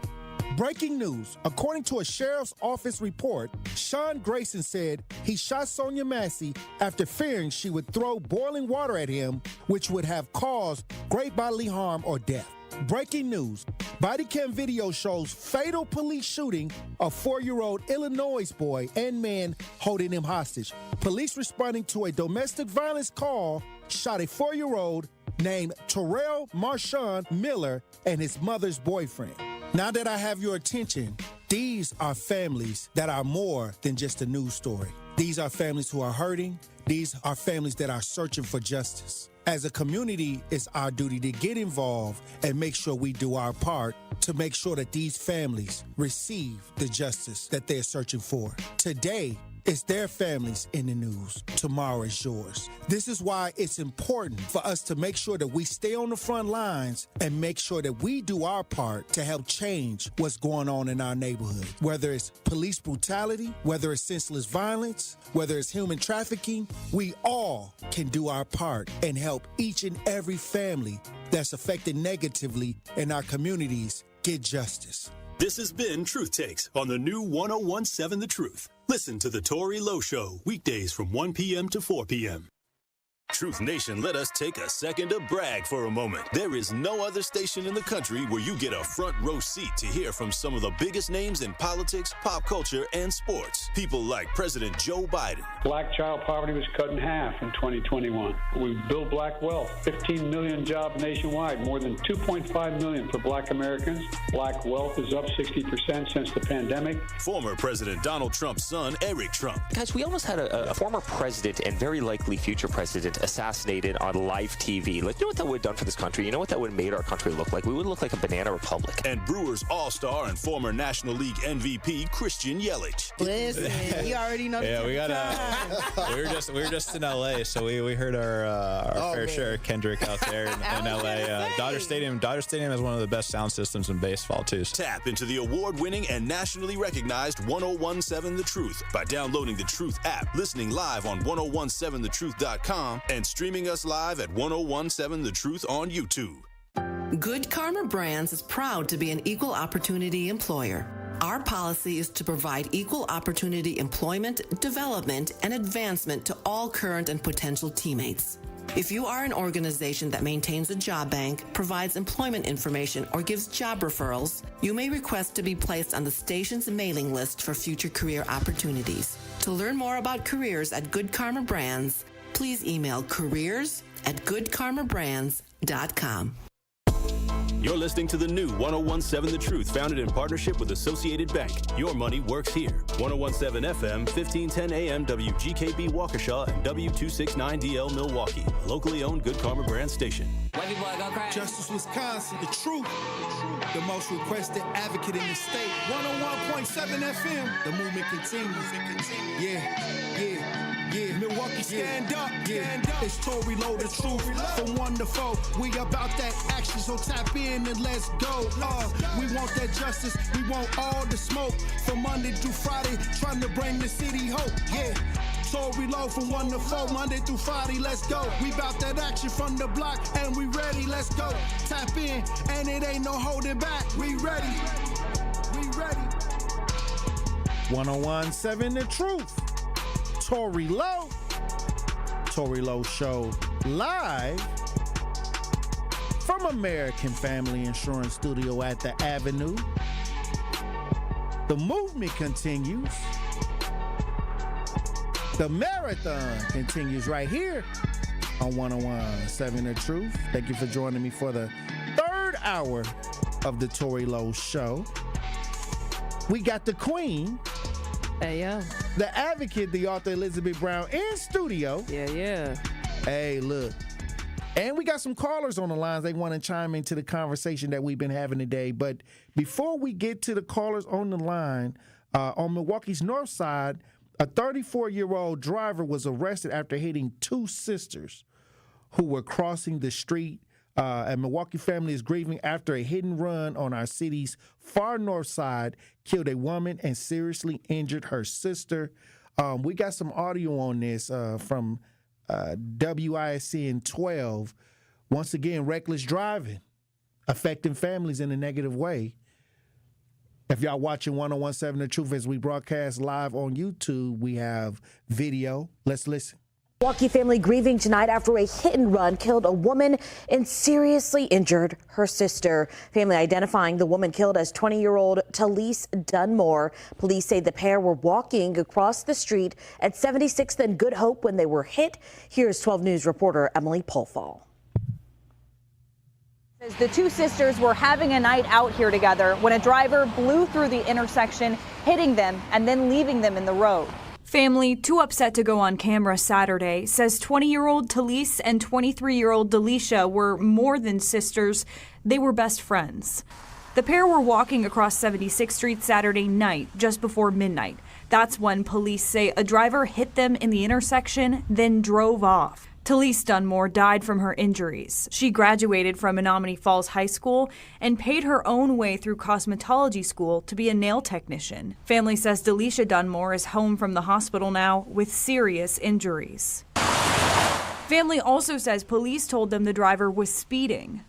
Breaking news. According to a sheriff's office report, Sean Grayson said he shot Sonia Massey after fearing she would throw boiling water at him, which would have caused great bodily harm or death. Breaking news. Body cam video shows fatal police shooting of 4-year-old Illinois boy and man holding him hostage. Police responding to a domestic violence call shot a 4-year-old named Terrell Marshawn Miller and his mother's boyfriend. Now that I have your attention, these are families that are more than just a news story. These are families who are hurting. These are families that are searching for justice. As a community, it's our duty to get involved and make sure we do our part to make sure that these families receive the justice that they're searching for. Today, it's their families in the news. Tomorrow is yours. This is why it's important for us to make sure that we stay on the front lines and make sure that we do our part to help change what's going on in our neighborhood. Whether it's police brutality, whether it's senseless violence, whether it's human trafficking, we all can do our part and help each and every family that's affected negatively in our communities get justice. This has been Truth Takes on the new 101.7 The Truth. Listen to The Tory Lowe Show weekdays from 1 p.m. to 4 p.m. Truth Nation, let us take a second to brag for a moment. There is no other station in the country where you get a front row seat to hear from some of the biggest names in politics, pop culture, and sports. People like President Joe Biden. Black child poverty was cut in half in 2021. We built black wealth, 15 million jobs nationwide, more than 2.5 million for black Americans. Black wealth is up 60% since the pandemic. Former President Donald Trump's son, Eric Trump. Guys, we almost had a former president and very likely future president assassinated on live TV. Like, you know what that would have done for this country? You know what that would have made our country look like? We would look like a banana republic. And Brewers all-star and former National League MVP Christian Yelich. Listen, you already know. Yeah, we got we were just in LA, so we heard our fair share of Kendrick out there in LA. Dodger Stadium is one of the best sound systems in baseball too. Tap into the award-winning and nationally recognized 101.7 The Truth by downloading the Truth app, listening live on 101.7thetruth.com, and streaming us live at 101.7 The Truth on YouTube. Good Karma Brands is proud to be an equal opportunity employer. Our policy is to provide equal opportunity employment, development, and advancement to all current and potential teammates. If you are an organization that maintains a job bank, provides employment information, or gives job referrals, you may request to be placed on the station's mailing list for future career opportunities. To learn more about careers at Good Karma Brands, please email careers@goodkarmabrands.com. You're listening to the new 1017 The Truth, founded in partnership with Associated Bank. Your money works here. 1017 FM, 1510 AM, WGKB Waukesha, and W269DL Milwaukee. Locally owned Good Karma Brand station. Justice, Wisconsin, the truth. The most requested advocate in the state. 101.7 FM. The movement continues. Yeah. Milwaukee, stand up. It's Tory, Lowe, the truth. From 1 to 4. We about that action, so tap in and let's go. We want that justice. We want all the smoke. From Monday through Friday, trying to bring the city hope. Yeah. Tory, Lowe from 1 to 4, Monday through Friday, let's go. We bout that action from the block, and we ready, let's go. Tap in, and it ain't no holding back. We ready. 1017 The Truth. Tory Lowe. Tory Lowe Show live from American Family Insurance Studio at the Avenue. The movement continues. The marathon continues right here on 1017 The Truth. Thank you for joining me for the third hour of the Tory Lowe Show. We got the Queen. Hey, yo. The advocate, the author Elizabeth Brown, in studio. Yeah. Hey, look. And we got some callers on the lines. They want to chime into the conversation that we've been having today. But before we get to the callers on the line, on Milwaukee's north side, a 34-year-old driver was arrested after hitting two sisters who were crossing the street. A Milwaukee family is grieving after a hit and run on our city's far north side killed a woman and seriously injured her sister. We got some audio on this from WISN 12. Once again, reckless driving affecting families in a negative way. If y'all watching 1017 The Truth as we broadcast live on YouTube, we have video. Let's listen. Milwaukee family grieving tonight after a hit and run killed a woman and seriously injured her sister. Family identifying the woman killed as 20-year-old Talise Dunmore. Police say the pair were walking across the street at 76th and Good Hope when they were hit. Here's 12 News reporter Emily Polfall. The two sisters were having a night out here together when a driver blew through the intersection, hitting them and then leaving them in the road. Family, too upset to go on camera Saturday, says 20-year-old Talise and 23-year-old Delisha were more than sisters. They were best friends. The pair were walking across 76th Street Saturday night, just before midnight. That's when police say a driver hit them in the intersection, then drove off. Talise Dunmore died from her injuries. She graduated from Menominee Falls High School and paid her own way through cosmetology school to be a nail technician. Family says Delisha Dunmore is home from the hospital now with serious injuries. Family also says police told them the driver was speeding.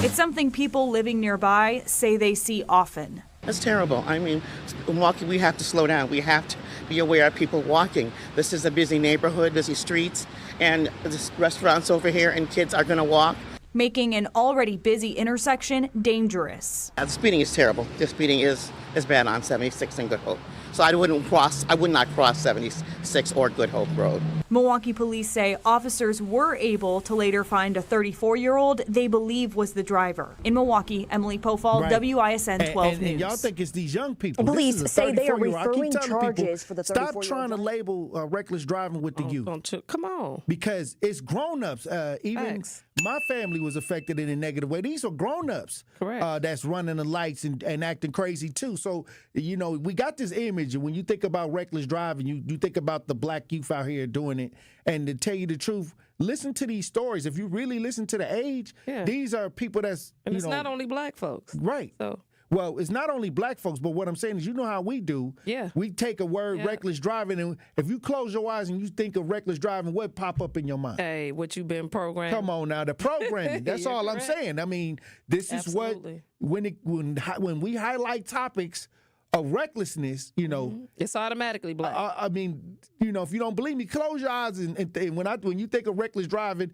It's something people living nearby say they see often. That's terrible. I mean, walking, we have to slow down. We have to be aware of people walking. This is a busy neighborhood, busy streets, and there's restaurants over here, and kids are going to walk. Making an already busy intersection dangerous. The speeding is terrible. The speeding is bad on 76 and Good Hope. So I would not cross 76 or Good Hope Road. Milwaukee police say officers were able to later find a 34-year-old they believe was the driver. In Milwaukee, Emily Pofall, right. WISN 12 News. And y'all think it's these young people. Police say they are referring charges for the 34-year-old. Stop trying to label reckless driving with the youth. Come on. Because it's grown-ups. Even my family was affected in a negative way. These are grown-ups. Correct. That's running the lights and acting crazy, too. So, you know, we got this image. And when you think about reckless driving, you think about the black youth out here doing it. And to tell you the truth, listen to these stories. If you really listen to the age, these are people that's, and it's not only black folks. Right. So. Well, it's not only black folks, but what I'm saying is, you know how we do. Yeah. We take a word, reckless driving, and if you close your eyes and you think of reckless driving, what pop up in your mind? Hey, what you been programmed? Come on now, the programming. That's all I'm saying. I mean, this is what when we highlight topics of recklessness, it's automatically black. I mean, if you don't believe me, close your eyes and when you think of reckless driving,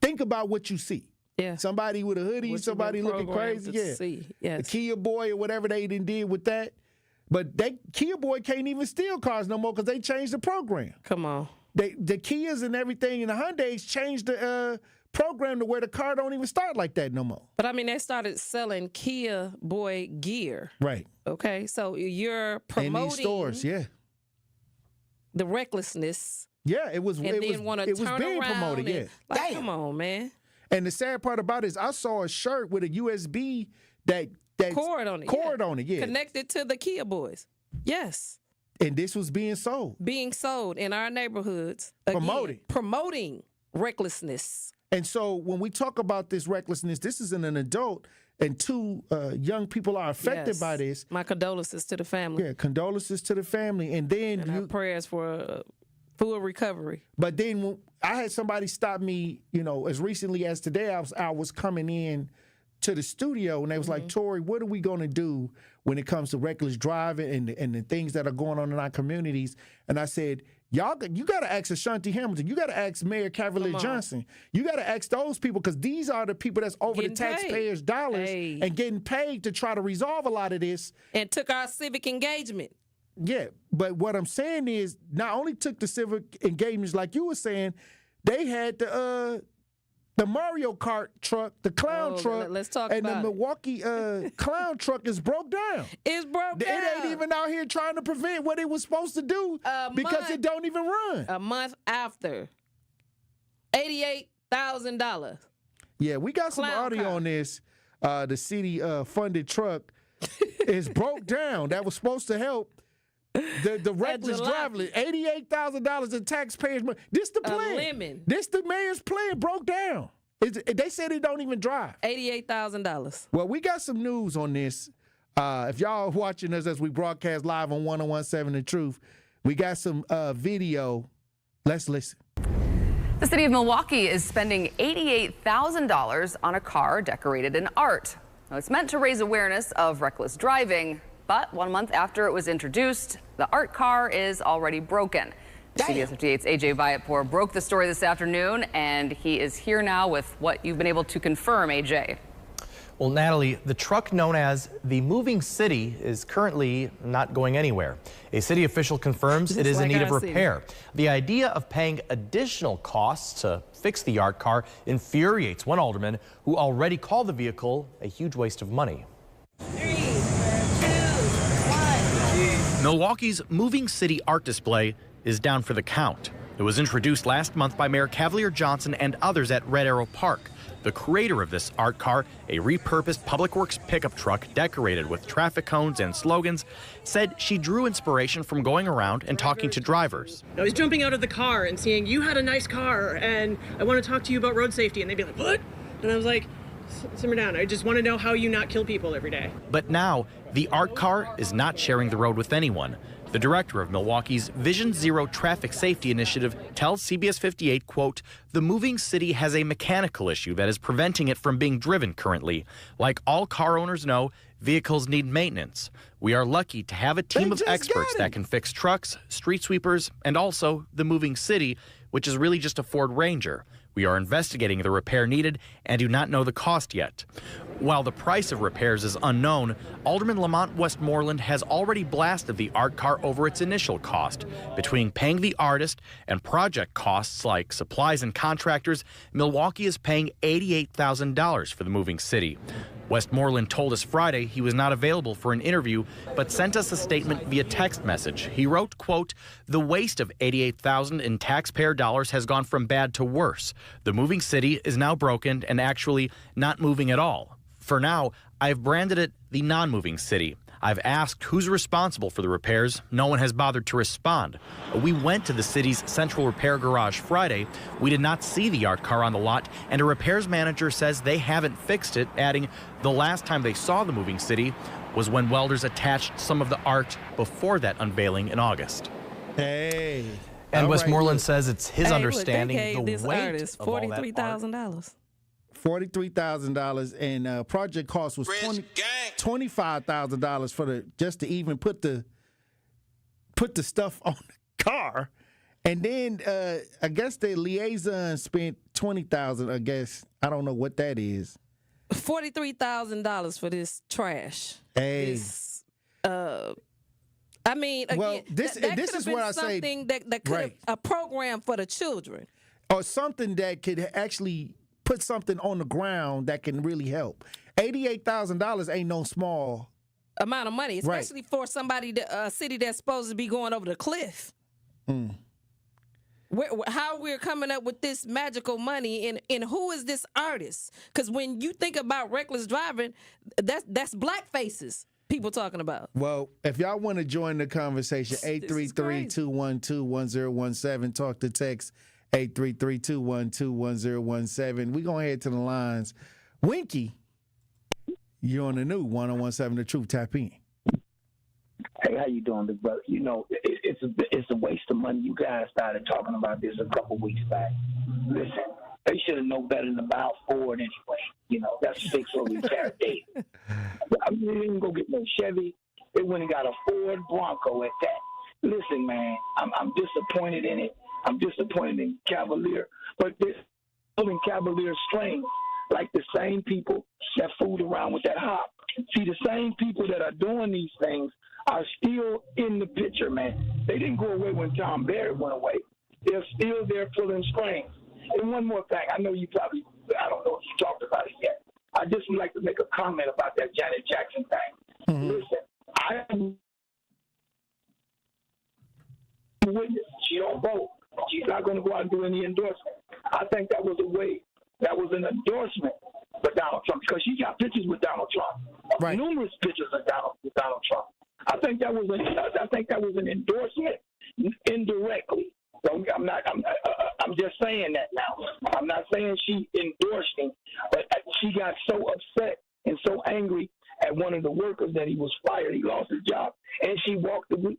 think about what you see. Yeah. Somebody with a hoodie, somebody looking crazy. Yes. A Kia Boy or whatever they did with that. But that Kia Boy can't even steal cars no more because they changed the program. Come on. The Kias and everything and the Hyundais changed the program to where the car don't even start like that no more. But I mean, they started selling Kia Boy gear. Right. Okay. So you're promoting in these stores, the recklessness. Yeah, it was. And it then was, it was being promoted. And, come on, man. And the sad part about it is, I saw a shirt with a USB that cord on it. Yeah, connected to the Kia Boys. Yes. And this was being sold in our neighborhoods. Promoting recklessness. And so when we talk about this recklessness, this is an adult, and two young people are affected by this. My condolences to the family. Yeah, condolences to the family. And then our prayers for full recovery. But then when I had somebody stop me, as recently as today, I was coming in to the studio, and they was like, Tory, what are we going to do when it comes to reckless driving and the things that are going on in our communities? And I said, you got to ask Ashanti Hamilton. You got to ask Mayor Cavalier Johnson. You got to ask those people, because these are the people that's over the taxpayers' dollars and getting paid to try to resolve a lot of this. And took our civic engagement. Yeah, but what I'm saying is, not only took the civic engagements like you were saying, they had the Mario Kart truck, the clown truck, let's talk and about the Milwaukee clown truck is broke down. It's broke down. It ain't even out here trying to prevent what it was supposed to do because it don't even run. A month after, $88,000. Yeah, we got some audio on this. The city funded truck is broke down. That was supposed to help the reckless driver. $88,000 in taxpayers' money. This the plan. This the mayor's plan broke down. They said it don't even drive. $88,000. Well, we got some news on this. If y'all are watching us as we broadcast live on 1017 The Truth, we got some video. Let's listen. The city of Milwaukee is spending $88,000 on a car decorated in art. Now, it's meant to raise awareness of reckless driving, but 1 month after it was introduced, the art car is already broken. CBS 58's AJ Viatpour broke the story this afternoon, and he is here now with what you've been able to confirm, AJ. Well, Natalie, the truck known as the Moving City is currently not going anywhere. A city official confirms it is in need of repair. The idea of paying additional costs to fix the art car infuriates one alderman who already called the vehicle a huge waste of money. 3, 2, 1. Milwaukee's Moving City art display is down for the count. It was introduced last month by Mayor Cavalier Johnson and others at Red Arrow Park. The creator of this art car, a repurposed Public Works pickup truck decorated with traffic cones and slogans, said she drew inspiration from going around and talking to drivers. I was jumping out of the car and seeing, you had a nice car and I want to talk to you about road safety. And they'd be like, what? And I was like, simmer down. I just want to know how you not kill people every day. But now, the art car is not sharing the road with anyone. The director of Milwaukee's Vision Zero Traffic Safety Initiative tells CBS 58, quote, the Moving City has a mechanical issue that is preventing it from being driven currently. Like all car owners know, vehicles need maintenance. We are lucky to have a team of experts that can fix trucks, street sweepers, and also the Moving City, which is really just a Ford Ranger. We are investigating the repair needed and do not know the cost yet. While the price of repairs is unknown, Alderman Lamont Westmoreland has already blasted the art car over its initial cost. Between paying the artist and project costs like supplies and contractors, Milwaukee is paying $88,000 for the Moving City. Westmoreland told us Friday he was not available for an interview, but sent us a statement via text message. He wrote, quote, the waste of $88,000 in taxpayer dollars has gone from bad to worse. The Moving City is now broken and actually not moving at all. For now, I've branded it the non-moving city. I've asked who's responsible for the repairs. No one has bothered to respond. We went to the city's central repair garage Friday. We did not see the art car on the lot, and a repairs manager says they haven't fixed it, adding the last time they saw the Moving City was when welders attached some of the art before that unvailing in August. Hey. And Westmoreland says it's his understanding the the weight artist of all that art. $43,000. $43,000, and project cost was $25,000 for just to even put the stuff on the car. And then I guess the liaison spent $20,000. I guess I don't know what that is. $43,000 for this trash. Hey, I mean, again, well, this is what I say. Something that could have a program for the children, or something that could actually put something on the ground that can really help. $88,000 ain't no small amount of money, especially for somebody, a city that's supposed to be going over the cliff. How we're coming up with this magical money, and who is this artist? Because when you think about reckless driving, that's black faces people talking about. Well, if y'all want to join the conversation, 833-212-1017. Talk to text 833-212-1017. We're going to head to the lines. Winky, you're on the new 1017 The Truth. Tap in. Hey, how you doing, big brother? You know, it's a waste of money. You guys started talking about this a couple weeks back. Listen, they should have known better than about Ford anyway. You know, that's 6 or retired David. I mean, they didn't go get no Chevy. They went and got a Ford Bronco at that. Listen, man, I'm disappointed in it. I'm disappointed in Cavalier. But this pulling Cavalier strings like the same people that fooled around with that hop. See, the same people that are doing these things are still in the picture, man. They didn't go away when Tom Barrett went away. They're still there pulling strings. And one more thing, I know you probably, I don't know if you talked about it yet. I just would like to make a comment about that Janet Jackson thing. Listen, I'm a witness. She don't vote. She's not going to go out and do any endorsement. I think that was a way. That was an endorsement for Donald Trump because she got pictures with Donald Trump, numerous pictures of Donald Trump. I think that was an endorsement indirectly. So I'm just saying that now. I'm not saying she endorsed him, but she got so upset and so angry at one of the workers that he was fired. He lost his job, and she walked the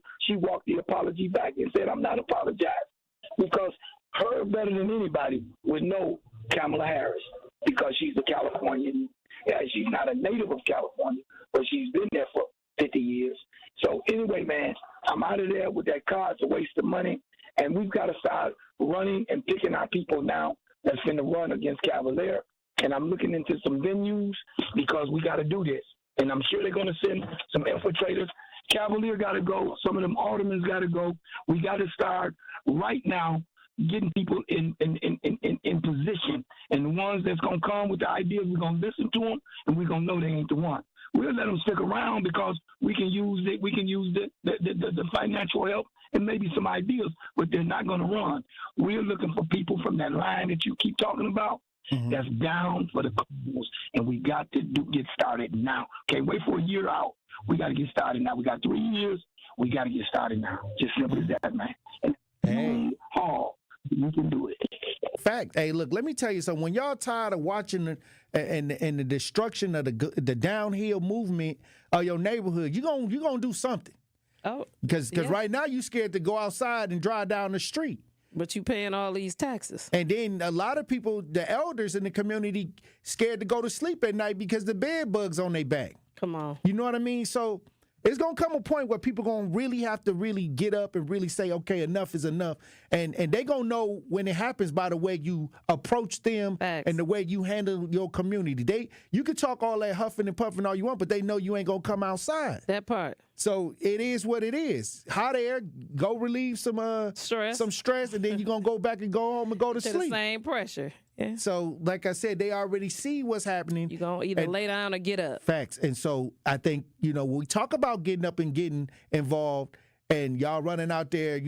apology back and said, "I'm not apologizing," because her better than anybody would know Kamala Harris because she's a Californian. Yeah, she's not a native of California, but she's been there for 50 years. So anyway, man, I'm out of there with that car. It's a waste of money. And we've got to start running and picking our people now that's going to run against Cavalier. And I'm looking into some venues because we got to do this. And I'm sure they're going to send some infiltrators. Cavalier got to go. Some of them aldermen got to go. We got to start right now getting people in position. And the ones that's going to come with the ideas, we're going to listen to them, and we're going to know they ain't the one. We'll let them stick around because we can use it. We can use the financial help and maybe some ideas, but they're not going to run. We're looking for people from that line that you keep talking about that's down for the cause, and we got to get started now. Can't wait for a year out. We got to get started now. We got 3 years. We got to get started now. Just simple as that, man. And you can do it. Fact. Hey, look, let me tell you something. When y'all tired of watching the destruction of the downhill movement of your neighborhood, you gonna do something. Oh, because right now you scared to go outside and drive down the street. But you paying all these taxes. And then a lot of people, the elders in the community, scared to go to sleep at night because the bed bugs on their back. Come on. You know what I mean? So it's going to come a point where people going to really have to really get up and really say, okay, enough is enough. And they going to know when it happens by the way you approach them and the way you handle your community. You can talk all that huffing and puffing all you want, but they know you ain't going to come outside. That part. So it is what it is. Hot air, go relieve some stress, and then you're going to go back and go home and go to sleep. The same pressure. Yeah. So, like I said, they already see what's happening. You're going to either lay down or get up. Facts. And so I think, when we talk about getting up and getting involved and y'all running out there,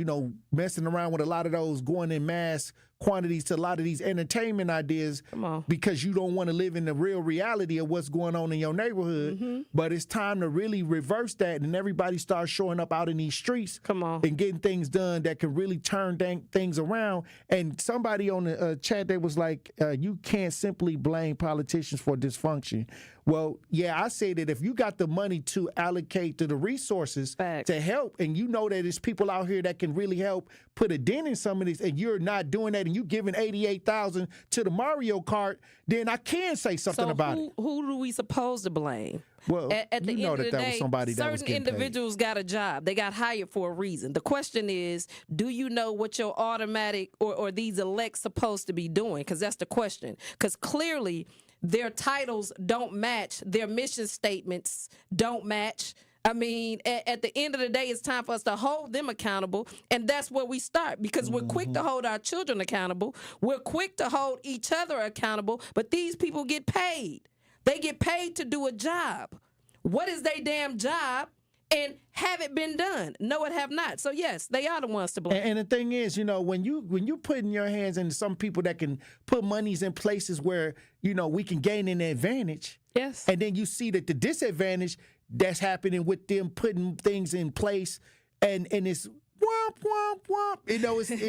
messing around with a lot of those, going in mass quantities to a lot of these entertainment ideas because you don't want to live in the real reality of what's going on in your neighborhood. But it's time to really reverse that and everybody starts showing up out in these streets and getting things done that can really turn things around. And somebody on the chat that was like, you can't simply blame politicians for dysfunction. Well, yeah, I say that if you got the money to allocate to the resources to help and you know that there's people out here that can really help put a dent in some of this, and you're not doing that, and you giving $88,000 to the Mario Kart, then I can say something about it. Who do we supposed to blame? Well, at the you know end of the day, was somebody that was certain getting individuals got a job. They got hired for a reason. The question is, do you know what your automatic or these elects supposed to be doing? Because that's the question. Because clearly their titles don't match. Their mission statements don't match. I mean, at the end of the day, it's time for us to hold them accountable, and that's where we start, because we're quick to hold our children accountable. We're quick to hold each other accountable, but these people get paid. They get paid to do a job. What is their damn job? And have it been done? No, it have not. So, yes, they are the ones to blame. And the thing is, when you put in your hands into some people that can put monies in places where, we can gain an advantage. Yes. And then you see that the disadvantage that's happening with them putting things in place, and it's womp, womp, womp. It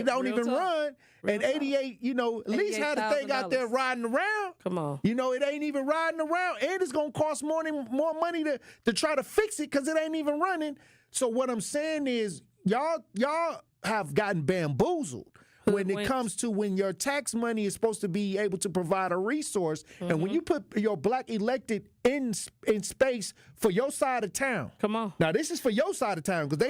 don't even run. And 88, at least had the thing out there riding around. Come on. It ain't even riding around. And it's going to cost more money to try to fix it because it ain't even running. So what I'm saying is y'all have gotten bamboozled when it comes to when your tax money is supposed to be able to provide a resource. Mm-hmm. And when you put your black elected in space for your side of town. Come on. Now, this is for your side of town because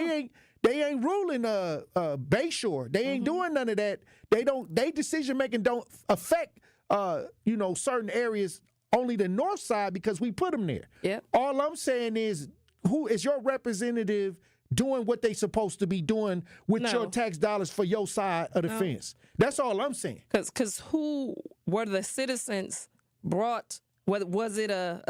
they ain't ruling Bayshore. They ain't doing none of that. They decision making don't affect certain areas, only the north side, because we put them there. Yep. All I'm saying is, who is your representative doing what they supposed to be doing with your tax dollars for your side of the fence? That's all I'm saying. Because who were the citizens brought? Was it a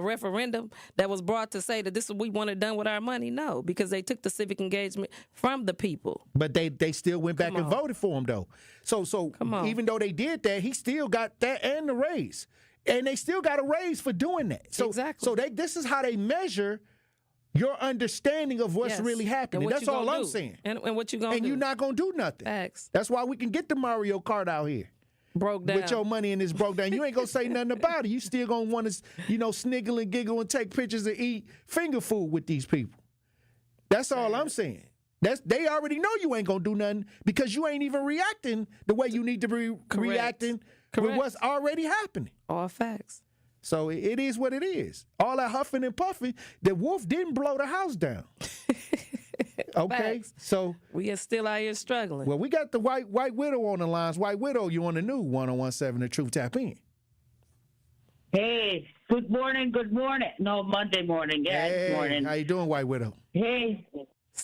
referendum that was brought to say that this is what we want it done with our money? No, because they took the civic engagement from the people. But they still went back and voted for him, though. So even though they did that, he still got that and the raise. And they still got a raise for doing that. So, exactly. So this is how they measure your understanding of what's really happening. That's all I'm saying. And what you going to do? And you're not going to do nothing. Facts. That's why we can get the Mario Kart out here. Broke down. With your money and it's broke down. You ain't going to say nothing about it. You still going to want to, sniggle and giggle and take pictures and eat finger food with these people. That's all I'm saying. They already know you ain't going to do nothing because you ain't even reacting the way you need to be reacting with what's already happening. All facts. So it is what it is. All that huffing and puffing, the wolf didn't blow the house down. Okay, Facts. So we are still out here struggling. Well, we got the White Widow on the lines. White Widow, you on the new 1017 The Truth. Tap in. Hey, good morning. No, Monday morning. Yeah, hey, good morning. How you doing, White Widow? Hey,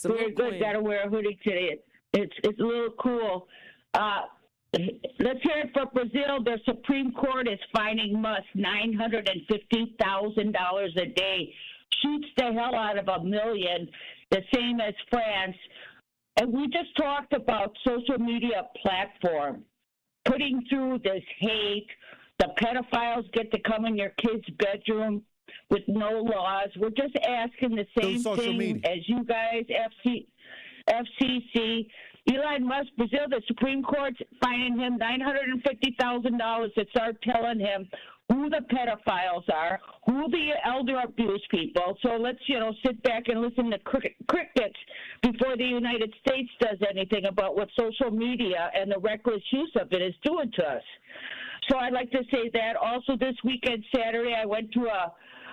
very good. Got to wear a hoodie today. It's a little cool. Let's hear it for Brazil. Their Supreme Court is fining Musk $950,000 a day. Shoots the hell out of $1 million, the same as France. And we just talked about social media platform, putting through this hate. The pedophiles get to come in your kid's bedroom with no laws. We're just asking the same thing as you guys, FCC. Elon Musk, Brazil, the Supreme Court's fining him $950,000 to start telling him who the pedophiles are, who the elder abuse people. So let's, sit back and listen to crickets before the United States does anything about what social media and the reckless use of it is doing to us. So I'd like to say that. Also, this weekend, Saturday,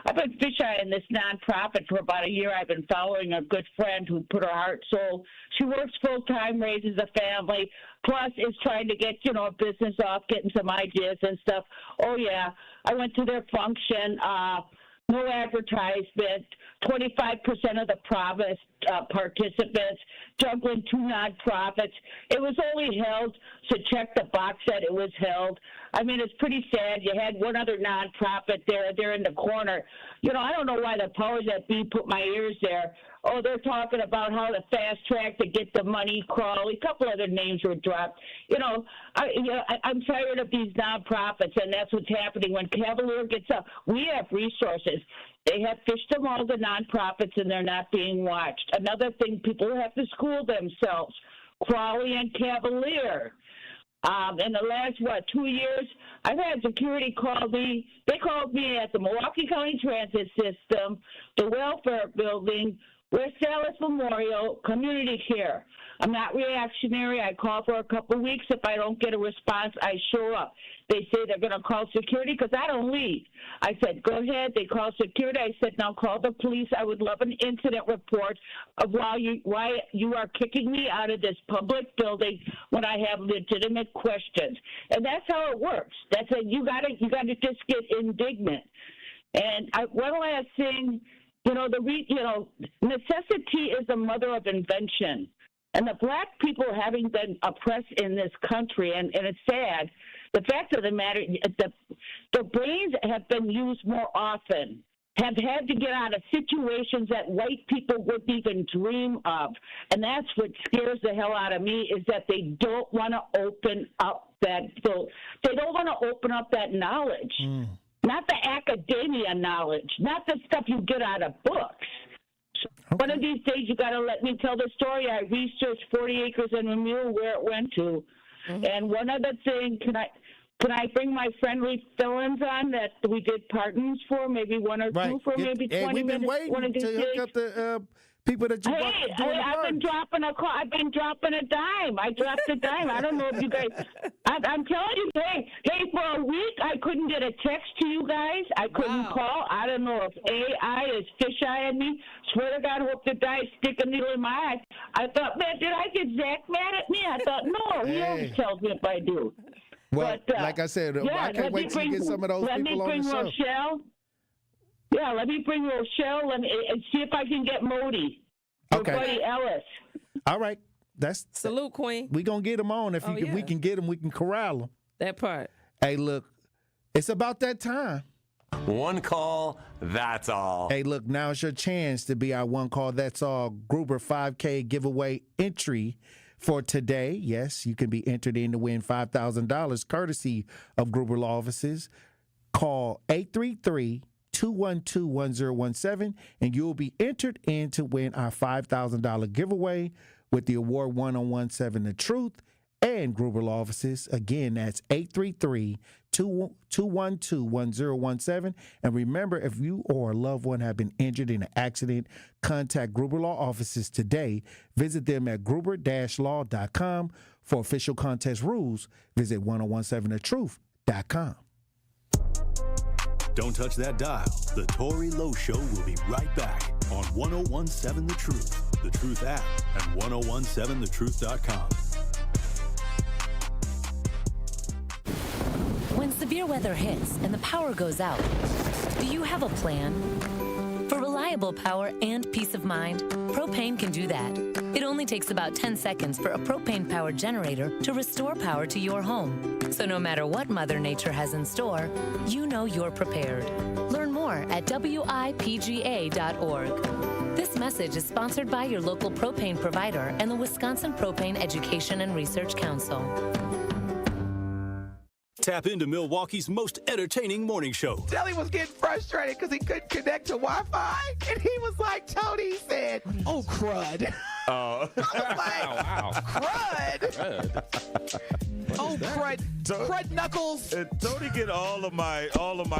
I've been fishing this nonprofit for about a year. I've been following a good friend who put her heart, soul. She works full-time, raises a family, plus is trying to get, a business off, getting some ideas and stuff. Oh, yeah. I went to their function. No advertisement, 25% of the participants, juggling 2 nonprofits. It was only held, so check the box that it was held. I mean, it's pretty sad. You had one other nonprofit there. They're in the corner. I don't know why the powers that be put my ears there. Oh, they're talking about how to fast track to get the money, Crawley. A couple other names were dropped. I'm tired of these nonprofits, and that's what's happening. When Cavalier gets up, we have resources. They have fished them all, the nonprofits, and they're not being watched. Another thing, people have to school themselves. Crawley and Cavalier. In the last, 2 years, I've had security call me. They called me at the Milwaukee County Transit System, the welfare building, West Dallas Memorial Community Care. I'm not reactionary. I call for a couple of weeks. If I don't get a response, I show up. They say they're going to call security because I don't leave. I said, go ahead. They call security. I said, now call the police. I would love an incident report of why you are kicking me out of this public building when I have legitimate questions. And that's how it works. That's it. You got to just get indignant. And one last thing, necessity is the mother of invention. And the black people having been oppressed in this country, and it's sad, the fact of the matter, the brains have been used more often, have had to get out of situations that white people wouldn't even dream of. And that's what scares the hell out of me, is that they don't want to open up they don't want to open up that knowledge. Not the academia knowledge, not the stuff you get out of books. Okay. One of these days, you got to let me tell the story. I researched 40 acres and a mule, where it went to. Mm-hmm. And one other thing, can I bring my friendly fill-ins on that we did pardons for, maybe one or two for maybe 20 minutes? We've been waiting to hook up the people that you I've been dropping a call. I've been dropping a dime. I dropped a dime. I don't know if you guys. I'm telling you, hey, for a week I couldn't get a text to you guys. I couldn't call. I don't know if AI is fish-eyeing me. Swear to God, hope to die, stick a needle in my eye. I thought, man, did I get Zach mad at me? I thought, no, he always tells me if I do. Well, but, like I said, I can't wait to get some of those people on the show. Rochelle. Yeah, let me bring Rochelle and see if I can get Modi. Okay. Buddy Ellis. All right. That's salute, Queen. We gonna get him on if we can get him. We can corral him. That part. Hey, look, it's about that time. One call, that's all. Hey, look, now it's your chance to be our one call, that's all Gruber 5K giveaway entry for today. Yes, you can be entered in to win $5,000 courtesy of Gruber Law Offices. Call 833-212-1017, and you'll be entered in to win our $5,000 giveaway with the award 1017 The Truth and Gruber Law Offices. Again, that's 833-212-1017. And remember, if you or a loved one have been injured in an accident, contact Gruber Law Offices today. Visit them at gruber-law.com. For official contest rules, visit 1017thetruth.com. Don't touch that dial. The Tory Lowe Show will be right back on 1017 The Truth, The Truth app, and 1017thetruth.com. When severe weather hits and the power goes out, do you have a plan? For reliable power and peace of mind, propane can do that. It only takes about 10 seconds for a propane-powered generator to restore power to your home. So no matter what Mother Nature has in store, you know you're prepared. Learn more at WIPGA.org. This message is sponsored by your local propane provider and the Wisconsin Propane Education and Research Council. Tap into Milwaukee's most entertaining morning show. Jelly was getting frustrated because he couldn't connect to Wi-Fi, and he was like, Tony said, oh, crud. Oh. I was like, wow. Crud? Oh, crud. Crud knuckles. And Tony get all of my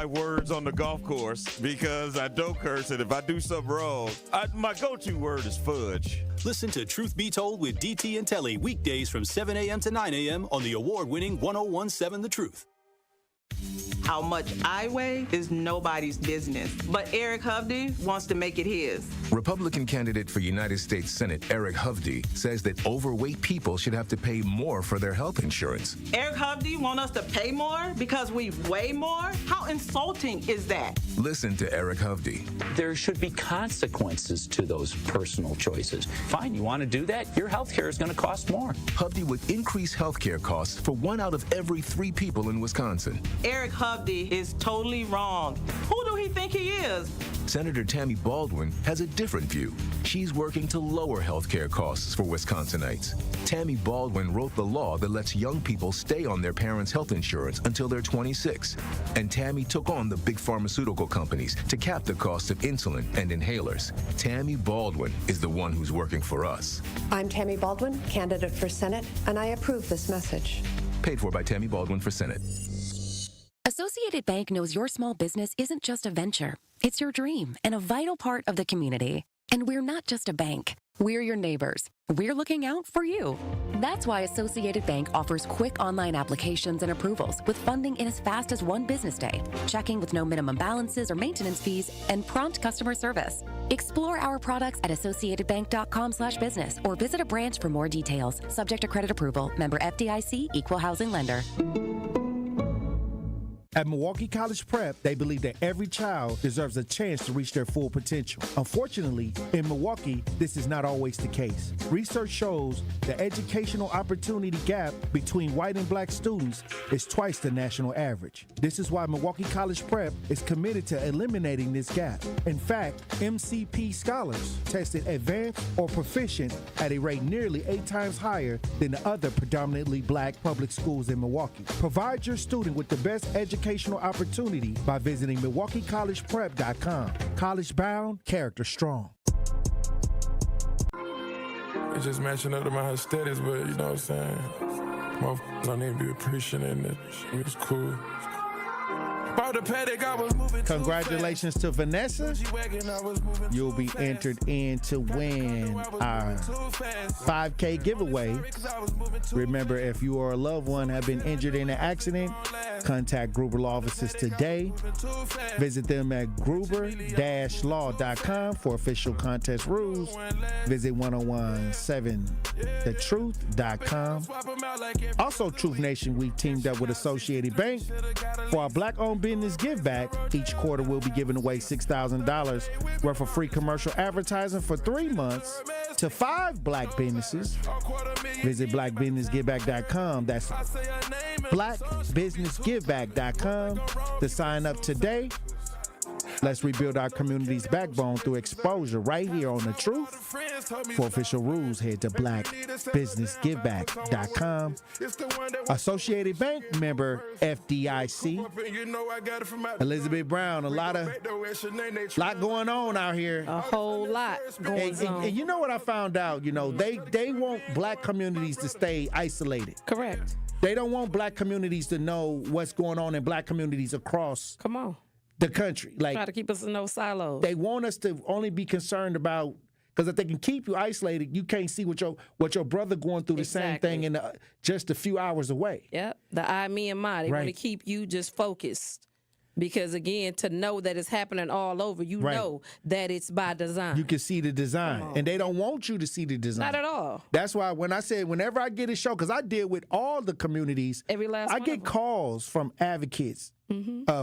words on the golf course because I don't curse, and if I do something wrong, my go-to word is fudge. Listen to Truth Be Told with DT and Telly weekdays from 7 a.m. to 9 a.m. on the award-winning 1017 The Truth. How much I weigh is nobody's business, but Eric Hovde wants to make it his. Republican candidate for United States Senate Eric Hovde says that overweight people should have to pay more for their health insurance. Eric Hovde want us to pay more because we weigh more? How insulting is that? Listen to Eric Hovde. There should be consequences to those personal choices. Fine, you want to do that? Your health care is going to cost more. Hovde would increase health care costs for 1 out of every 3 people in Wisconsin. Eric Hovde is totally wrong. Who do he think he is? Senator Tammy Baldwin has a different view. She's working to lower health care costs for Wisconsinites. Tammy Baldwin wrote the law that lets young people stay on their parents' health insurance until they're 26. And Tammy took on the big pharmaceutical companies to cap the cost of insulin and inhalers. Tammy Baldwin is the one who's working for us. I'm Tammy Baldwin, candidate for Senate, and I approve this message. Paid for by Tammy Baldwin for Senate. Associated Bank knows your small business isn't just a venture. It's your dream and a vital part of the community. And we're not just a bank. We're your neighbors. We're looking out for you. That's why Associated Bank offers quick online applications and approvals with funding in as fast as one business day, checking with no minimum balances or maintenance fees, and prompt customer service. Explore our products at associatedbank.com/business or visit a branch for more details. Subject to credit approval. Member FDIC, Equal Housing Lender. At Milwaukee College Prep, they believe that every child deserves a chance to reach their full potential. Unfortunately, in Milwaukee, this is not always the case. Research shows the educational opportunity gap between white and black students is twice the national average. This is why Milwaukee College Prep is committed to eliminating this gap. In fact, MCP scholars tested advanced or proficient at a rate nearly 8 times higher than the other predominantly black public schools in Milwaukee. Provide your student with the best educational opportunity by visiting MilwaukeeCollegePrep.com. College bound, character strong. It's just matching up to my aesthetics, but you know what I'm saying? Motherfuckers don't even be appreciating it. It was cool. Congratulations to Vanessa. You'll be entered in to win our 5K giveaway. Remember, if you or a loved one have been injured in an accident, contact Gruber Law Offices today. Visit them at gruber-law.com for official contest rules. Visit 1017thetruth.com. Also, Truth Nation, we teamed up with Associated Bank for our Black-owned business give back. Each quarter we'll be giving away $6,000 worth of free commercial advertising for 3 months to 5 black businesses. Visit blackbusinessgiveback.com. That's blackbusinessgiveback.com to sign up today. Let's rebuild our community's backbone through exposure right here on The Truth. For official rules, head to blackbusinessgiveback.com. Associated Bank member FDIC. Elizabeth Brown, a lot going on out here. A whole lot going on. And you know what I found out? You know, they want black communities to stay isolated. Correct. They don't want black communities to know what's going on in black communities across the country. Like, try to keep us in those silos. They want us to only be concerned about, because if they can keep you isolated, you can't see what your brother going through the same thing in just a few hours away. Yep. The I, me, and my. They want to keep you just focused. Because, again, to know that it's happening all over, you know that it's by design. You can see the design. And they don't want you to see the design. Not at all. That's why when I said whenever I get a show, because I deal with all the communities, I get calls from advocates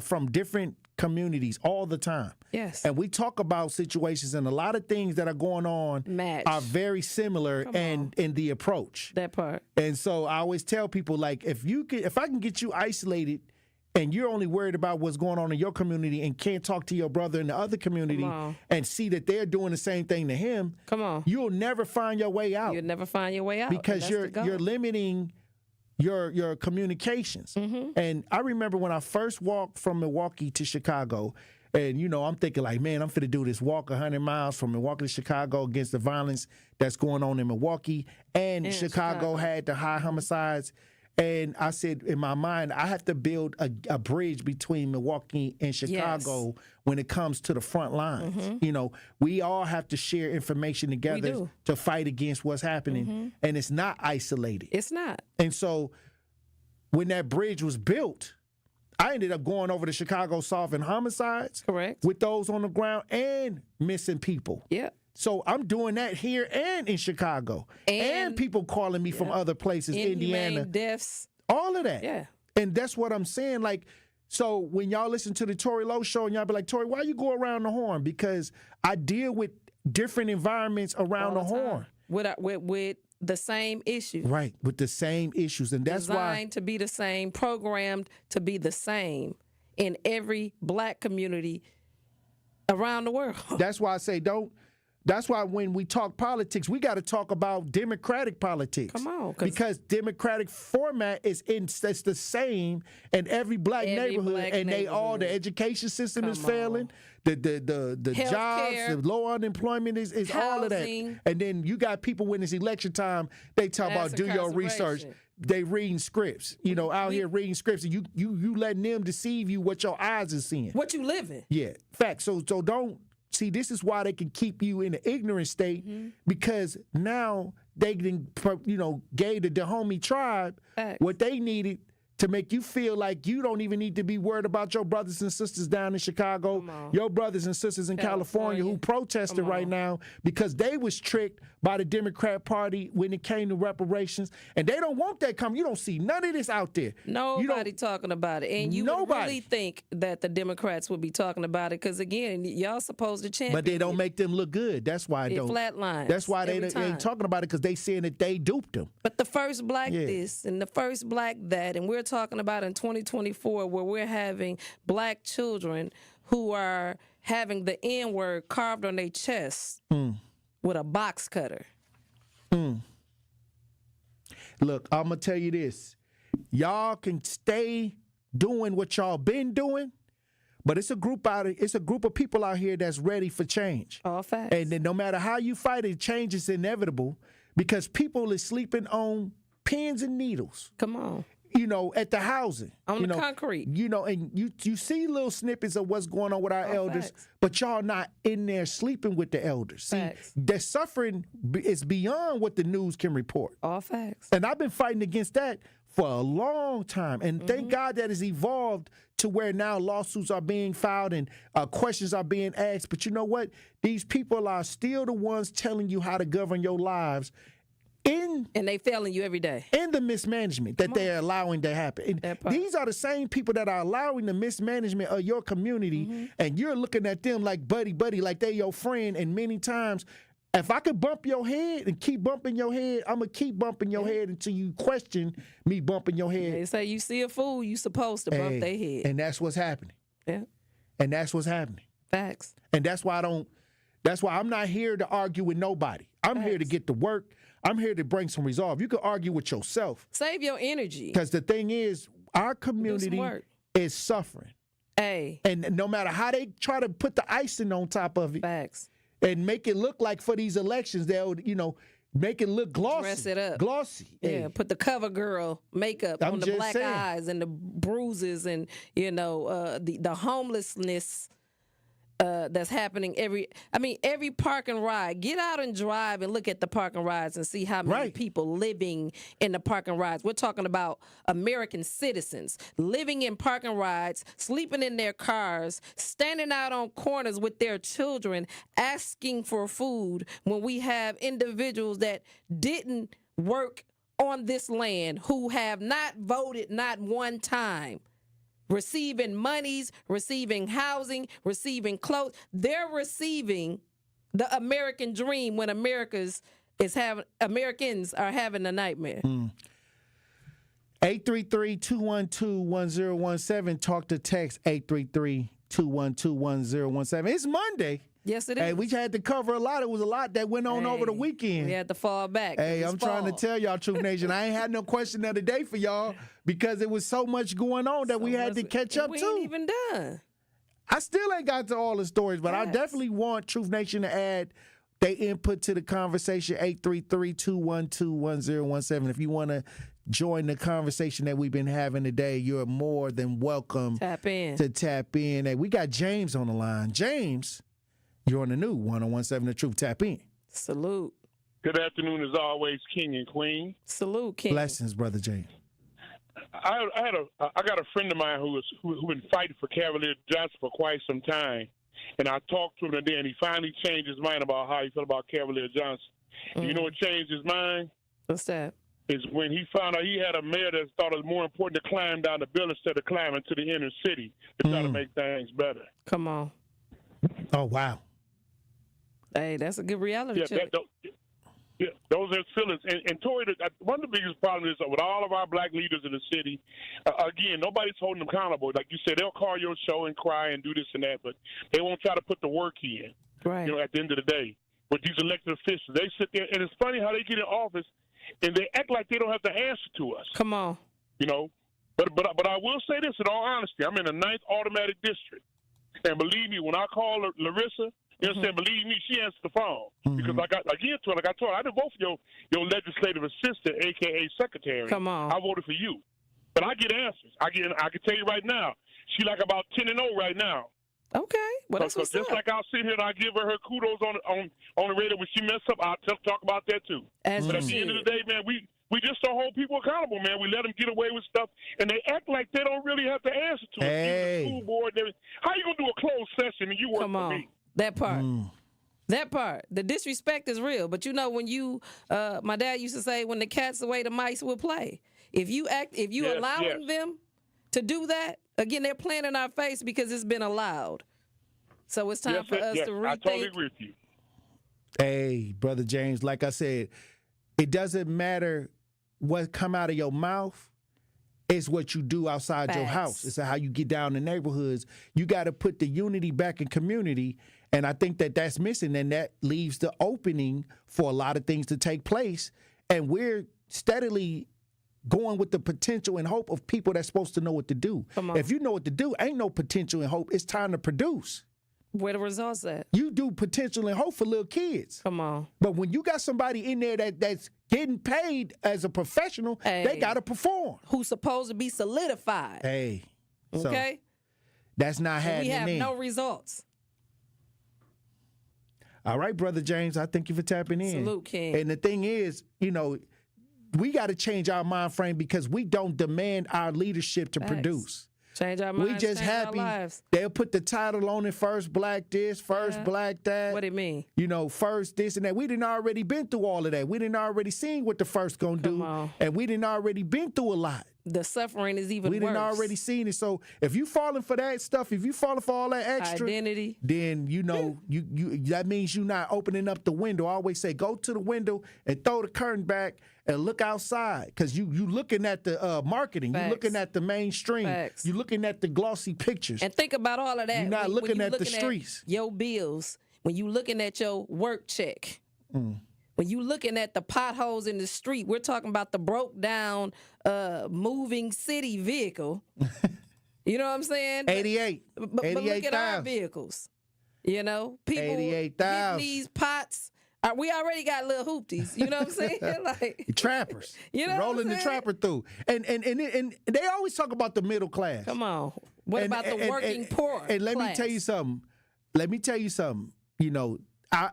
from different communities all the time. Yes. And we talk about situations, and a lot of things that are going on are very similar in the approach. That part. And so I always tell people, like, if I can get you isolated and you're only worried about what's going on in your community and can't talk to your brother in the other community and see that they're doing the same thing to him, you'll never find your way out. You'll never find your way out. Because you're limiting your communications. And I remember when I first walked from Milwaukee to Chicago, and, you know, I'm thinking like, man, I'm finna do this walk 100 miles from Milwaukee to Chicago against the violence that's going on in Milwaukee. And Chicago had the high homicides. And I said in my mind, I have to build a bridge between Milwaukee and Chicago when it comes to the front lines. You know, we all have to share information together to fight against what's happening. And it's not isolated. It's not. And so when that bridge was built, I ended up going over to Chicago solving homicides with those on the ground and missing people. Yeah. So I'm doing that here and in Chicago. And people calling me from other places, Indiana. Deaths. All of that. Yeah. And that's what I'm saying. Like, so when y'all listen to the Tory Lowe show and y'all be like, Tory, why you go around the horn? Because I deal with different environments around the horn. With the same issues. Right, with the same issues. And that's designed to be the same, programmed to be the same in every black community around the world. That's why I say that's why when we talk politics, we got to talk about democratic politics. Come on. Because democratic format it's the same in every black neighborhood. The education system is failing. The jobs, the low unemployment is all of that. And then you got people when it's election time, they talk about do your research. They reading scripts, you know, out here reading scripts, and you letting them deceive you what your eyes are seeing. What you living. Yeah, facts. So don't see, this is why they can keep you in an ignorant state, because now they gave the homie tribe what they needed to make you feel like you don't even need to be worried about your brothers and sisters down in Chicago, your brothers and sisters in California who protested right now because they was tricked by the Democrat Party when it came to reparations. And they don't want that coming. You don't see none of this out there. Nobody talking about it. And you would really think that the Democrats would be talking about it because, again, y'all supposed to champion. But they don't make them look good. That's why it flatlines. That's why they ain't talking about it, because they saying that they duped them. But the first black this and the first black that, and we're talking about in 2024 where we're having black children who are having the N-word carved on their chest with a box cutter. Look, I'm going to tell you this. Y'all can stay doing what y'all been doing, but it's a group of people out here that's ready for change. All facts. And then no matter how you fight it, change is inevitable because people is sleeping on pins and needles. Come on. At the housing. On the concrete. And you see little snippets of what's going on with our elders, but y'all not in there sleeping with the elders. See, the suffering is beyond what the news can report. All facts. And I've been fighting against that for a long time. And thank God that has evolved to where now lawsuits are being filed and questions are being asked. But you know what? These people are still the ones telling you how to govern your lives. And they failing you every day. In the mismanagement that they're allowing to happen. And these are the same people that are allowing the mismanagement of your community, and you're looking at them like buddy, like they your friend. And many times, if I could bump your head and keep bumping your head, I'm going to keep bumping your head until you question me bumping your head. They say you see a fool, you supposed to bump their head. And that's what's happening. Yeah. And that's what's happening. Facts. And that's why I'm not here to argue with nobody. I'm here to get to work. I'm here to bring some resolve. You can argue with yourself. Save your energy. Because the thing is, our community is suffering. And no matter how they try to put the icing on top of it and make it look like for these elections, they'll, make it look glossy. Dress it up. Glossy. Yeah, put the cover girl makeup on the black eyes and the bruises and, the homelessness that's happening every park and ride. Get out and drive and look at the park and rides and see how many people living in the park and rides. We're talking about American citizens living in park and rides, sleeping in their cars, standing out on corners with their children, asking for food when we have individuals that didn't work on this land, who have not voted not one time. Receiving monies, receiving housing, receiving clothes. They're receiving the American dream when Americans are having a nightmare. 833-212-1017. Talk to text 833-212-1017. It's Monday. Yes, it is. Hey, we had to cover a lot. It was a lot that went on over the weekend. We had to fall back. Hey, I'm trying to tell y'all, Truth Nation, I ain't had no question of the day for y'all because it was so much going on that we had to catch up to. We ain't even done. I still ain't got to all the stories, but I definitely want Truth Nation to add their input to the conversation, 833-212-1017. If you want to join the conversation that we've been having today, you're more than welcome to tap in. Hey, we got James on the line. James, you're on the new 101.7 The Truth. Tap in. Salute. Good afternoon, as always, King and Queen. Salute, King. Blessings, Brother James. I got a friend of mine who been fighting for Cavalier Johnson for quite some time, and I talked to him today, and he finally changed his mind about how he felt about Cavalier Johnson. And you know what changed his mind? What's that? Is when he found out he had a mayor that thought it was more important to climb down the bill instead of climbing to the inner city to try to make things better. Come on. Oh, wow. Hey, that's a good reality check. Those are feelings. And Tory, one of the biggest problems is with all of our black leaders in the city, again, nobody's holding them accountable. Like you said, they'll call your show and cry and do this and that, but they won't try to put the work in, at the end of the day. With these elected officials, they sit there, and it's funny how they get in office, and they act like they don't have the answer to us. Come on. But I will say this in all honesty. I'm in the 9th Automatic District. And believe me, when I call Larissa, you understand, believe me, she answered the phone. Because I told her, I didn't vote for your legislative assistant, a.k.a. secretary. Come on. I voted for you. But I get answers. I can tell you right now, she like about 10-0 right now. Okay. Well, that's Because what's just up. like I'll sit here and I give her kudos on the radio when she messed up, I'll talk about that too. As but you at the end of should. the day, man, we just don't hold people accountable, man. We let them get away with stuff, and they act like they don't really have to answer to it. Hey. The school board, how you gonna do a closed session and you work Come for on. me? That part. That part. The disrespect is real. But you know, when you, my dad used to say, when the cat's away, the mice will play. If you Yes, allowing them to do that, again, they're playing in our face because it's been allowed. So it's time for us to rethink. I totally agree with you. Hey, Brother James, like I said, it doesn't matter what come out of your mouth. It's what you do outside your house. It's how you get down the neighborhoods. You got to put the unity back in community. And I think that that's missing. And that leaves the opening for a lot of things to take place. And we're steadily going with the potential and hope of people that's supposed to know what to do. If you know what to do, ain't no potential and hope. It's time to produce. Where the results at? You do potential and hope for little kids. Come on. But when you got somebody in there that's getting paid as a professional, they got to perform. Who's supposed to be solidified. Hey. So Okay? that's not happening. We have no results. All right, Brother James, I thank you for tapping in. Salute, King. And the thing is, we got to change our mind frame because we don't demand our leadership to produce. Change our minds, We just change our happy lives. they'll put the title on it, first black this, first black that. What it mean? First this and that. We didn't already been through all of that. We didn't already seen what the first gonna do. And we didn't already been through a lot. The suffering is even worse. We didn't already seen it. So if you falling for that stuff, if you falling for all that extra identity, then you that means you not opening up the window. I always say go to the window and throw the curtain back and look outside. Because you looking at the marketing, you looking at the mainstream, you looking at the glossy pictures. And think about all of that. You're not when looking you at the looking streets. Your bills, when you looking at your work check. When you looking at the potholes in the street, we're talking about the broke down moving city vehicle. You know what I'm saying? 88. But look at our 88,000. vehicles. People 88,000. getting these pots. We already got little hoopties. You know what I'm saying? Like trappers. You know rolling the trapper through. And they always talk about the middle class. Come on. What about the working poor? And let class? me tell you something.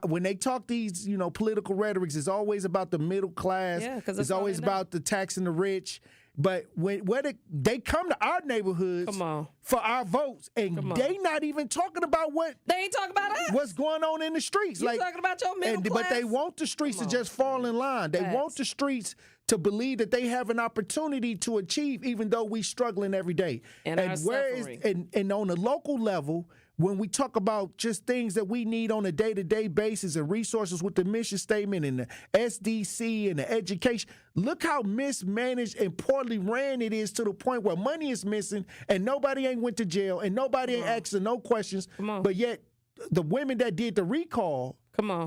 When they talk these, political rhetorics, it's always about the middle class. Yeah, 'cause it's that's all always they know. about the taxing the rich. But they come to our neighborhoods for our votes, and they not even talking about they ain't talking about us. What's going on in the streets? You talking about your middle class? But they want the streets to just fall in line. They want the streets to believe that they have an opportunity to achieve, even though we struggling every day. And our suffering. And on the local level, when we talk about just things that we need on a day-to-day basis and resources with the mission statement and the SDC and the education, look how mismanaged and poorly ran it is to the point where money is missing and nobody ain't went to jail and nobody ain't asking no questions. But yet the women that did the recall,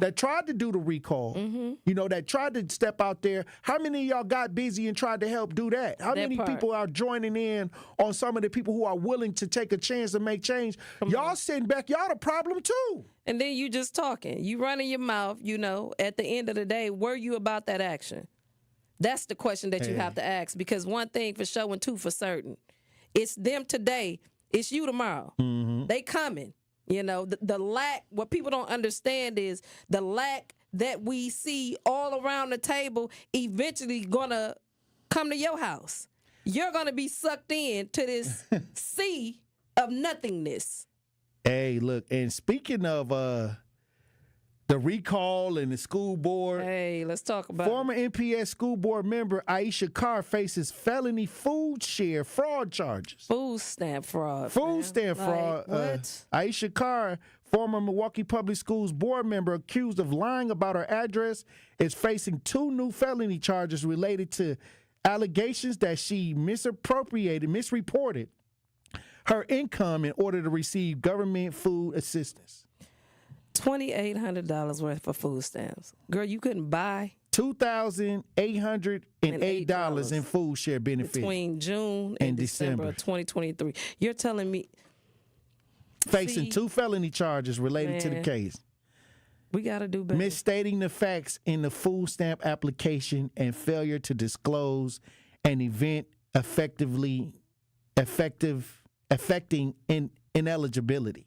that tried to do the recall, that tried to step out there, how many of y'all got busy and tried to help do that? How many people are joining in on some of the people who are willing to take a chance and make change? Y'all sitting back, y'all the problem too. And then you just talking. You running your mouth, at the end of the day, were you about that action? That's the question that you have to ask, because one thing for sure and two for certain. It's them today, it's you tomorrow. They coming. The lack, what people don't understand is the lack that we see all around the table eventually gonna come to your house. You're gonna be sucked in to this sea of nothingness. Hey, look, and speaking of the recall and the school board. Hey, let's talk about former NPS school board member Aisha Carr faces felony food share fraud charges. Food stamp fraud. Food stamp fraud. What? Aisha Carr, former Milwaukee Public Schools board member accused of lying about her address, is facing 2 new felony charges related to allegations that she misreported her income in order to receive government food assistance. $2,800 worth of food stamps. Girl, you couldn't buy $2,808 in food share benefits between June and December of 2023. You're telling me facing 2 felony charges related to the case. We got to do better. Misstating the facts in the food stamp application and failure to disclose an event affecting ineligibility.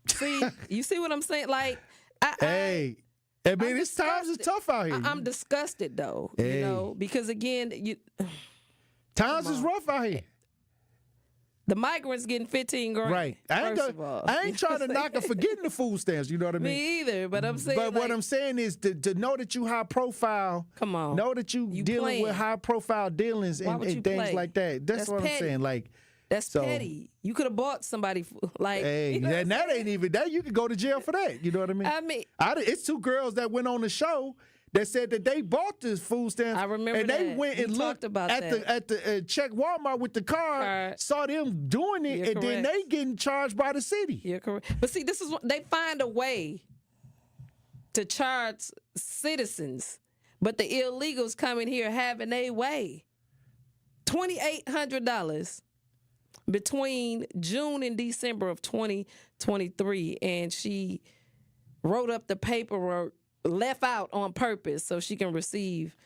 See, you see what I'm saying? Like, I mean, it's times is tough out here. I'm disgusted though, you know, because again, times is rough out here. The migrants getting $15 grand. Right. I ain't trying to knock or forgetting the food stamps. You know what I mean? Me either. But I'm saying. But what I'm saying is to know that you high profile. Come on. Know that you dealing playing. with high profile dealings and things like that. That's what petty. I'm saying. Like. That's petty. You could have bought somebody like. Hey, that ain't even that. You could go to jail for that. You know what I mean? I mean, it's two girls that went on the show that said that they bought this food stamps. I remember and they went and looked about at the check Walmart with the car, saw them doing it, and then they getting charged by the city. You're correct. But see, this is what they find a way to charge citizens, but the illegals coming here having their way. $2,800 between June and December of 2023, and she wrote up the paperwork, left out on purpose so she can receive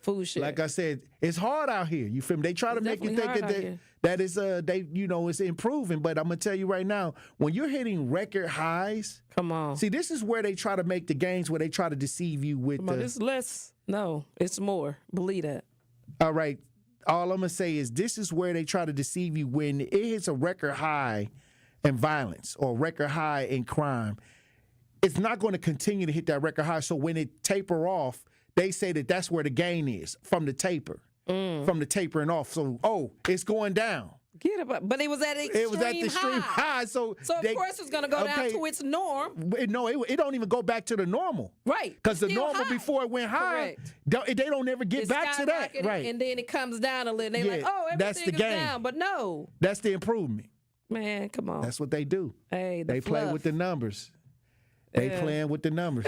food share. Like I said, it's hard out here. You feel me? They try to make you think that is it's improving, but I'm gonna tell you right now, when you're hitting record highs, come on. See, this is where they try to make the games where they try to deceive you with it's less. No, it's more. Believe that. All right. All I'm gonna say is this is where they try to deceive you when it hits a record high in violence or record high in crime. It's not going to continue to hit that record high. So when it taper off, they say that that's where the gain is from the taper, from the tapering off. So it's going down. Get about, but it was at the extreme high. So of course it's going to go down to its norm. No, it don't even go back to the normal. Right. Because the normal before it went high, they don't ever get back to that. Right. And then it comes down a little. They're like, everything is down. But no. That's the improvement. Man, come on. That's what they do. Hey, they play with the numbers. They playing with the numbers.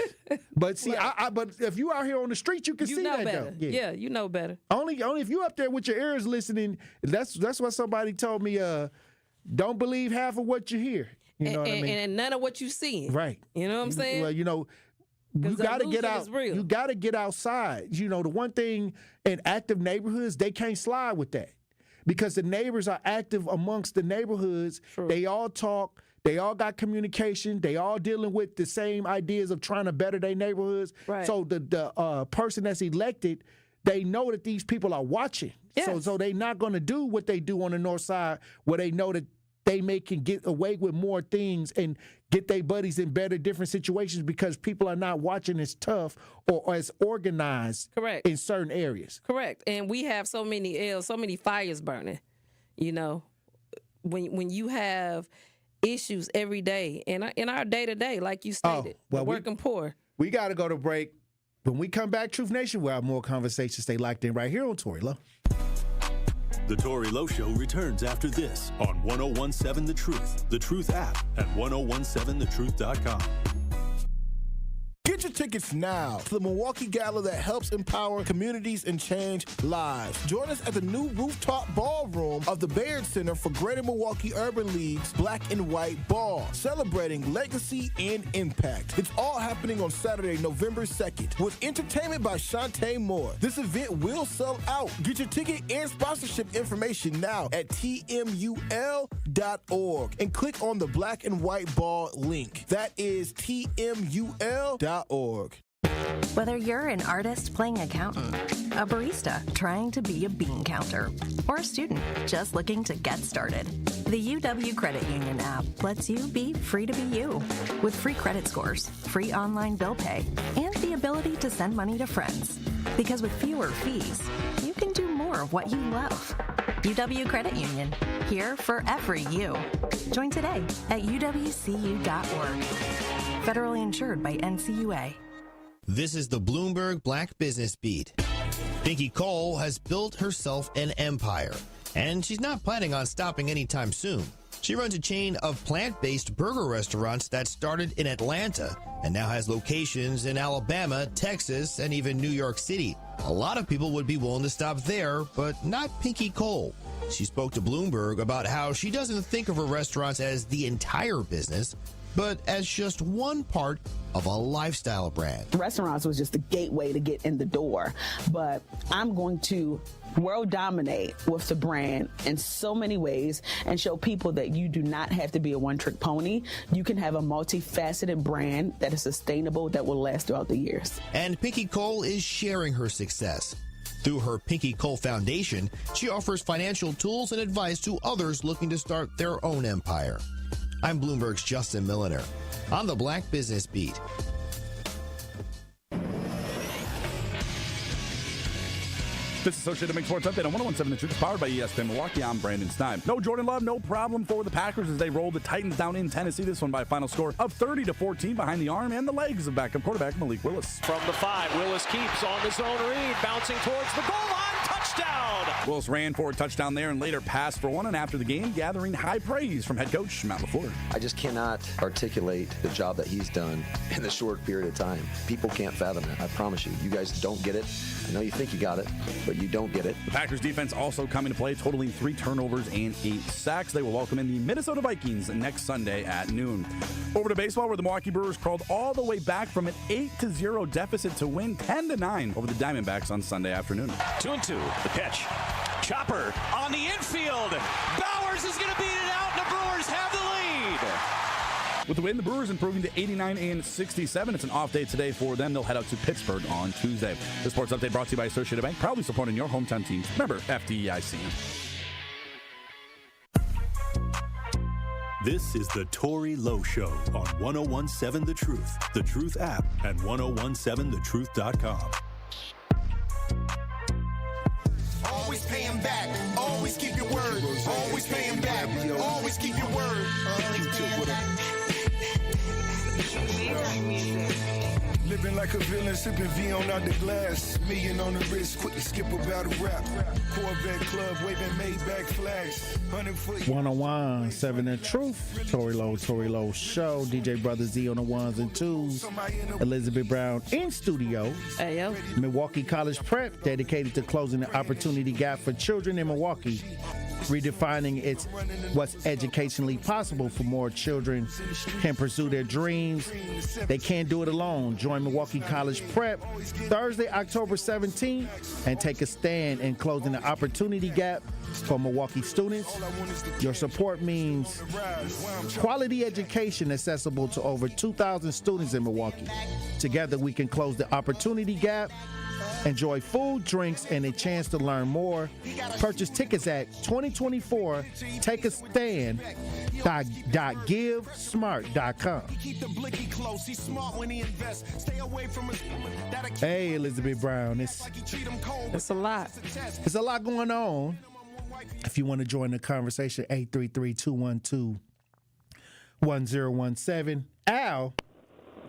But see, but if you out here on the street, you can see that better. though. Yeah, you know better. Only if you up there with your ears listening. That's what somebody told me. Don't believe half of what you hear. You know what I mean? And none of what you see. Right. You know what I'm saying? Well, you got to get out. You got to get outside. You know, the one thing in active neighborhoods, they can't slide with that because the neighbors are active amongst the neighborhoods. True. They all talk. They all got communication. They all dealing with the same ideas of trying to better their neighborhoods. Right. So the person that's elected, they know that these people are watching. Yes. So they're not going to do what they do on the north side where they know that they can get away with more things and get their buddies in better different situations because people are not watching as tough or as organized. Correct. In certain areas. Correct. And we have so many fires burning, you know, when you have issues every day in our day-to-day, like you stated, working poor. We got to go to break. When we come back, Truth Nation, we'll have more conversations. Stay locked in right here on Tory Lowe. The Tory Lowe Show returns after this on 1017 The Truth, The Truth app, and 1017thetruth.com. Get your tickets now to the Milwaukee Gala that helps empower communities and change lives. Join us at the new rooftop ballroom of the Baird Center for Greater Milwaukee Urban League's Black and White Ball, celebrating legacy and impact. It's all happening on Saturday, November 2nd, with entertainment by Shantae Moore. This event will sell out. Get your ticket and sponsorship information now at tmul.org and click on the Black and White Ball link. That is tmul.org. Whether you're an artist playing accountant, a barista trying to be a bean counter, or a student just looking to get started, the UW Credit Union app lets you be free to be you. With free credit scores, free online bill pay, and the ability to send money to friends. Because with fewer fees, you can do more of what you love. UW Credit Union, here for every you. Join today at uwcu.org. Federally insured by NCUA. This is the Bloomberg Black Business Beat. Pinky Cole has built herself an empire, and she's not planning on stopping anytime soon. She runs a chain of plant-based burger restaurants that started in Atlanta and now has locations in Alabama, Texas, and even New York City. A lot of people would be willing to stop there, but not Pinky Cole. She spoke to Bloomberg about how she doesn't think of her restaurants as the entire business, but as just one part of a lifestyle brand. Restaurants was just the gateway to get in the door, but I'm going to world dominate with the brand in so many ways and show people that you do not have to be a one-trick pony. You can have a multifaceted brand that is sustainable, that will last throughout the years. And Pinky Cole is sharing her success. Through her Pinky Cole Foundation, she offers financial tools and advice to others looking to start their own empire. I'm Bloomberg's Justin Milliner on the Black Business Beat. This is Associated Bank Sports Update on 101.7 The Truth, powered by ESPN Milwaukee. I'm Brandon Stein. No Jordan Love, no problem for the Packers as they roll the Titans down in Tennessee. This one by a final score of 30-14 behind the arm and the legs of backup quarterback Malik Willis. From the 5, Willis keeps on the zone read, bouncing towards the goal line. Touchdown! Willis ran for a touchdown there and later passed for one, and after the game, gathering high praise from head coach Matt LaFleur. I just cannot articulate the job that he's done in the short period of time. People can't fathom it. I promise you. You guys don't get it. I know you think you got it, but you don't get it. The Packers defense also coming to play, totaling 3 turnovers and 8 sacks. They will welcome in the Minnesota Vikings next Sunday at noon. Over to baseball, where the Milwaukee Brewers crawled all the way back from an 8-0 deficit to win 10-9 over the Diamondbacks on Sunday afternoon. 2-2, the pitch. Chopper on the infield. Bowers is going to beat it out, and the Brewers have the lead. With the win, the Brewers improving to 89-67. It's an off day today for them. They'll head out to Pittsburgh on Tuesday. The Sports Update brought to you by Associated Bank, proudly supporting your hometown teams. Remember, FDIC. This is the Tory Lowe Show on 101.7 The Truth app, and 1017thetruth.com. Always pay him back. Always keep your word. Always pay him back. Always keep your word. Living like a villain, sipping V on out the glass. Million on the wrist, quick to skip a battle rap. Corvette club, waving Maybach flags. 100-foot. 101.7 The Truth. Tory Lowe Show. DJ Brother Z on the ones and twos. Elizabeth Brown in studio. Hey, yo. Milwaukee College Prep, dedicated to closing the opportunity gap for children in Milwaukee. Redefining what's educationally possible for more children can pursue their dreams. They can't do it alone. Join Milwaukee College Prep Thursday, October 17th, and take a stand in closing the opportunity gap for Milwaukee students. Your support means quality education accessible to over 2,000 students in Milwaukee. Together, we can close the opportunity gap. Enjoy food, drinks, and a chance to learn more. Purchase tickets at 2024 takeastand.givesmart.com. Hey, Elizabeth Brown. It's a lot. It's a lot going on. If you want to join the conversation, 833-212-1017. Al,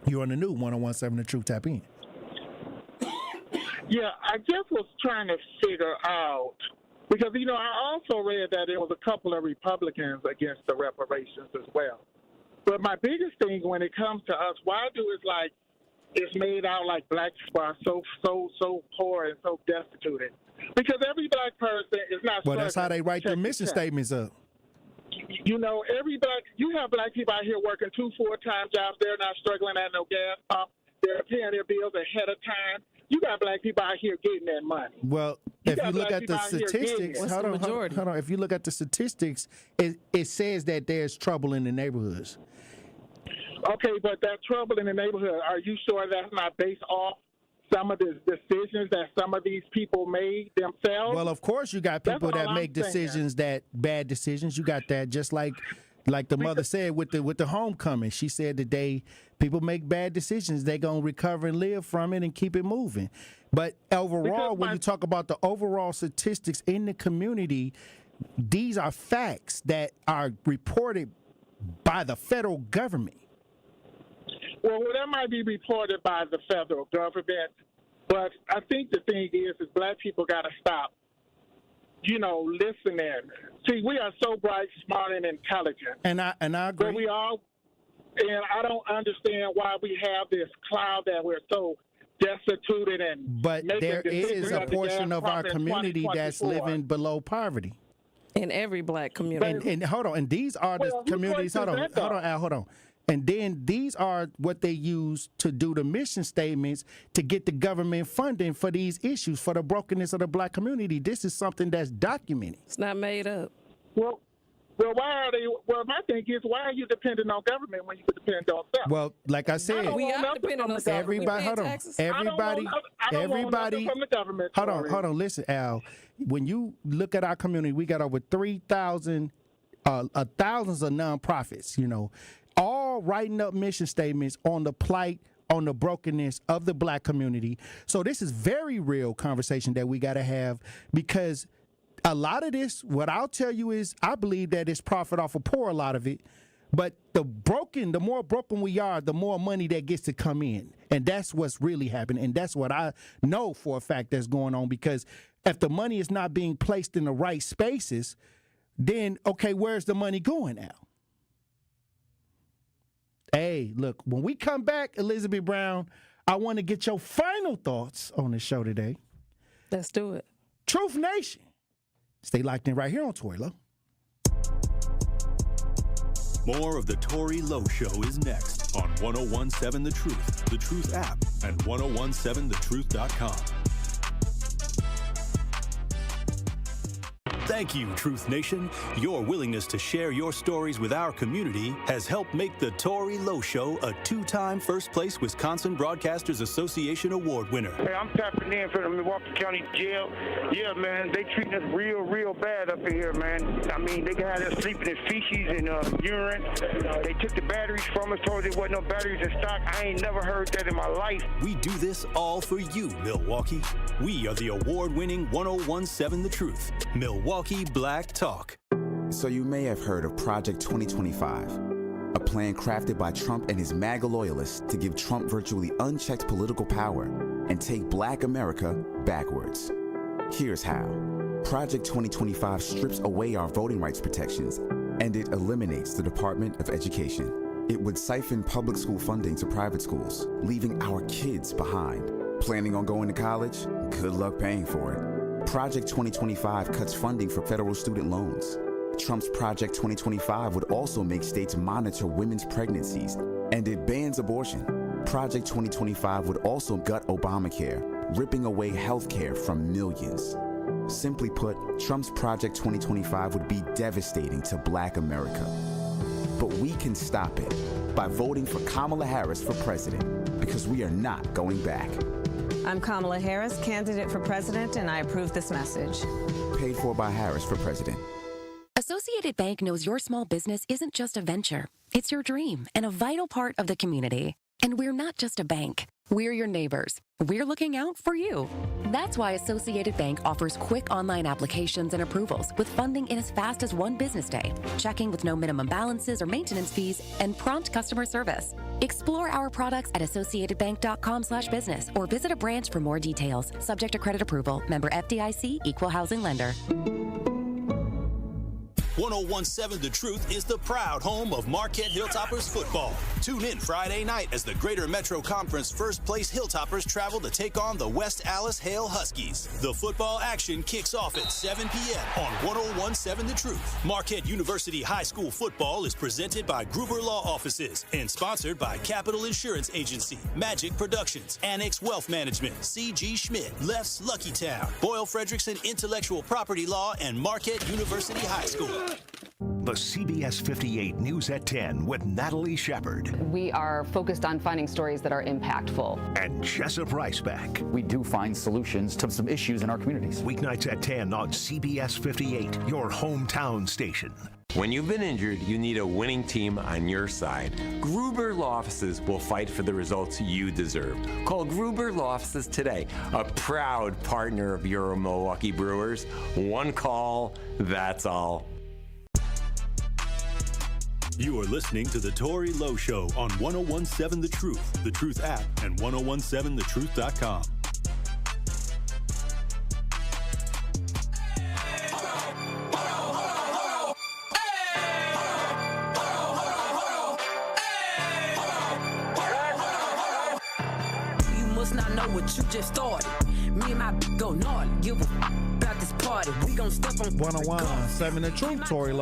you're on the new 101.7 The Truth. Tap in. Yeah, I just was trying to figure out, because, I also read that there was a couple of Republicans against the reparations as well. But my biggest thing when it comes to us, why do it's made out like black people are so poor and so destitute? Because every black person is not. Well, that's how they write their mission statements up. You have black people out here working 2 full-time jobs. They're not struggling at no gas pump. They're paying their bills ahead of time. You got black people out here getting that money. Well, if you look at the statistics, hold on. If you look at the statistics, it says that there's trouble in the neighborhoods. Okay, but that trouble in the neighborhood, are you sure that's not based off some of the decisions that some of these people made themselves? Well, of course, you got people that make decisions, bad decisions. You got that, just like the mother said with the homecoming. She said that people make bad decisions. They're going to recover and live from it and keep it moving. But overall, when you talk about the overall statistics in the community, these are facts that are reported by the federal government. Well, that might be reported by the federal government, but I think the thing is black people got to stop, listening. See, we are so bright, smart, and intelligent. And I agree. And I don't understand why we have this cloud that we're so destitute and. But there is a portion of our community that's living below poverty. In every black community. And hold on, and these are the communities. Hold on, Al, hold on. And then these are what they use to do the mission statements to get the government funding for these issues, for the brokenness of the black community. This is something that's documented. It's not made up. Well, why are they? Well, my thing is, why are you dependent on government when you could depend on self? Well, like I said, We are dependent on everybody. Hold on, everybody. From the government. Hold on. Listen, Al. When you look at our community, we got over 3,000, thousands of nonprofits. You know, all writing up mission statements on the plight, on the brokenness of the black community. So this is very real conversation that we got to have, because a lot of this, what I'll tell you is, I believe that it's profit off of poor, a lot of it. But the more broken we are, the more money that gets to come in. And that's what's really happening. And that's what I know for a fact that's going on, because if the money is not being placed in the right spaces, then, okay, where's the money going now? Hey, look, when we come back, Elizabeth Brown, I want to get your final thoughts on the show today. Let's do it. Truth Nation. Stay locked in right here on Tory Lowe. More of the Tory Lowe Show is next on 1017 The Truth app, and 1017thetruth.com. Thank you, Truth Nation. Your willingness to share your stories with our community has helped make the Tory Lowe Show a 2-time First Place Wisconsin Broadcasters Association Award winner. Hey, I'm tapping in for the Milwaukee County Jail. Yeah, man, they treating us real bad up in here, man. I mean, they had us sleeping in feces and urine. They took the batteries from us, told us there wasn't no batteries in stock. I ain't never heard that in my life. We do this all for you, Milwaukee. We are the award-winning 1017 The Truth, Milwaukee Black Talk. So you may have heard of Project 2025, a plan crafted by Trump and his MAGA loyalists to give Trump virtually unchecked political power and take Black America backwards. Here's how. Project 2025 strips away our voting rights protections, and it eliminates the Department of Education. It would siphon public school funding to private schools, leaving our kids behind. Planning on going to college? Good luck paying for it. Project 2025 cuts funding for federal student loans. Trump's Project 2025 would also make states monitor women's pregnancies, and it bans abortion. Project 2025 would also gut Obamacare, ripping away health care from millions. Simply put, Trump's Project 2025 would be devastating to Black America. But we can stop it by voting for Kamala Harris for president, because we are not going back. I'm Kamala Harris, candidate for president, and I approve this message. Paid for by Harris for president. Associated Bank knows your small business isn't just a venture. It's your dream and a vital part of the community. And we're not just a bank. We're your neighbors. We're looking out for you. That's why Associated Bank offers quick online applications and approvals with funding in as fast as 1 business day, checking with no minimum balances or maintenance fees, and prompt customer service. Explore our products at associatedbank.com/business or visit a branch for more details. Subject to credit approval. Member FDIC, Equal Housing Lender. 1017 The Truth is the proud home of Marquette Hilltoppers football. Tune in Friday night as the Greater Metro Conference First Place Hilltoppers travel to take on the West Allis Hale Huskies. The football action kicks off at 7 p.m. on 1017 The Truth. Marquette University High School football is presented by Gruber Law Offices and sponsored by Capital Insurance Agency, Magic Productions, Annex Wealth Management, C.G. Schmidt, Leff's Lucky Town, Boyle Fredrickson Intellectual Property Law, and Marquette University High School. The CBS 58 News at 10 with Natalie Shepard. We are focused on finding stories that are impactful. And Jessup Riceback. We do find solutions to some issues in our communities. Weeknights at 10 on CBS 58, your hometown station. When you've been injured, you need a winning team on your side. Gruber Law Offices will fight for the results you deserve. Call Gruber Law Offices today, a proud partner of your Milwaukee Brewers. One call, that's all. You are listening to The Tory Lowe Show on 1017 The Truth app, and 1017thetruth.com. You must not know what you just started. Me and my go naughty, give a about this party. We gon' step on 101.7 The Truth. Tory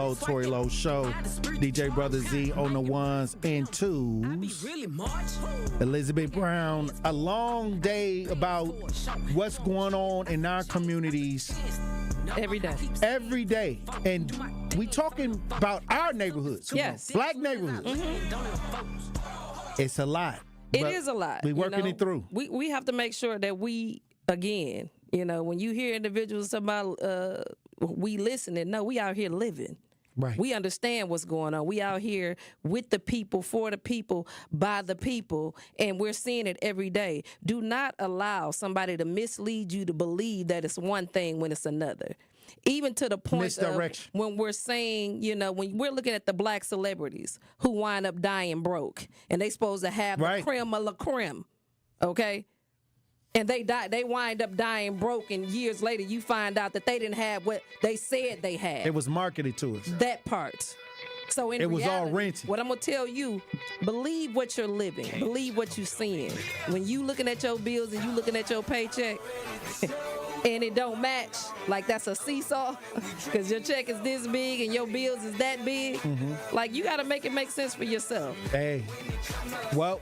Lowe Show. DJ Brother Z on the ones and twos. Elizabeth Brown, a long day about what's going on in our communities. Every day. And we talking about our neighborhoods. Yes. Black neighborhoods. It's a lot. It is a lot. We working it through. We have to make sure that we, again, when you hear individuals talking about we listening, no, we out here living. Right. We understand what's going on. We out here with the people, for the people, by the people, and we're seeing it every day. Do not allow somebody to mislead you to believe that it's one thing when it's another. Even to the point of when we're saying, when we're looking at the black celebrities who wind up dying broke, and they supposed to have the creme of la creme, okay? And they wind up dying broke, and years later you find out that they didn't have what they said they had. It was marketed to us. That part. So in reality, all rented. What I'm gonna tell you, believe what you're living. Believe what you're seeing. When you looking at your bills and you looking at your paycheck, and it don't match, like that's a seesaw, because your check is this big and your bills is that big. Like, you got to make it make sense for yourself. Hey, well,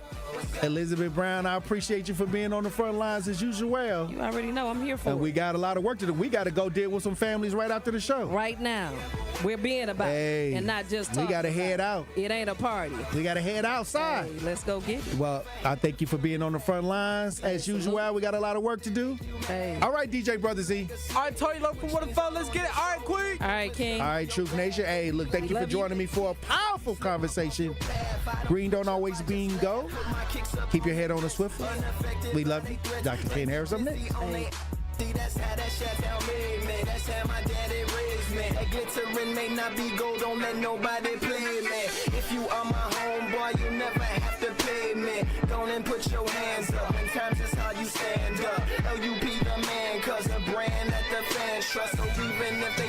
Elizabeth Brown, I appreciate you for being on the front lines as usual. You already know I'm here for it. We got a lot of work to do. We got to go deal with some families right after the show. Right now. We're being about it and not just talking. We got to head out. It ain't a party. We got to head outside. Hey, let's go get it. Well, I thank you for being on the front lines. As usual, we got a lot of work to do. Hey. All right, DJ Brother Z. All right, Tory Lowe from What the Fuck. Let's get it. All right, Queen. All right, King. All right, Truth Nation. Hey, look, thank you for joining me for a powerful conversation. Green don't always bean go. Keep your head on a swivel. We love you. Dr. Ken Harris up next. Hey. That's how that shit tell me, man. That's how my daddy raised me. That glittering may not be gold, don't let nobody play me. If you are my homeboy, you never have to pay me. Go and put your hands up. In times it's how you stand up. LUP the man, cause a brand that the fans trust. So even if they